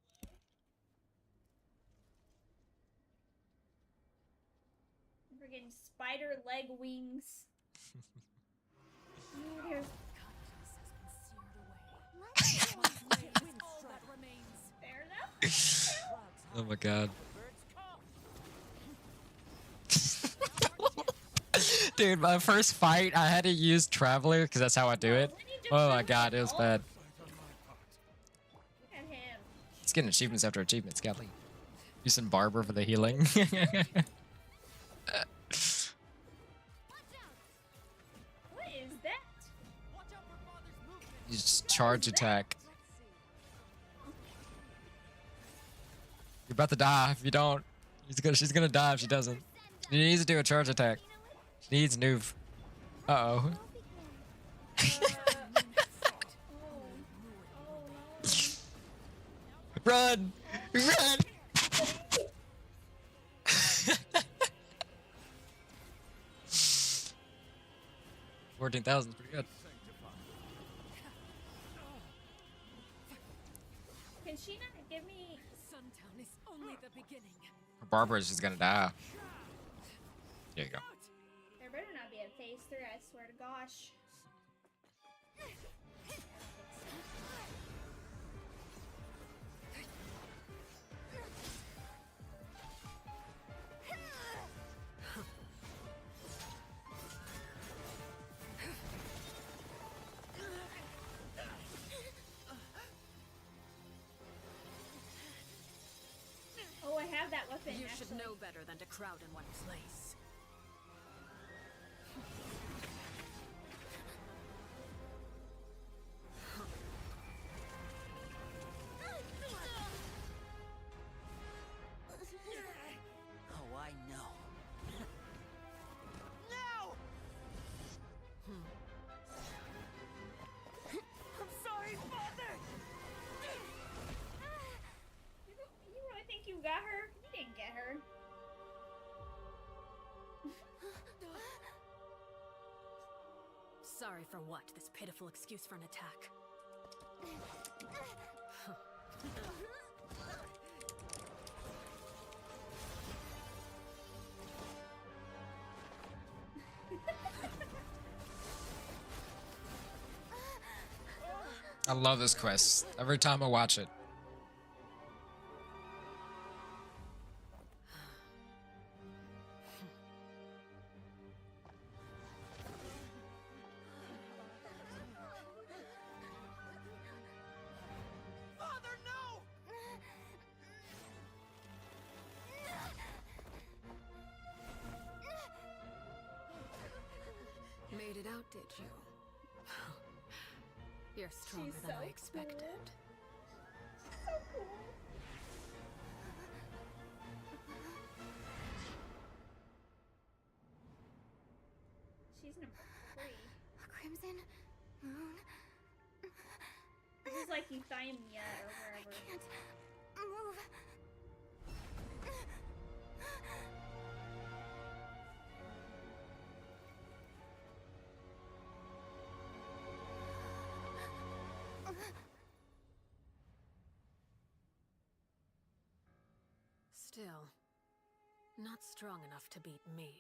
Friggin' spider leg wings. Ooh, there's All that remains. there though. Oh my god. Dude, my first fight, I had to use Traveler because that's how I do it. Oh my god, it was bad. Look at him. It's getting achievements after achievements, golly. Using Barber for the healing. What is that? Use charge attack. You're about to die if you don't. She's gonna die if she doesn't. She needs to do a charge attack. She needs Nuve. Uh-oh. Run! Run! 14,000 is pretty good. Can she not give me? Suntown is only the beginning. Barbara is just gonna die. There you go. There better not be a phase 3. I swear to gosh. Oh, I have that weapon. You actually. should know better than to crowd in one place. Oh, I know. I'm sorry, Father. You really think you got her? You didn't get her. Sorry for what? This pitiful excuse for an attack. I love this quest. Every time I watch it. Father, no! Made it out, did you? You're stronger She's than so I expected. cool. She's number 3. Crimson Moon. This is like Euthymia or wherever. I can't move. Still, not strong enough to beat me.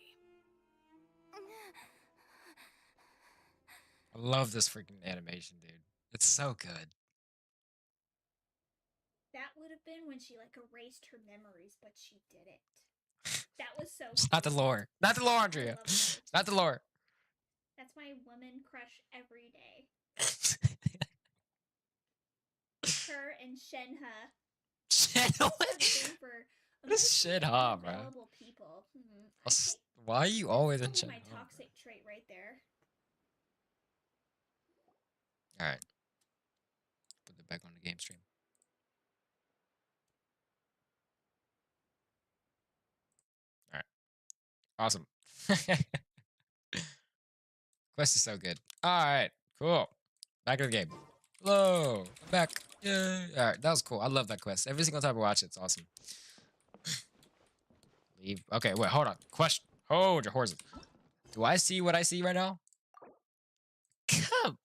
I love this freaking animation, dude. It's so good. That would have been when she like erased her memories, but she didn't. That was so It's not the cool. lore. Not the lore, I Andrea. love that. Not the lore. That's my woman crush every day. Her and Shenhe. Shenhe? What is Shenhe, bro? Available people. I think Why are you always in that's Shenhe? probably my toxic trait right there. Alright. Put it back on the game stream. Alright. Awesome. Quest is so good. Alright. Cool. Back to the game. Hello. I'm back. Yay. Alright. That was cool. I love that quest. Every single time I watch it, it's awesome. Leave. Okay, wait. Hold on. Question. Hold your horses. Do I see what I see right now? Come.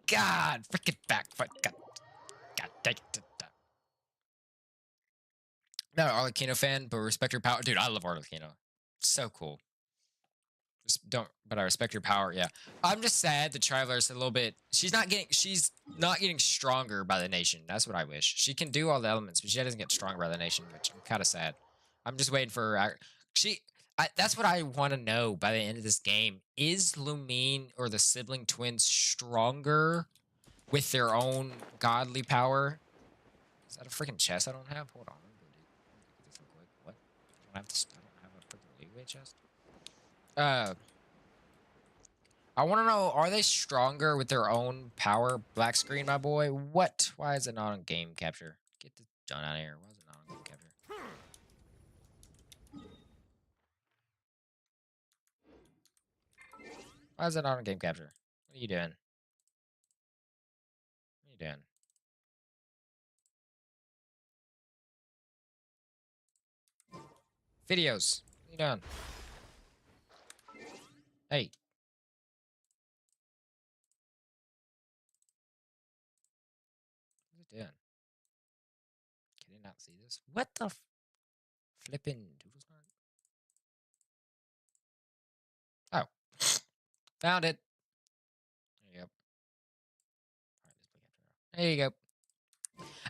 God, freaking back. God, take it. Not an Arlecchino fan, but respect your power. Dude, I love Arlecchino. So cool. But I respect your power. Yeah, I'm just sad the Traveler's a little bit. She's not getting stronger by the nation. That's what I wish. She can do all the elements, but she doesn't get stronger by the nation, which I'm kind of sad. I'm just waiting for her. That's what I want to know by the end of this game. Is Lumine or the sibling twins stronger with their own godly power? Is that a freaking chest I don't have? Hold on. Let me go do this real quick. What? I don't have a freaking leeway chest. I want to know, are they stronger with their own power? Black screen, my boy. What? Why is it not on game capture? Get this John out of here. Why is it not on game capture? Why is it not on game capture? What are you doing? What are you doing? Videos. What are you doing? Hey. What is it doing? Can you not see this? What the flippin' doodles not? Oh. Found it. There you go. Alright, there you go.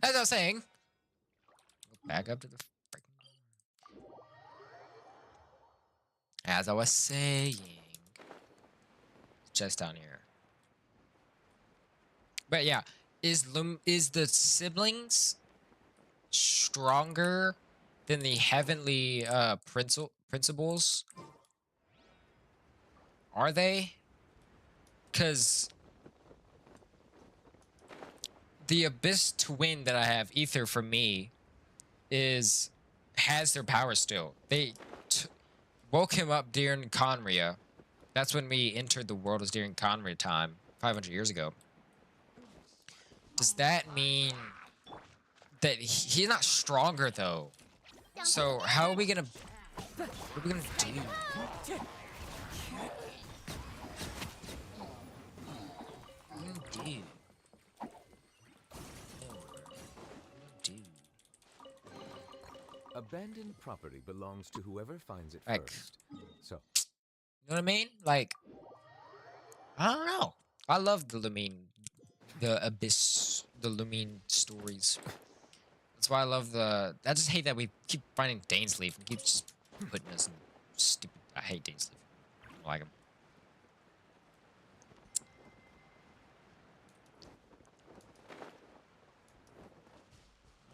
As I was saying, go back up to the freaking. As I was saying, just down here. But yeah, is the siblings stronger than the heavenly principles? Are they? Because the Abyss twin that I have, Ether, for me, has their power still. They woke him up during Conria. That's when we entered the world, was during Conria time, 500 years ago. Does that mean that he's not stronger though? So how are we gonna? What are we gonna do? Abandoned property belongs to whoever finds it Like, first. So, you know what I mean? Like, I don't know. I love the Lumine, the Abyss, the Lumine stories. That's why I love the. I just hate that we keep finding Dainsleif and keep just putting us in stupid. I hate Dainsleif. I don't like him.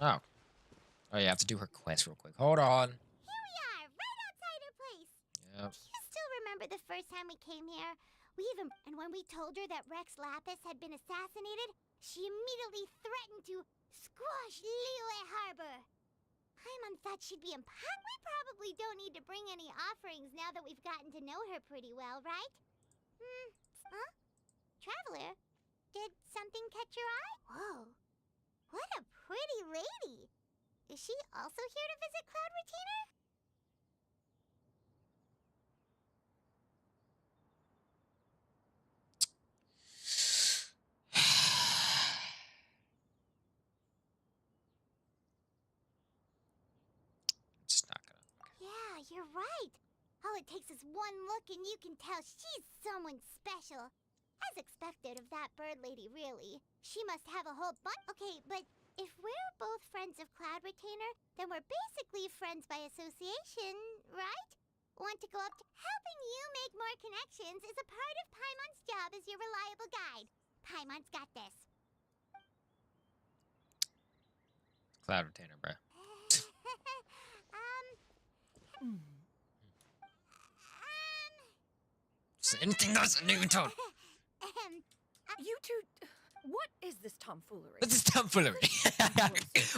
Oh. Oh, yeah, I have to do her quest real quick. Hold on. Here we are, right outside her place. Yep. Do you still remember the first time we came here? And when we told her that Rex Lapis had been assassinated, She immediately threatened to squash Liyue Harbor. Paimon thought she'd be impossible. We probably don't need to bring any offerings now that we've gotten to know her pretty well, right? Huh? Traveler, did something catch your eye? Whoa, what a pretty lady. Is she also here to visit Cloud Retainer? Just not gonna. Yeah, you're right. All it takes is one look and you can tell she's someone special. As expected of that bird lady, really. She must have a whole bunch. Okay, but if we're both friends of Cloud Retainer, then we're basically friends by association, right? Want to go up to... Helping you make more connections is a part of Paimon's job as your reliable guide. Paimon's got this. Cloud Retainer, bro. Anything that's a new tone. You two... What is this tomfoolery? What's this tomfoolery?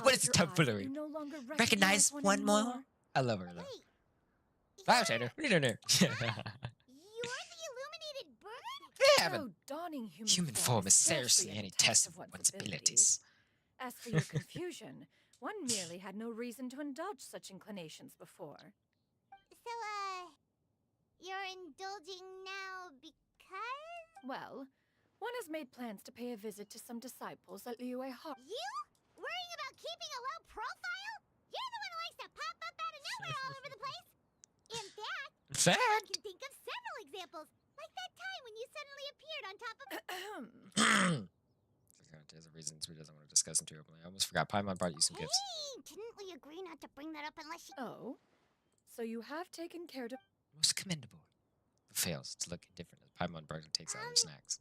What is this tomfoolery? You no longer Recognize one more? I love her, though. Cloud Retainer, what are you doing here? You're the illuminated bird? Yeah, but Oh, donning human form is seriously scarcely any a test of one's one's abilities. As for your confusion, one merely had no reason to indulge such inclinations before. So, you're indulging now because? Well, one has made plans to pay a visit to some disciples at Liyue Harbor. You? Worrying about keeping a low profile? You're the one who likes to pop up out of nowhere all over the place. In fact, I can think of several examples, like that time when you suddenly appeared on top of... There's a reason we doesn't want to discuss them too openly. I almost forgot. Paimon brought you some gifts. Hey, didn't we agree not to bring that up unless you... Oh, so you have taken care to... Most commendable. Fails to look indifferent as Paimon Burger takes out her snacks.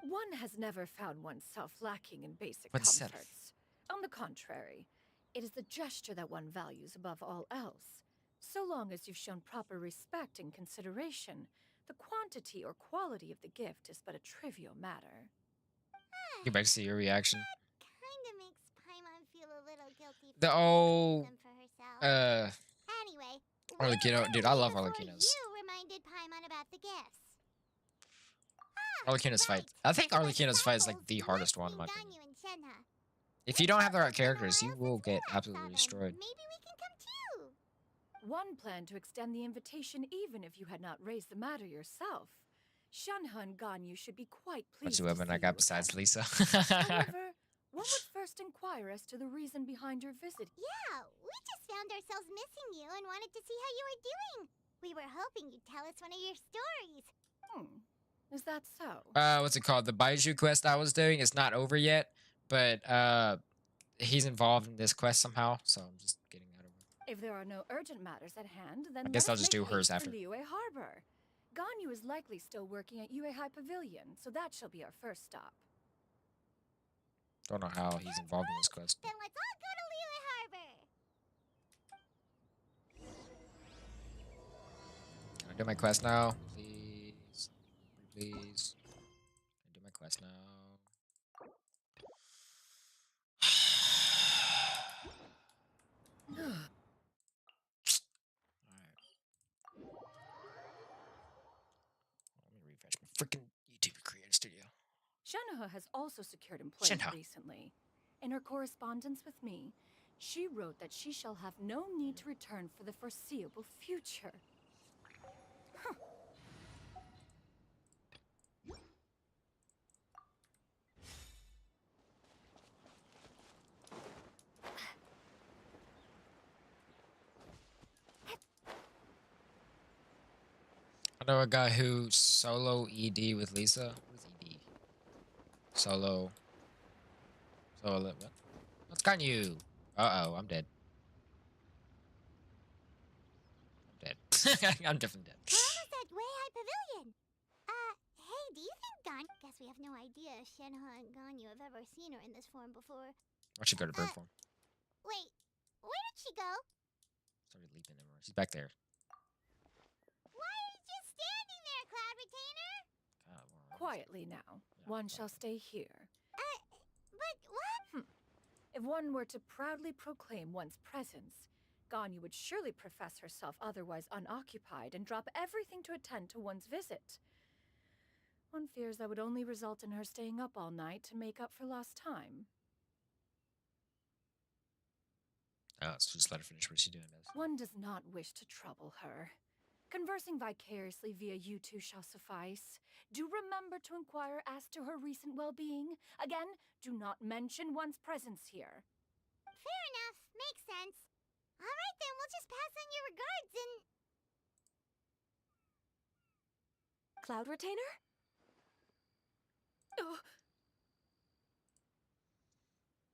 One has never found oneself lacking in basic Oneself. comforts. On the contrary, it is the gesture that one values above all else. So long as you've shown proper respect and consideration, the quantity or quality of the gift is but a trivial matter. Get back to see your reaction. Kinda makes Paimon feel a little guilty for The doing them for herself. Anyway, Arlecchino, dude, I love Arlecchino's. you reminded Paimon about the gifts. Arlecchino's fight. I think Arlecchino's fight is like the hardest one in my opinion. If you don't have the right characters, you will get absolutely destroyed. Maybe we can come too. One planned to extend the invitation even if you had not raised the matter yourself. Shanha and Ganyu should be quite pleased. What's the women I got besides Lisa? However, one would first inquire as to the reason behind your visit. Yeah, we just found ourselves missing you and wanted to see how you were doing. We were hoping you'd tell us one of your stories. Is that so? What's it called? The Baiju quest I was doing is not over yet, but he's involved in this quest somehow, so I'm just getting out of it. If there are no urgent matters at hand, then I guess let I'll us just do make hers haste after. to Liyue Harbor. Ganyu is likely still working at Yuehai Pavilion, so that shall be our first stop. Don't know how he's involved in this quest. Then let's all go to Liyue Harbor. Can I do my quest now? Please. Please. Can I do my quest now? Let me refresh my freaking YouTube Creator Studio. Shanha has also secured employment Shanha. recently. In her correspondence with me, she wrote that she shall have no need to return for the foreseeable future. I know a guy who solo ED with Lisa. What is ED? Solo. What? What's got you? Uh-oh, I'm dead. I'm dead. I'm definitely dead. We're almost at Yuehai Pavilion. Hey, do you think Guess we have no idea if Shenhe and Ganyu have ever seen her in this form before. Why should go to bird form? Wait, where did she go? Started leaping everywhere. She's back there. Why are you just standing there, Cloud Retainer? Quietly now. One shall stay here. If one were to proudly proclaim one's presence, Ganyu would surely profess herself otherwise unoccupied and drop everything to attend to one's visit. One fears that would only result in her staying up all night to make up for lost time. Oh, so just let her finish what she's doing. One does not wish to trouble her. Conversing vicariously via you two shall suffice. Do remember to inquire as to her recent well-being. Again, do not mention one's presence here. Fair enough. Makes sense. Alright then, we'll just pass on your regards and... Cloud Retainer? Oh.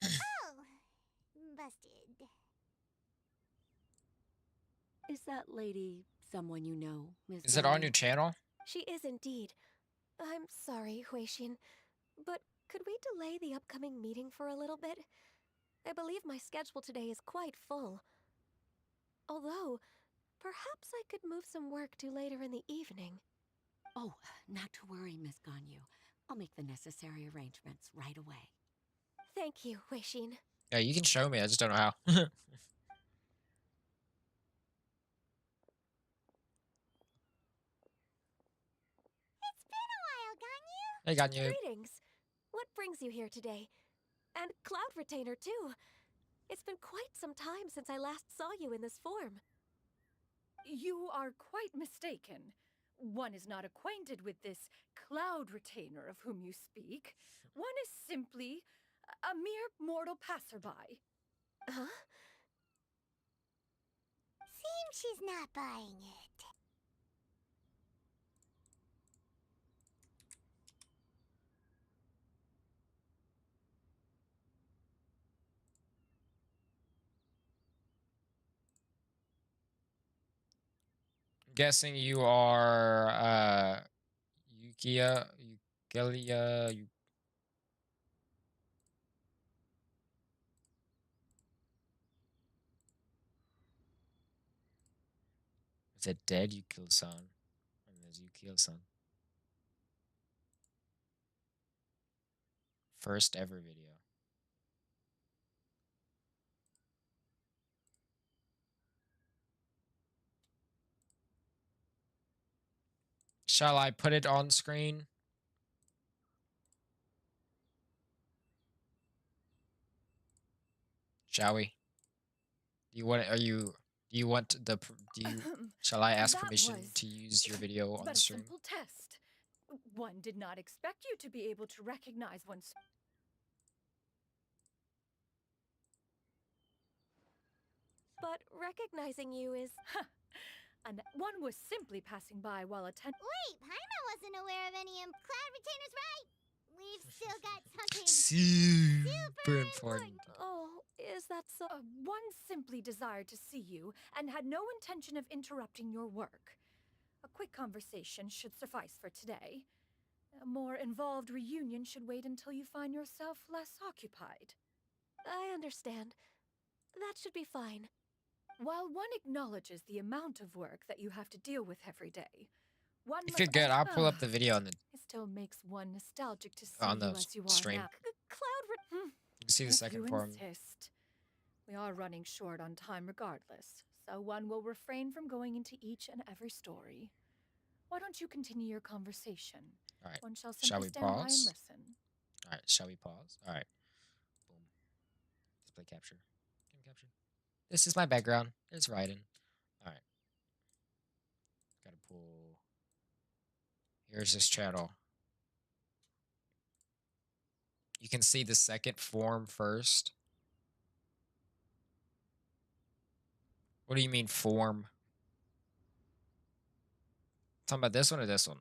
Oh. Busted. Is that lady someone you know, Miss Is it on Ganyu? your channel? She is indeed. I'm sorry, Huixin, but could we delay the upcoming meeting for a little bit? I believe my schedule today is quite full. Although, perhaps I could move some work to later in the evening. Oh, not to worry, Miss Ganyu. I'll make the necessary arrangements right away. Thank you, Huixin. Yeah, you can show me. I just don't know how. It's been a while, Ganyu. Hey, Ganyu. Greetings. What brings you here today? And Cloud Retainer, too. It's been quite some time since I last saw you in this form. You are quite mistaken. One is not acquainted with this Cloud Retainer of whom you speak. One is simply a mere mortal passerby. Huh? Seems she's not buying it. Guessing you are Eugelia. Is it dead? You killed son. And there's you killed son. First ever video. Shall I put it on screen? Shall we? Do you want? Are you? Do you want the? Do you? Shall I ask That permission was to use your video on but the a stream? simple test. One did not expect you to be able to recognize one's... But recognizing you is... And one was simply passing by while attending... Wait, Paimon wasn't aware of any Cloud Retainer's right. We've still got something Super important. Oh, is that so? One simply desired to see you and had no intention of interrupting your work. A quick conversation should suffice for today. A more involved reunion should wait until you find yourself less occupied. I understand. That should be fine. While one acknowledges the amount of work that you have to deal with every day, one If must you're good, I'll pull also- up the video on the. It still makes one nostalgic to see On the you as you are stream. now. You can see the If second you form. insist. We are running short on time regardless, so one will refrain from going into each and every story. Why don't you continue your conversation? All right. One shall Shall simply we stand by and pause? listen. All right. Shall we pause? All right. Boom. Display capture. Game capture. This is my background. It's Raiden. All right. Gotta pull. Here's this channel. You can see the second form first. What do you mean form? Talking about this one or this one?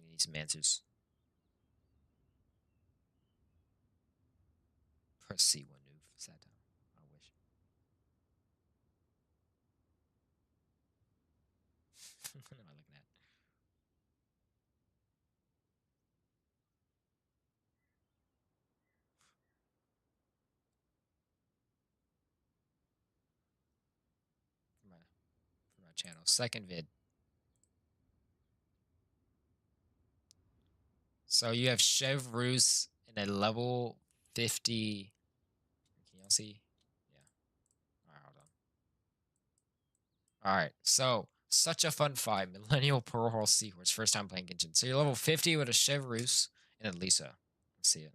Need some answers. Press C1 move. Sat down. I wish. What am I looking at? For my channel. Second vid. So you have Chevreuse in a level 50. Can y'all see? Yeah. Alright, hold on. Alright, so such a fun fight. Millennial Pearl Hall Seahorse. First time playing Genshin. So you're level 50 with a Chevreuse and a Lisa. Let's see it.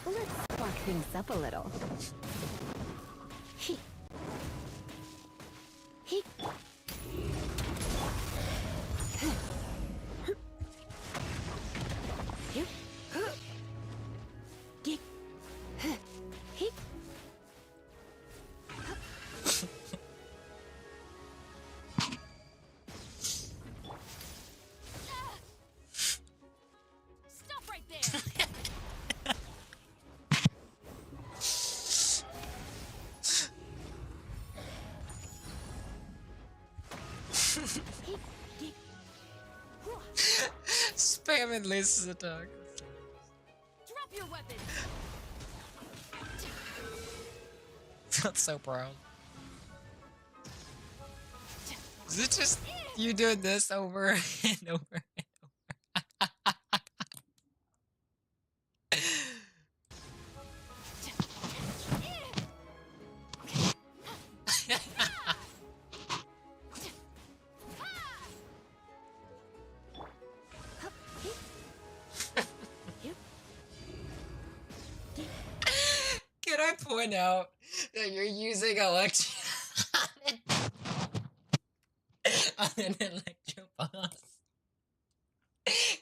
Let's spark things up a little. He. He. Stop right there. Spamming Lisa's attack. Drop your weapon. That's so proud. Is it just you doing this over and over and Can I point out that you're using electro on an electro boss?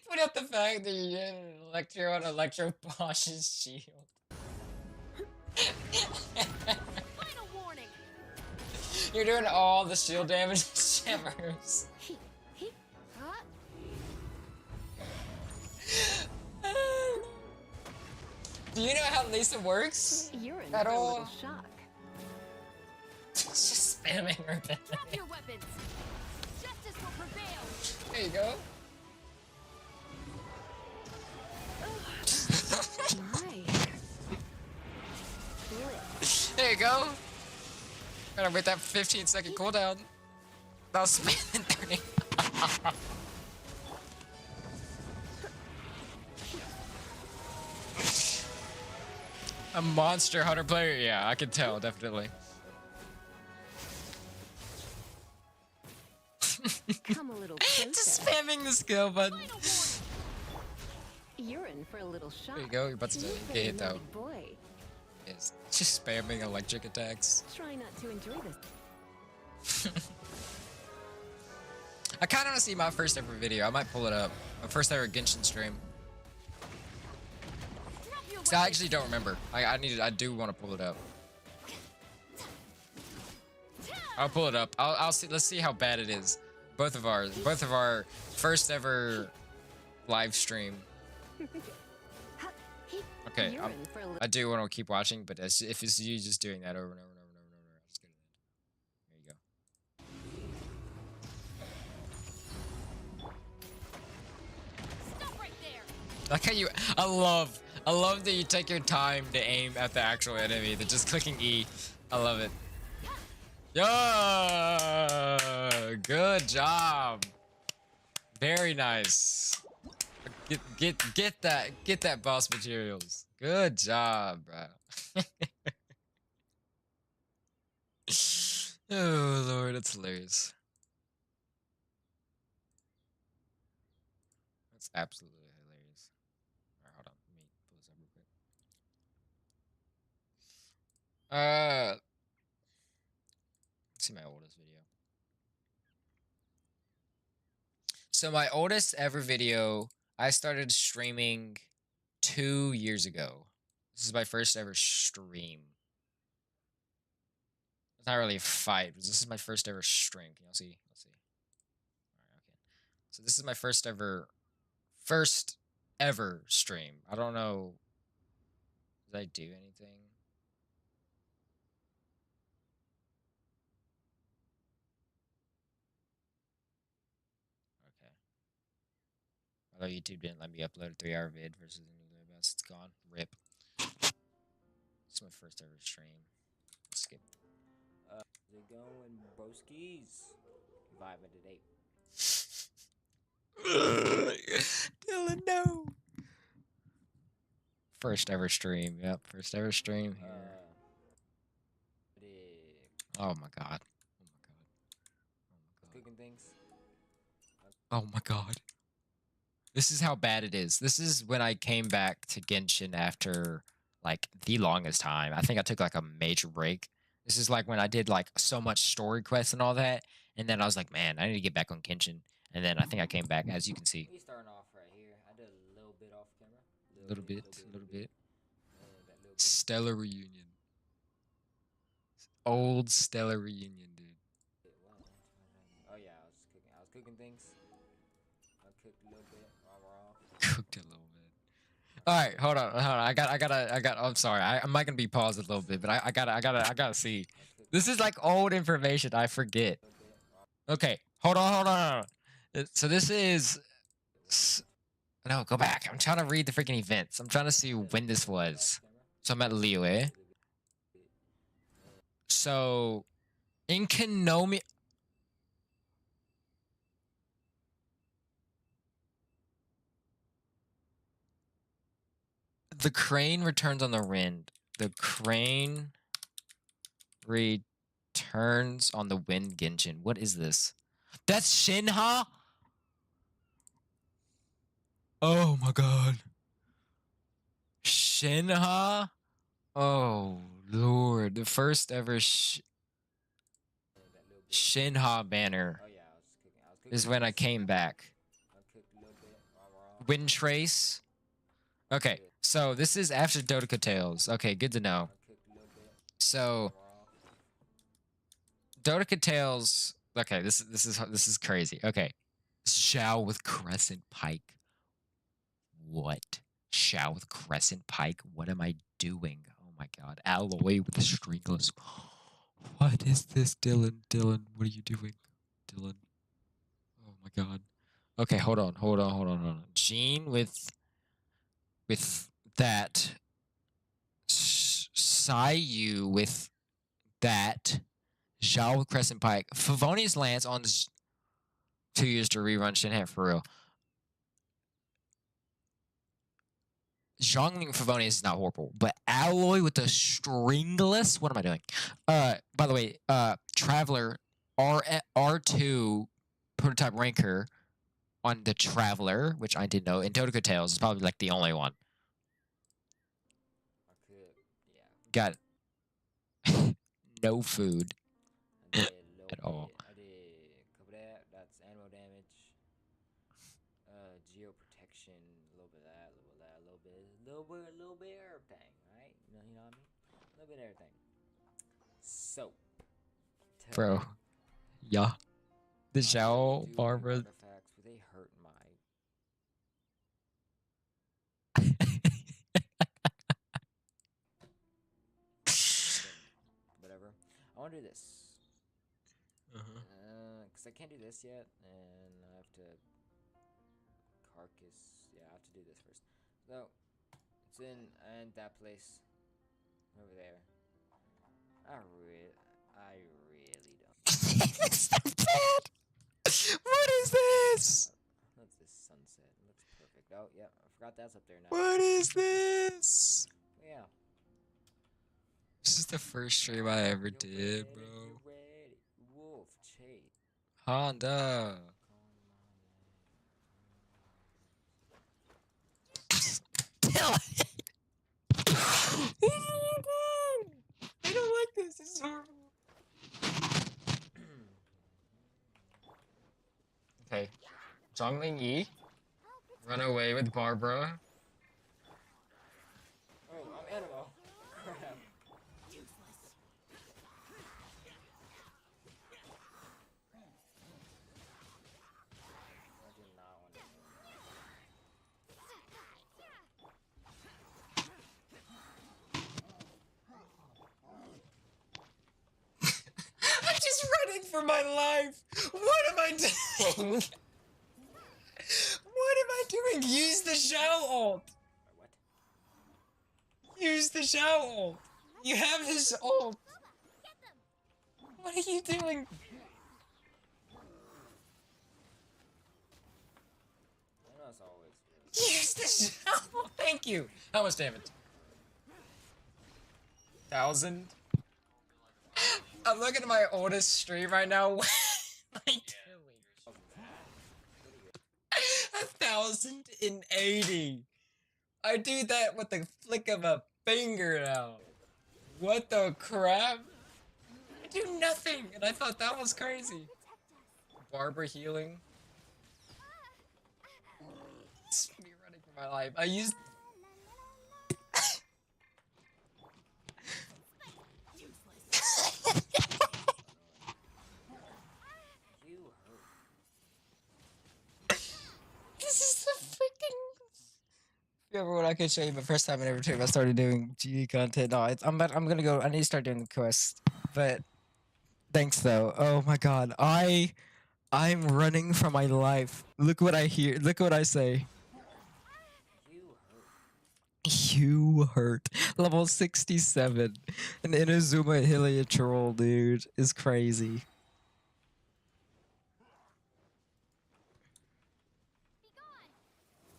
Point out the fact that you're using an electro on Electro Bosch's shield. Final warning. You're doing all the shield damage to Shivers. Do you know how Lisa works? You're in at for a all? little shock. Just spamming her back. Drop your weapons. Justice will prevail. There you go. There you go. Gotta wait that 15-second cooldown. That was spamming 30. A monster hunter player? Yeah, I can tell, definitely. Come a little closer. Just spamming the skill button. You're in for a little shock. There you go, you're about to You've get been hit a though. naughty boy. It's just spamming electric attacks. Try not to enjoy this. I kind of want to see my first ever video. I might pull it up. My first ever Genshin stream. See, I actually don't remember. I do want to pull it up. I'll pull it up. I'll see. Let's see how bad it is. Both of our first ever live stream. Okay, You're in for a I do want to keep watching, but if it's you just doing that over and over and over and over and over, I'll just go to the end. There you go. Stop right there. Like how you, I love that you take your time to aim at the actual enemy. Than just clicking E. I love it. Yo, good job. Very nice. Get that boss materials. Good job, bro. Oh Lord, that's hilarious. That's absolutely hilarious. Alright, hold on. Let me pull this up real quick. Let's see my oldest video. So my oldest ever video, I started streaming 2 years ago. This is my first ever stream. It's not really a fight, but this is my first ever stream. Can y'all see? Let's see. Alright, okay. So this is my first ever stream. I don't know. Did I do anything? Okay. Although YouTube didn't let me upload a 3-hour vid versus the new best. It's gone. RIP. It's my first ever stream. Let's skip. How's it going, broskies? Vibing today. Dylan, no. First ever stream. Yep, first ever stream here. Oh my god. Cooking things. Oh my god. This is how bad it is. This is when I came back to Genshin after like the longest time. I think I took like a major break. This is like when I did like so much story quests and all that, and then I was like, man, I need to get back on Genshin. And then I think I came back, as you can see. We starting off right here. I did a little bit off camera. A little bit. Stellar reunion. Old stellar reunion, dude. Oh yeah, I was cooking things. I cooked a little bit while we're off. Cooked a little bit. All right, hold on. I got. I'm sorry. I might gonna be paused a little bit, but I gotta see. This is like old information. I forget. Okay, hold on. So this is. No, go back. I'm trying to read the freaking events. I'm trying to see when this was. So I'm at Liyue. So, in Konomi. The crane returns on the wind. The crane returns on the wind, Genshin. What is this? That's Shinha? Oh my god. Shinha? Oh lord. The first ever Shinha banner is when I came back. Wind Trace. Okay, so this is after Dodeka Tales. Okay, good to know. So Dodeka Tales. Okay, this is crazy. Okay, Xiao with Crescent Pike. What? Xiao with Crescent Pike? What am I doing? Oh my god. Alloy with the stringless. What is this, Dylan? Dylan, what are you doing? Dylan. Oh my god. Okay, hold on. Jean with that. Sayu with that. Zhao with Crescent Pike. Favonius Lance on 2 years to rerun Shinhan for real. Zhongling with Favonius is not horrible, but Alloy with the stringless. What am I doing? By the way, Traveler R2 prototype ranker on the Traveler, which I did know. And Dodeka Tales is probably like the only one. Got no food at all. I did cover that. That's animal damage. Geo protection, a little bit of that, a little bit of everything, right? You know what I mean? A little bit of everything. So, bro, yeah, the Zhao Barbara. They hurt my. Whatever. I want to do this. Because I can't do this yet, and I have to carcass. Yeah, I have to do this first. So, it's in that place over there. I really don't. It's so bad. What is this? That's this sunset. It looks perfect. Oh yeah, I forgot that's up there now. What is this? Yeah. This is the first stream I ever did, bro. Wolf chase. Honda. I don't like this. This is horrible. Okay. Zhongling Yi. Run away with Barbara. Oh, I'm animal. Crap. I'm just running for my life. What am I doing? What am I doing? Use the Xiao ult. What? Use the Xiao ult. You have his ult. What are you doing? Thank you. How much damage? 1,000. I'm looking at my oldest stream right now. What am I doing? 1,080. I do that with the flick of a finger now. What the crap? I do nothing, and I thought that was crazy. Barber healing. It's me running for my life. I used. This is the freaking. Remember when I could show you the first time I ever I started doing GE content? No, I'm gonna go. I need to start doing the quest. But thanks though. Oh my god, I'm running for my life. Look what I hear. Look what I say. You hurt. Level 67. An Inazuma Hylia troll, dude, is crazy.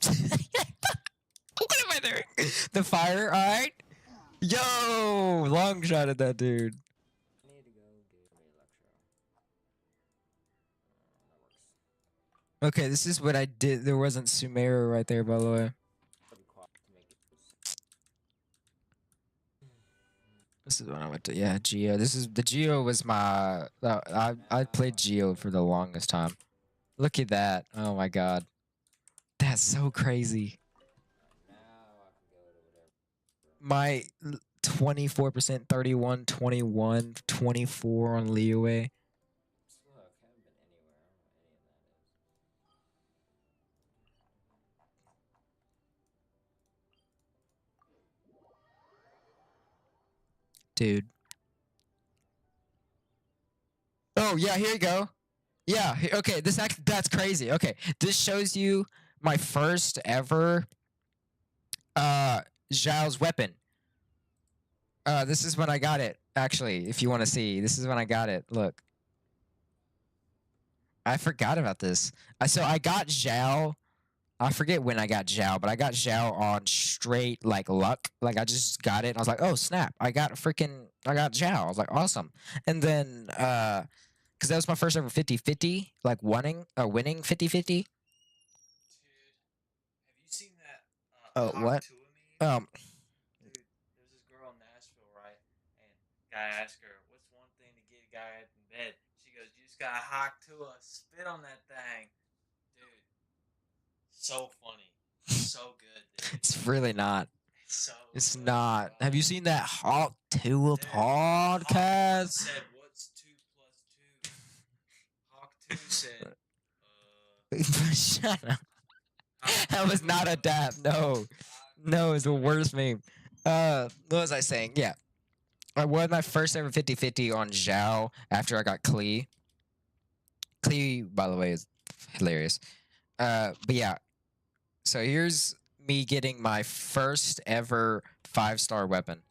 What am I doing? The fire, alright? Yo! Long shot at that dude. Okay, this is what I did. There wasn't Sumeru right there, by the way. This is when I went to, yeah, Geo. This is, the Geo was my, I played Geo for the longest time. Look at that. Oh my god. That's so crazy. My 24%, 31, 21, 24 on Leeway. Dude. Oh, yeah, here you go. Yeah, okay, that's crazy. Okay, this shows you my first ever Zhao's weapon. This is when I got it, actually, if you want to see. This is when I got it. Look. I forgot about this. So I got Zhao. I forget when I got Zhao, but I got Zhao on straight like luck. Like I just got it and I was like, oh snap, I got Zhao. I was like, awesome. And then because that was my first ever 50-50, like winning 50-50. Dude, have you seen that? Oh, what? Dude, there's this girl in Nashville, right? And guy asked her, "What's one thing to get a guy up in bed?" She goes, "You just gotta hawk to a spit on that thing." Dude, so funny, so good, dude. It's really not. It's not. Bro. Have you seen that Hawk to a podcast? Said, "What's 2 plus 2?" Hawk 2 said, Shut up. That was not a dap. No. No, it's the worst meme. What was I saying? Yeah. I won my first ever 50-50 on Zhao after I got Klee. Klee, by the way, is hilarious. But yeah. So here's me getting my first ever 5-star weapon.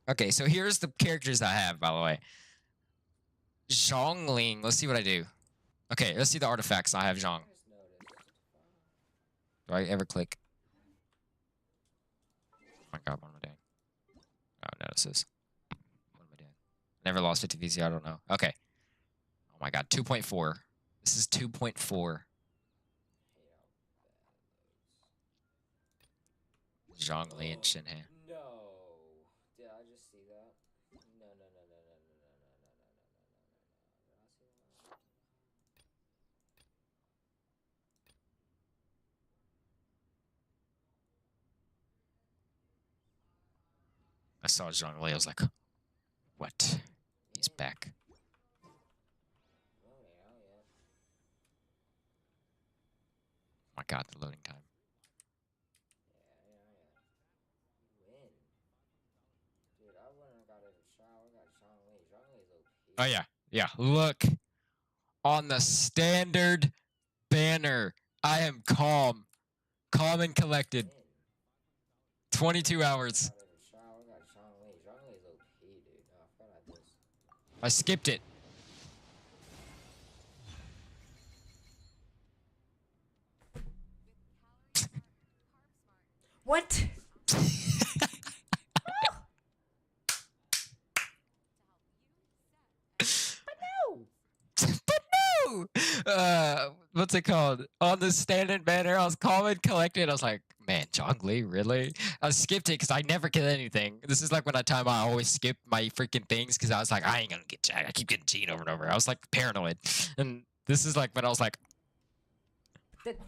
Okay, so here's the characters I have, by the way. Zhongling. Let's see what I do. Okay, let's see the artifacts. I have Zhong. Do I ever click? Oh my god, what am I doing? Oh, notices. What am I doing? Never lost 50 VC, I don't know. Okay. Oh my god, 2.4. This is 2.4. Zhongli and Shinhe. No. Did I just see that? No. I saw Zhongli, I was like, what? He's back. Oh my god, the loading time. Oh yeah, yeah. Look on the standard banner. I am calm and collected. 22 hours. I skipped it. What? But no! What's it called? On the standing banner, I was calm and collected. I was like, man, Zhongli, really? I skipped it because I never get anything. This is like when I time I always skip my freaking things because I was like, I ain't gonna get Jack. I keep getting Gene over and over. I was like paranoid. And this is like when I was like,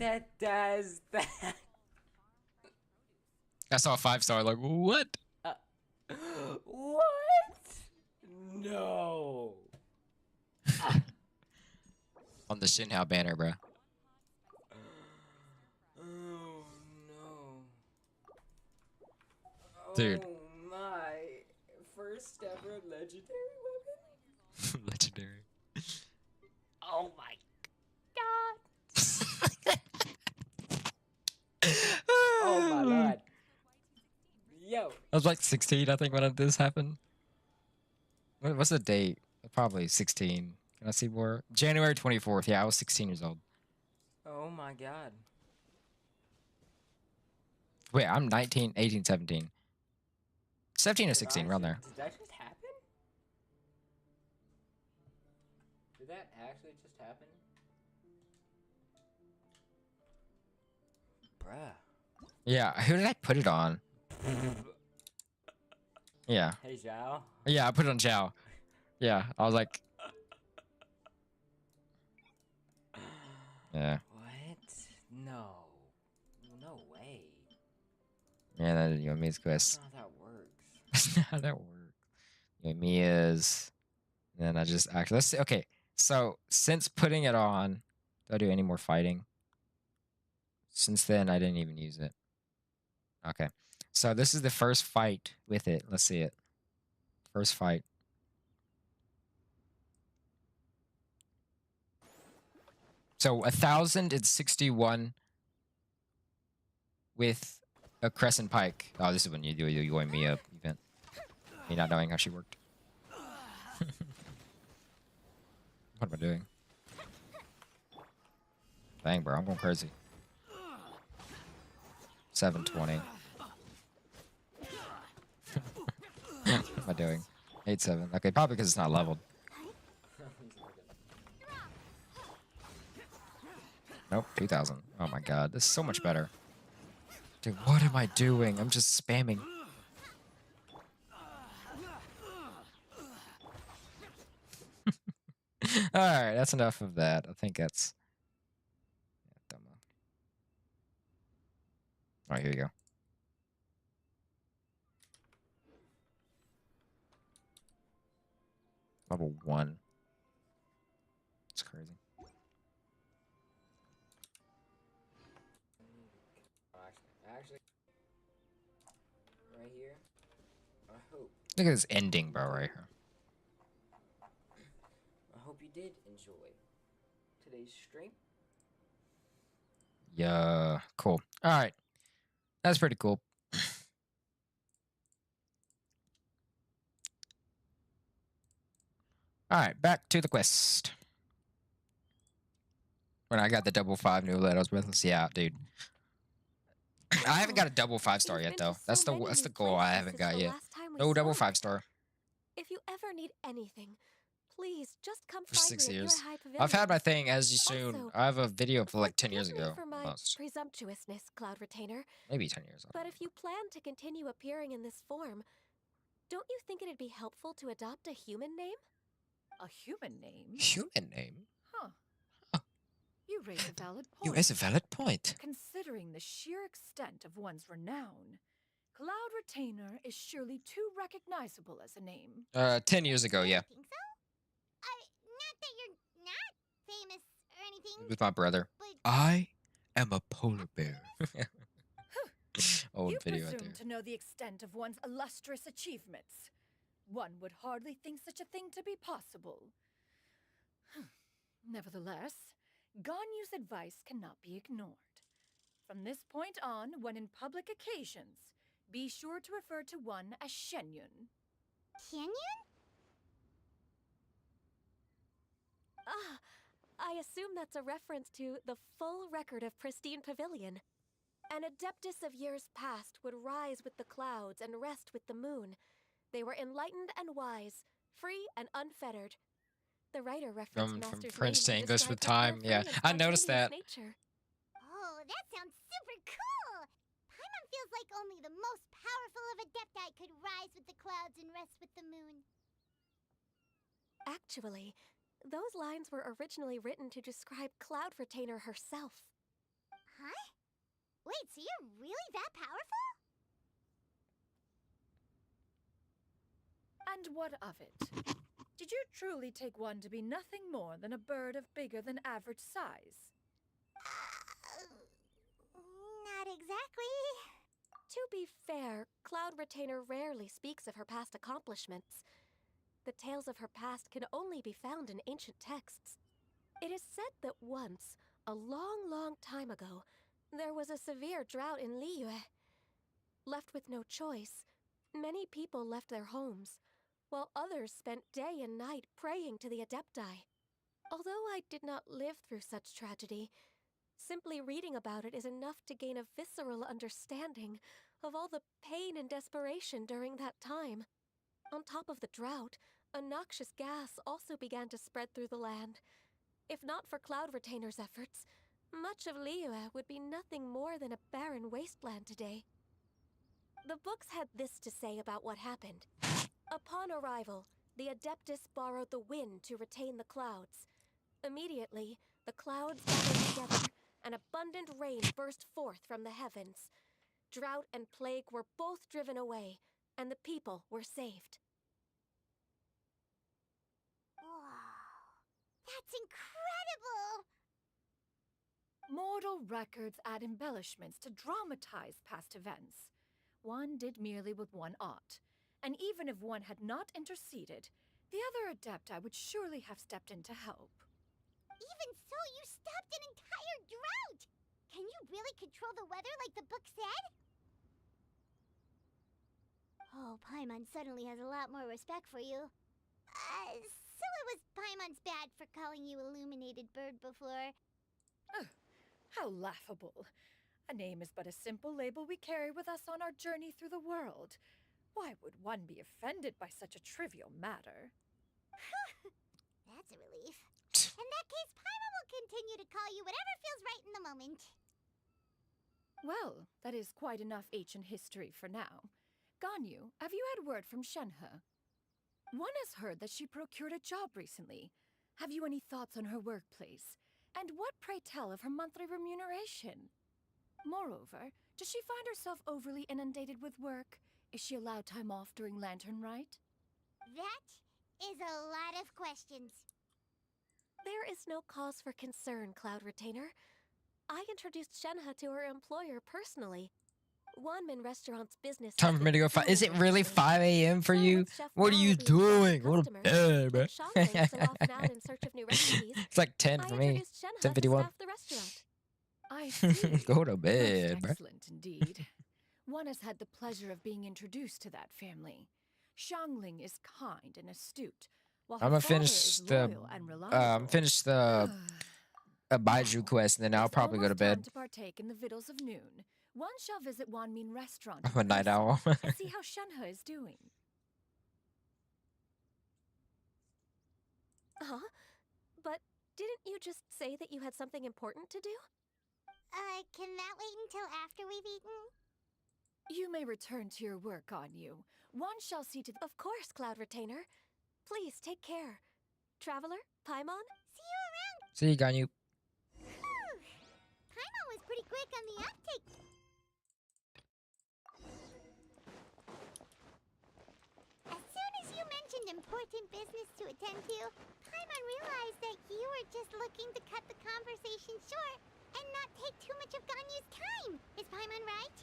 That does that. I saw a 5-star, like, what? What? No. On the Shinhao banner, bro. Oh no. Dude. Oh my. First ever legendary weapon? Legendary. Oh my god. Oh my lord. Yo. I was like 16, I think, when this happened. What's the date? Probably 16. Can I see more? January 24th. Yeah, I was 16 years old. Oh my god. Wait, I'm 19, 18, 17. 17 or 16, around there. Did that just happen? Did that actually just happen? Bruh. Yeah, who did I put it on? Yeah. Hey, Zhao. Yeah, I put it on Zhao. Yeah, I was like... Yeah. What? No. No way. Yeah, that you and me's quest. That's not how that works. That's not how that works. You and me is... Then I just actually... Let's see. Okay, so since putting it on... Do I do any more fighting? Since then, I didn't even use it. Okay. So this is the first fight with it. Let's see it. First fight. So 1,061 with a crescent pike. Oh, this is when you do your going me up event. Me not knowing how she worked. What am I doing? Dang, bro, I'm going crazy. 720. What am I doing? 8-7. Okay, probably because it's not leveled. Nope, 2,000. Oh my god, this is so much better. Dude, what am I doing? I'm just spamming. Alright, that's enough of that. I think that's... Alright, here you go. Level 1. It's crazy. Actually, right here, I hope. Look at this ending, bro, right here. I hope you did enjoy today's stream. Yeah, cool. Alright. That's pretty cool. Alright, back to the quest. When I got the double 5 new letters, breathless. Yeah, dude. I haven't got a double 5-star yet, though. That's the goal I haven't got yet. No double 5-star. If you ever need anything, please just come For find 6 me at years. Your High I've had Pavilion. my thing as you soon. Also, I have a video for like 10 years forgive me ago. for my Almost. presumptuousness, Cloud Retainer. Maybe 10 years. But if you plan to continue appearing in this form, don't you think it'd be helpful to adopt a human name? A human name? Human name? Huh. You raise a valid point. You raise a valid point. Considering the sheer extent of one's renown, Cloud Retainer is surely too recognizable as a name. 10 years ago, yeah. Think so? Not that you're not famous or anything. With my brother. But I am a polar bear. Old You video out presume there. to know the extent of one's illustrious achievements. One would hardly think such a thing to be possible. Nevertheless, Ganyu's advice cannot be ignored. From this point on, when in public occasions, be sure to refer to one as Shenyun. Canyon? Ah, I assume that's a reference to the full record of Pristine Pavilion. An adeptus of years past would rise with the clouds and rest with the moon. They were enlightened and wise, free and unfettered. The writer referenced From Master's French name to to English describe with her time. Yeah, carefree and I noticed spontaneous that. nature. Oh, that sounds super cool! Paimon feels like only the most powerful of Adepti could rise with the clouds and rest with the moon. Actually, those lines were originally written to describe Cloud Retainer herself. Huh? Wait, so you're really that powerful? And what of it? Did you truly take one to be nothing more than a bird of bigger than average size? Not exactly. To be fair, Cloud Retainer rarely speaks of her past accomplishments. The tales of her past can only be found in ancient texts. It is said that once, a long, long time ago, there was a severe drought in Liyue. Left with no choice, many people left their homes, while others spent day and night praying to the Adepti. Although I did not live through such tragedy, simply reading about it is enough to gain a visceral understanding of all the pain and desperation during that time. On top of the drought, a noxious gas also began to spread through the land. If not for Cloud Retainer's efforts, much of Liyue would be nothing more than a barren wasteland today. The books had this to say about what happened. Upon arrival, the Adeptus borrowed the wind to retain the clouds. Immediately, the clouds gathered together, and abundant rain burst forth from the heavens. Drought and plague were both driven away, and the people were saved. Wow. That's incredible! Mortal records add embellishments to dramatize past events. One did merely with one ought, and even if one had not interceded, the other Adepti would surely have stepped in to help. Even so, you stopped an entire drought! Can you really control the weather like the book said? Oh, Paimon suddenly has a lot more respect for you. So it was Paimon's bad for calling you Illuminated Bird before. How laughable. A name is but a simple label we carry with us on our journey through the world. Why would one be offended by such a trivial matter? That's a relief. In that case, Paimon will continue to call you whatever feels right in the moment. Well, that is quite enough ancient history for now. Ganyu, have you had word from Shenhe? One has heard that she procured a job recently. Have you any thoughts on her workplace? And what, pray tell, of her monthly remuneration? Moreover, does she find herself overly inundated with work? Is she allowed time off during Lantern Rite? That is a lot of questions. There is no cause for concern, Cloud Retainer. I introduced Shenhe to her employer personally. Wanmin Restaurant's business. Time for me to go. Is it really 5 a.m. for you? What are you doing? Go to bed, bro. It's like 10 for me. 10:51. I see. Go to bed, Most bro. excellent indeed. One has had the pleasure of being introduced to that family. Xiangling is kind and astute, while her I'm gonna father finish is the loyal and reliable. finish the Baiju quest, and then I'll It's probably go to almost time bed. to partake in the victuals of noon. One shall visit Wanmin Restaurant I'm a in night person owl. and see how Shenhe is doing. Huh? But didn't you just say that you had something important to do? Can that wait until after we've eaten? You may return to your work, Ganyu. One shall see to Of course, Cloud Retainer. Please take care. Traveler, Paimon? See you around! See you, Ganyu. Paimon was pretty quick on the uptake. As soon as you mentioned important business to attend to, Paimon realized that you were just looking to cut the conversation short and not take too much of Ganyu's time. Is Paimon right?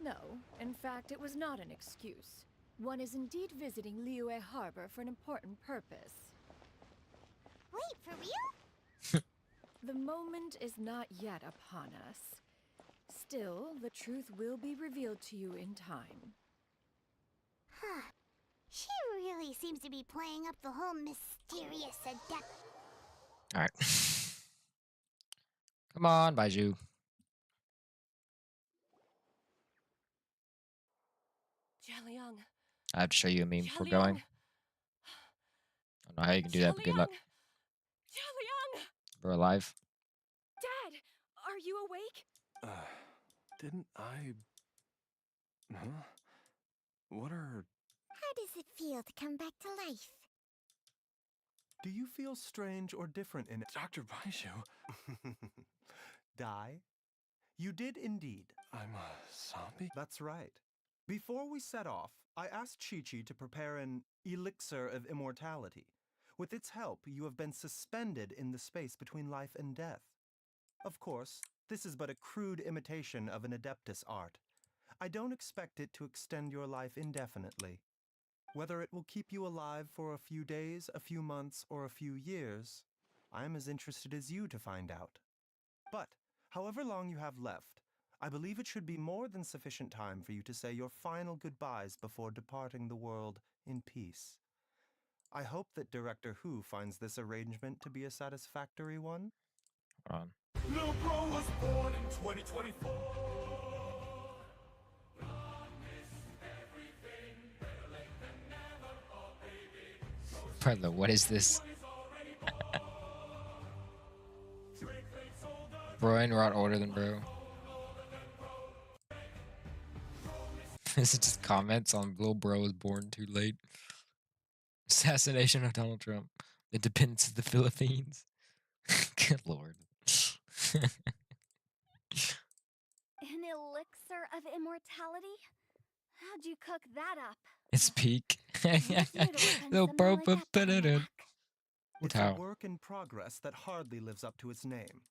No, in fact, it was not an excuse. One is indeed visiting Liyue Harbor for an important purpose. Wait, for real? The moment is not yet upon us. Still, the truth will be revealed to you in time. Huh. She really seems to be playing up the whole mysterious adept. All right. Come on, Baiju. I have to show you a meme before going. I don't know how you can do that, but good luck. Jialiang! We're alive. Dad, are you awake? Didn't I... Huh? What are... How does it feel to come back to life? Do you feel strange or different in it? Dr. Baizhu? Dai? You did indeed. I'm a zombie? That's right. Before we set off, I asked Chi-Chi to prepare an elixir of immortality. With its help, you have been suspended in the space between life and death. Of course, this is but a crude imitation of an Adeptus art. I don't expect it to extend your life indefinitely. Whether it will keep you alive for a few days, a few months, or a few years, I'm as interested as you to find out. But, however long you have left, I believe it should be more than sufficient time for you to say your final goodbyes before departing the world in peace. I hope that Director Who finds this arrangement to be a satisfactory one. Hold on. Lil Bro was born in 2024. Brother, what is this? Bro and Rod older than bro. This is just comments on Lil Bro was born too late. Assassination of Donald Trump. Independence of the Philippines. Good lord. An elixir of immortality? How'd you cook that up? It's peak. Lil Some Bro, more like put it in. It's a work in progress that hardly lives up to its name.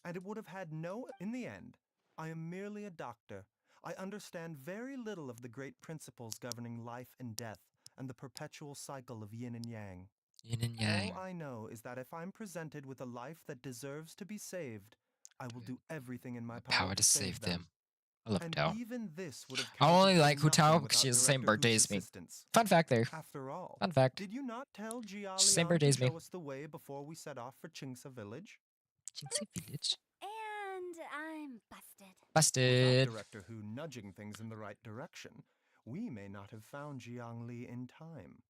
And it would have had no... In the end, I am merely a doctor. I understand very little of the great principles governing life and death and the perpetual cycle of yin and yang. Yin and yang. All I know is that if I'm presented with a life that deserves to be saved, I will do everything in my power to save them. I love And Tao. even this would have I counted only for like Hu Tao nothing because she has the without same Director birthday Who's as me. assistance. Fun fact there. After all, Fun fact. did you not tell Jia Same Liang birthday to as me. show us the way before we set off for Chingsa Village? Chingsa Village. And I'm busted. Busted. Without Director Who nudging things in the right direction, we may not have found Jiang Li in time.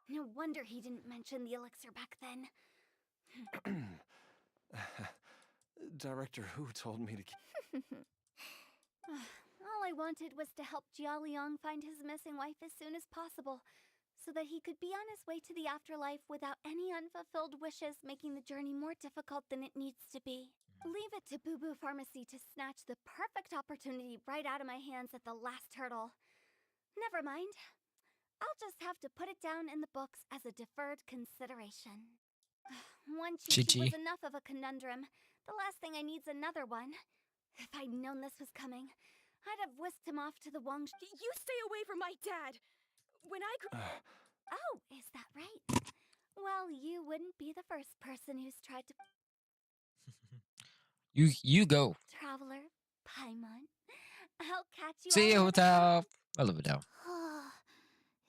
No wonder he didn't mention the elixir back then. Director Who told me to keep... All I wanted was to help Jialiang find his missing wife as soon as possible, so that he could be on his way to the afterlife without any unfulfilled wishes making the journey more difficult than it needs to be. Leave it to Boo Boo Pharmacy to snatch the perfect opportunity right out of my hands at the last hurdle. Never mind. I'll just have to put it down in the books as a deferred consideration. One Chi-Chi was enough of a conundrum. The last thing I need's another one. If I'd known this was coming, I'd have whisked him off to the Wang... You stay away from my dad! When I... Oh, is that right? Well, you wouldn't be the first person who's tried to... You go. Traveler, Paimon. I'll catch you See you, all Hu Tao. I love Hu Tao.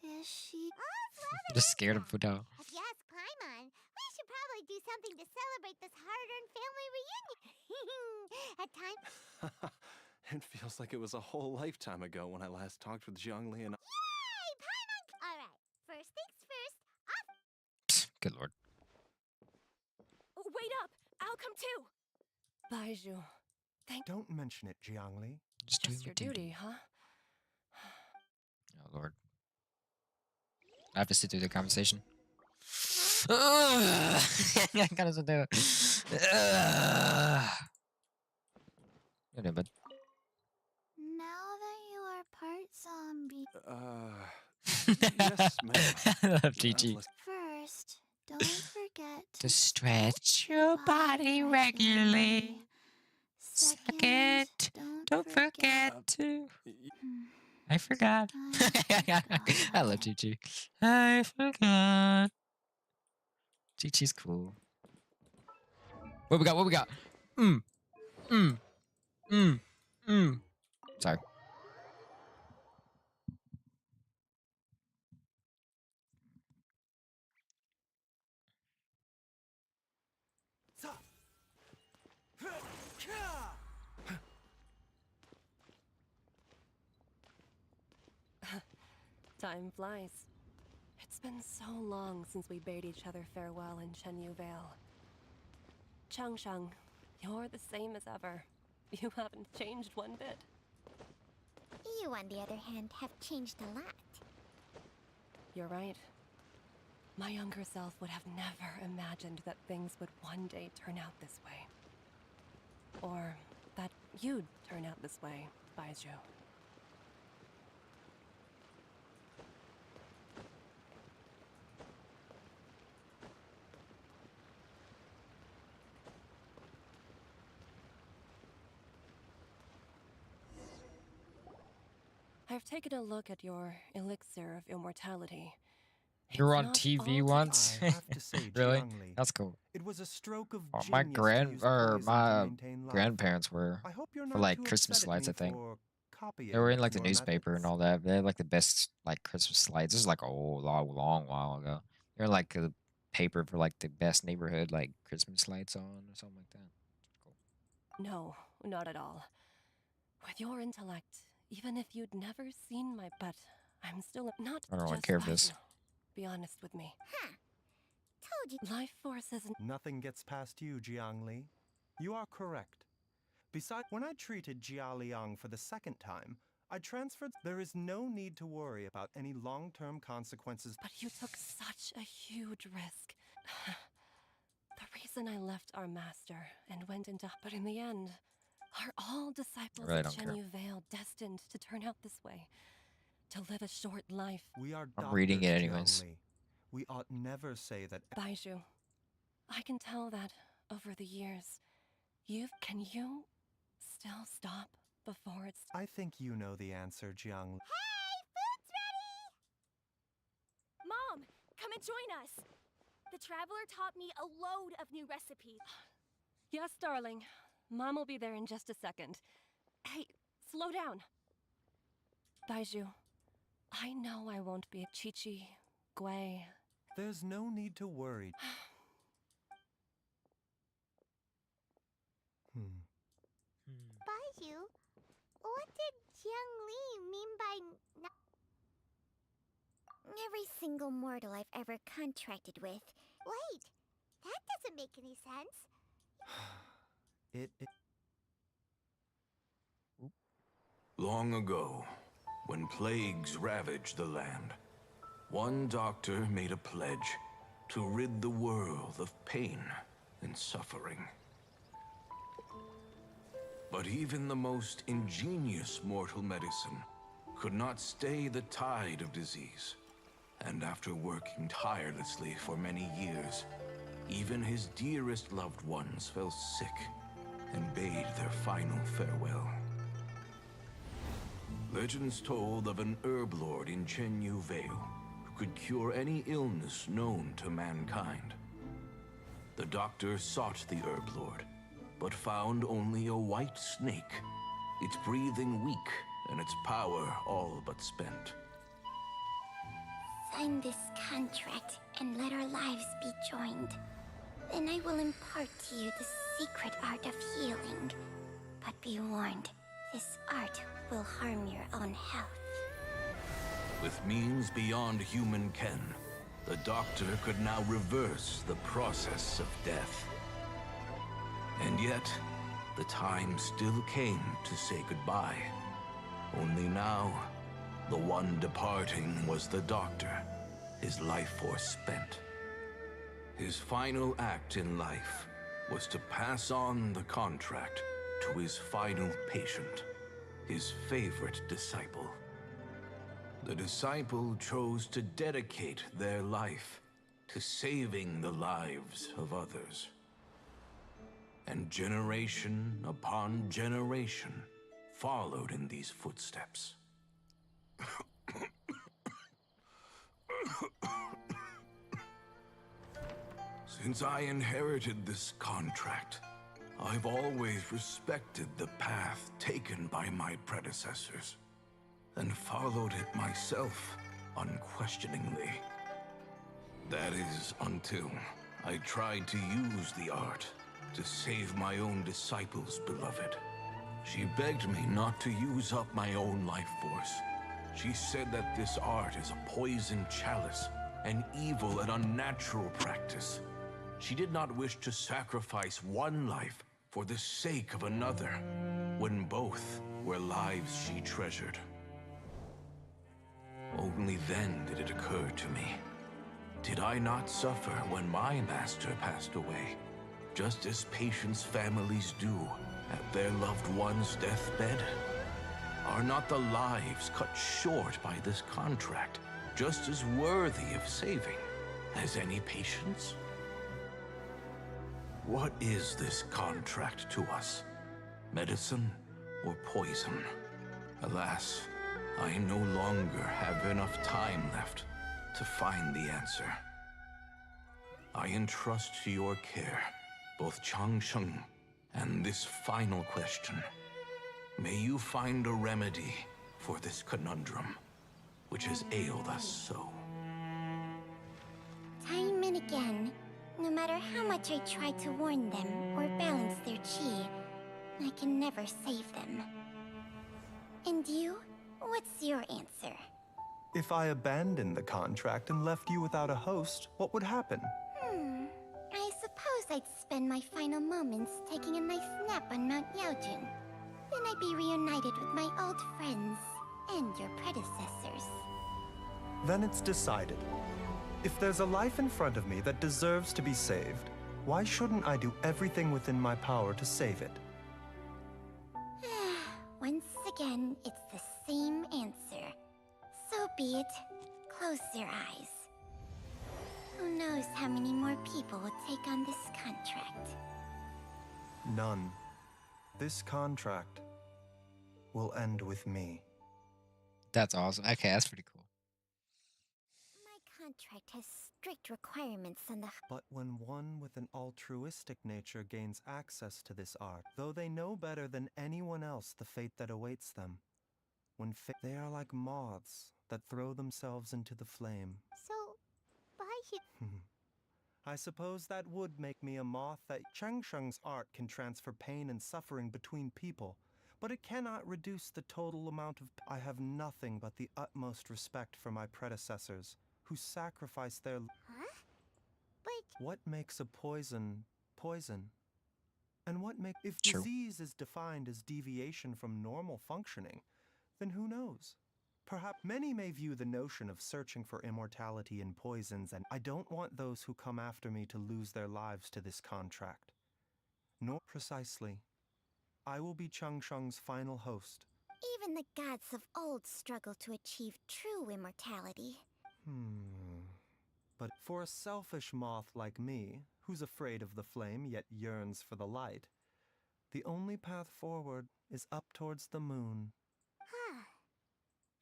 Is she... I'm just scared of Hu Tao. If you ask Paimon, we should probably do something to celebrate this hard-earned family reunion. At times... It feels like it was a whole lifetime ago when I last talked with Jiangli and... Yay! Paimon... Alright, first things first, off... Good lord. Wait up! I'll come too! Baizhu, Don't mention it, Jiangli. Just your duty, huh? Oh lord. I have to sit through the conversation. I gotta sit there. You know, but Now that you are part zombie... Yes, ma'am. I love Chi-Chi. First, don't forget To stretch your body regularly. Second, don't forget to... I forgot. I love Chi-Chi. I forgot. Chi-Chi's cool. What we got? What we got? Sorry. Time flies. It's been so long since we bade each other farewell in Chenyu Vale. Changshang, you're the same as ever. You haven't changed one bit. You, on the other hand, have changed a lot. You're right. My younger self would have never imagined that things would one day turn out this way. Or that you'd turn out this way, Baizhu. I've taken a look at your elixir of immortality. You were It's on not TV all once? I have to say, Really? Jiangli, That's cool. it was a stroke of Oh, genius my to use poison to my maintain life. grandparents were I hope you're for not like too Christmas upset at lights, me I think. for copying They were in like the your newspaper and methods. all that. They had like the best like Christmas lights. This is like a whole long while ago. They're like a paper for like the best neighborhood like Christmas lights on or something like that. Cool. No, not at all. With your intellect, even if you'd never seen my butt, I'm still not I don't really just care for this. Baizhu. Be honest with me. Huh. Told you. Life force isn't. Nothing gets past you, Jiangli. You are correct. Besides, when I treated Jia Liang for the second time, I transferred. There is no need to worry about any long-term consequences. But you took such a huge risk. The reason I left our master and went into. But in the end, are all disciples Really of don't care. Chenyu Vale destined to turn out this way? To live a short life? We are I'm reading it doctors, anyways. Jiangli. We ought never say that. Baizhu, I can tell that over the years, can you still stop before it's. I think you know the answer, Jiangli. Hey, food's ready! Mom, come and join us. The Traveler taught me a load of new recipes. Yes, darling. Mom will be there in just a second. Hey, slow down. Baizhu, I know I won't be at Chi-Chi, Gui. There's no need to worry. Baizhu, what did Jiangli mean by every single mortal I've ever contracted with? Wait, that doesn't make any sense. Long ago, when plagues ravaged the land, one doctor made a pledge to rid the world of pain and suffering. But even the most ingenious mortal medicine could not stay the tide of disease. And after working tirelessly for many years, even his dearest loved ones fell sick and bade their final farewell. Legends told of an herb lord in Chenyu Vale who could cure any illness known to mankind. The doctor sought the herb lord, but found only a white snake, its breathing weak and its power all but spent. Sign this contract and let our lives be joined. Then I will impart to you the secret art of healing. But be warned, this art will harm your own health. With means beyond human ken, the doctor could now reverse the process of death. And yet, the time still came to say goodbye. Only now, the one departing was the doctor, his life force spent. His final act in life was to pass on the contract to his final patient, his favorite disciple. The disciple chose to dedicate their life to saving the lives of others. And generation upon generation followed in these footsteps. Since I inherited this contract, I've always respected the path taken by my predecessors, and followed it myself unquestioningly. That is, until I tried to use the art to save my own disciple's beloved. She begged me not to use up my own life force, She said that this art is a poison chalice, an evil and unnatural practice. She did not wish to sacrifice one life for the sake of another, when both were lives she treasured. Only then did it occur to me. Did I not suffer when my master passed away, just as patients' families do at their loved one's deathbed? Are not the lives cut short by this contract just as worthy of saving as any patients? What is this contract to us? Medicine or poison? Alas, I no longer have enough time left to find the answer. I entrust to your care both Changsheng and this final question. May you find a remedy for this conundrum, which has ailed us so. Time and again, no matter how much I try to warn them or balance their chi, I can never save them. And you? What's your answer? If I abandoned the contract and left you without a host, what would happen? I suppose I'd spend my final moments taking a nice nap on Mount Yaojin. Then I'd be reunited with my old friends and your predecessors. Then it's decided. If there's a life in front of me that deserves to be saved, why shouldn't I do everything within my power to save it? Once again, it's the same answer. So be it. Close your eyes. Who knows how many more people will take on this contract? None. This contract will end with me. That's awesome. Okay, that's pretty cool. My contract has strict requirements on the... But when one with an altruistic nature gains access to this art, though they know better than anyone else the fate that awaits them, they are like moths that throw themselves into the flame. So, Baizhu... I suppose that would make me a moth that Changsheng's art can transfer pain and suffering between people, but it cannot reduce the total amount of... I have nothing but the utmost respect for my predecessors, who sacrificed their... Huh? But... What makes a poison, poison? And what makes... If True. disease is defined as deviation from normal functioning, then who knows? Perhaps many may view the notion of searching for immortality in poisons, and I don't want those who come after me to lose their lives to this contract. Nor precisely. I will be Changsheng's final host. Even the gods of old struggle to achieve true immortality. But for a selfish moth like me, who's afraid of the flame yet yearns for the light, the only path forward is up towards the moon.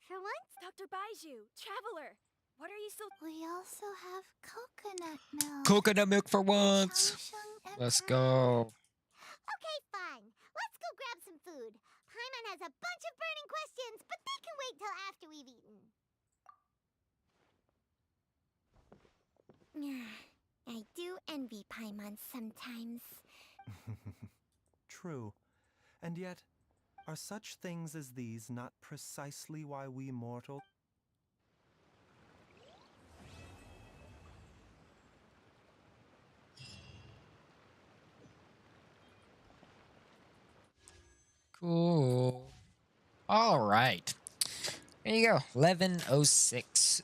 For once, Dr. Baizhu, Traveler, what are you so... We also have coconut milk. Coconut milk for once. Let's go. Okay, fine. Let's go grab some food. Paimon has a bunch of burning questions, but they can wait till after we've eaten. I do envy Paimon sometimes. True. And yet, are such things as these not precisely why we mortal... Cool. All right. There you go. 11:06.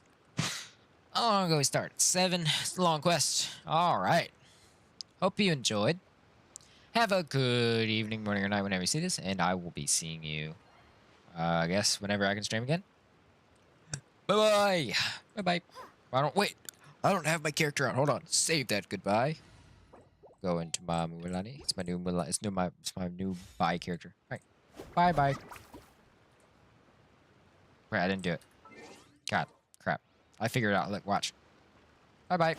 How long ago we started? 7. It's a long quest. All right. Hope you enjoyed. Have a good evening, morning, or night whenever you see this, and I will be seeing you, I guess, whenever I can stream again. Bye-bye. Bye-bye. I don't have my character on. Hold on. Save that goodbye. Go into my Mulani. It's my new Mulani. It's my new bye character. All right. Bye-bye. Wait, I didn't do it. God, crap. I figured it out. Look, watch. Bye-bye.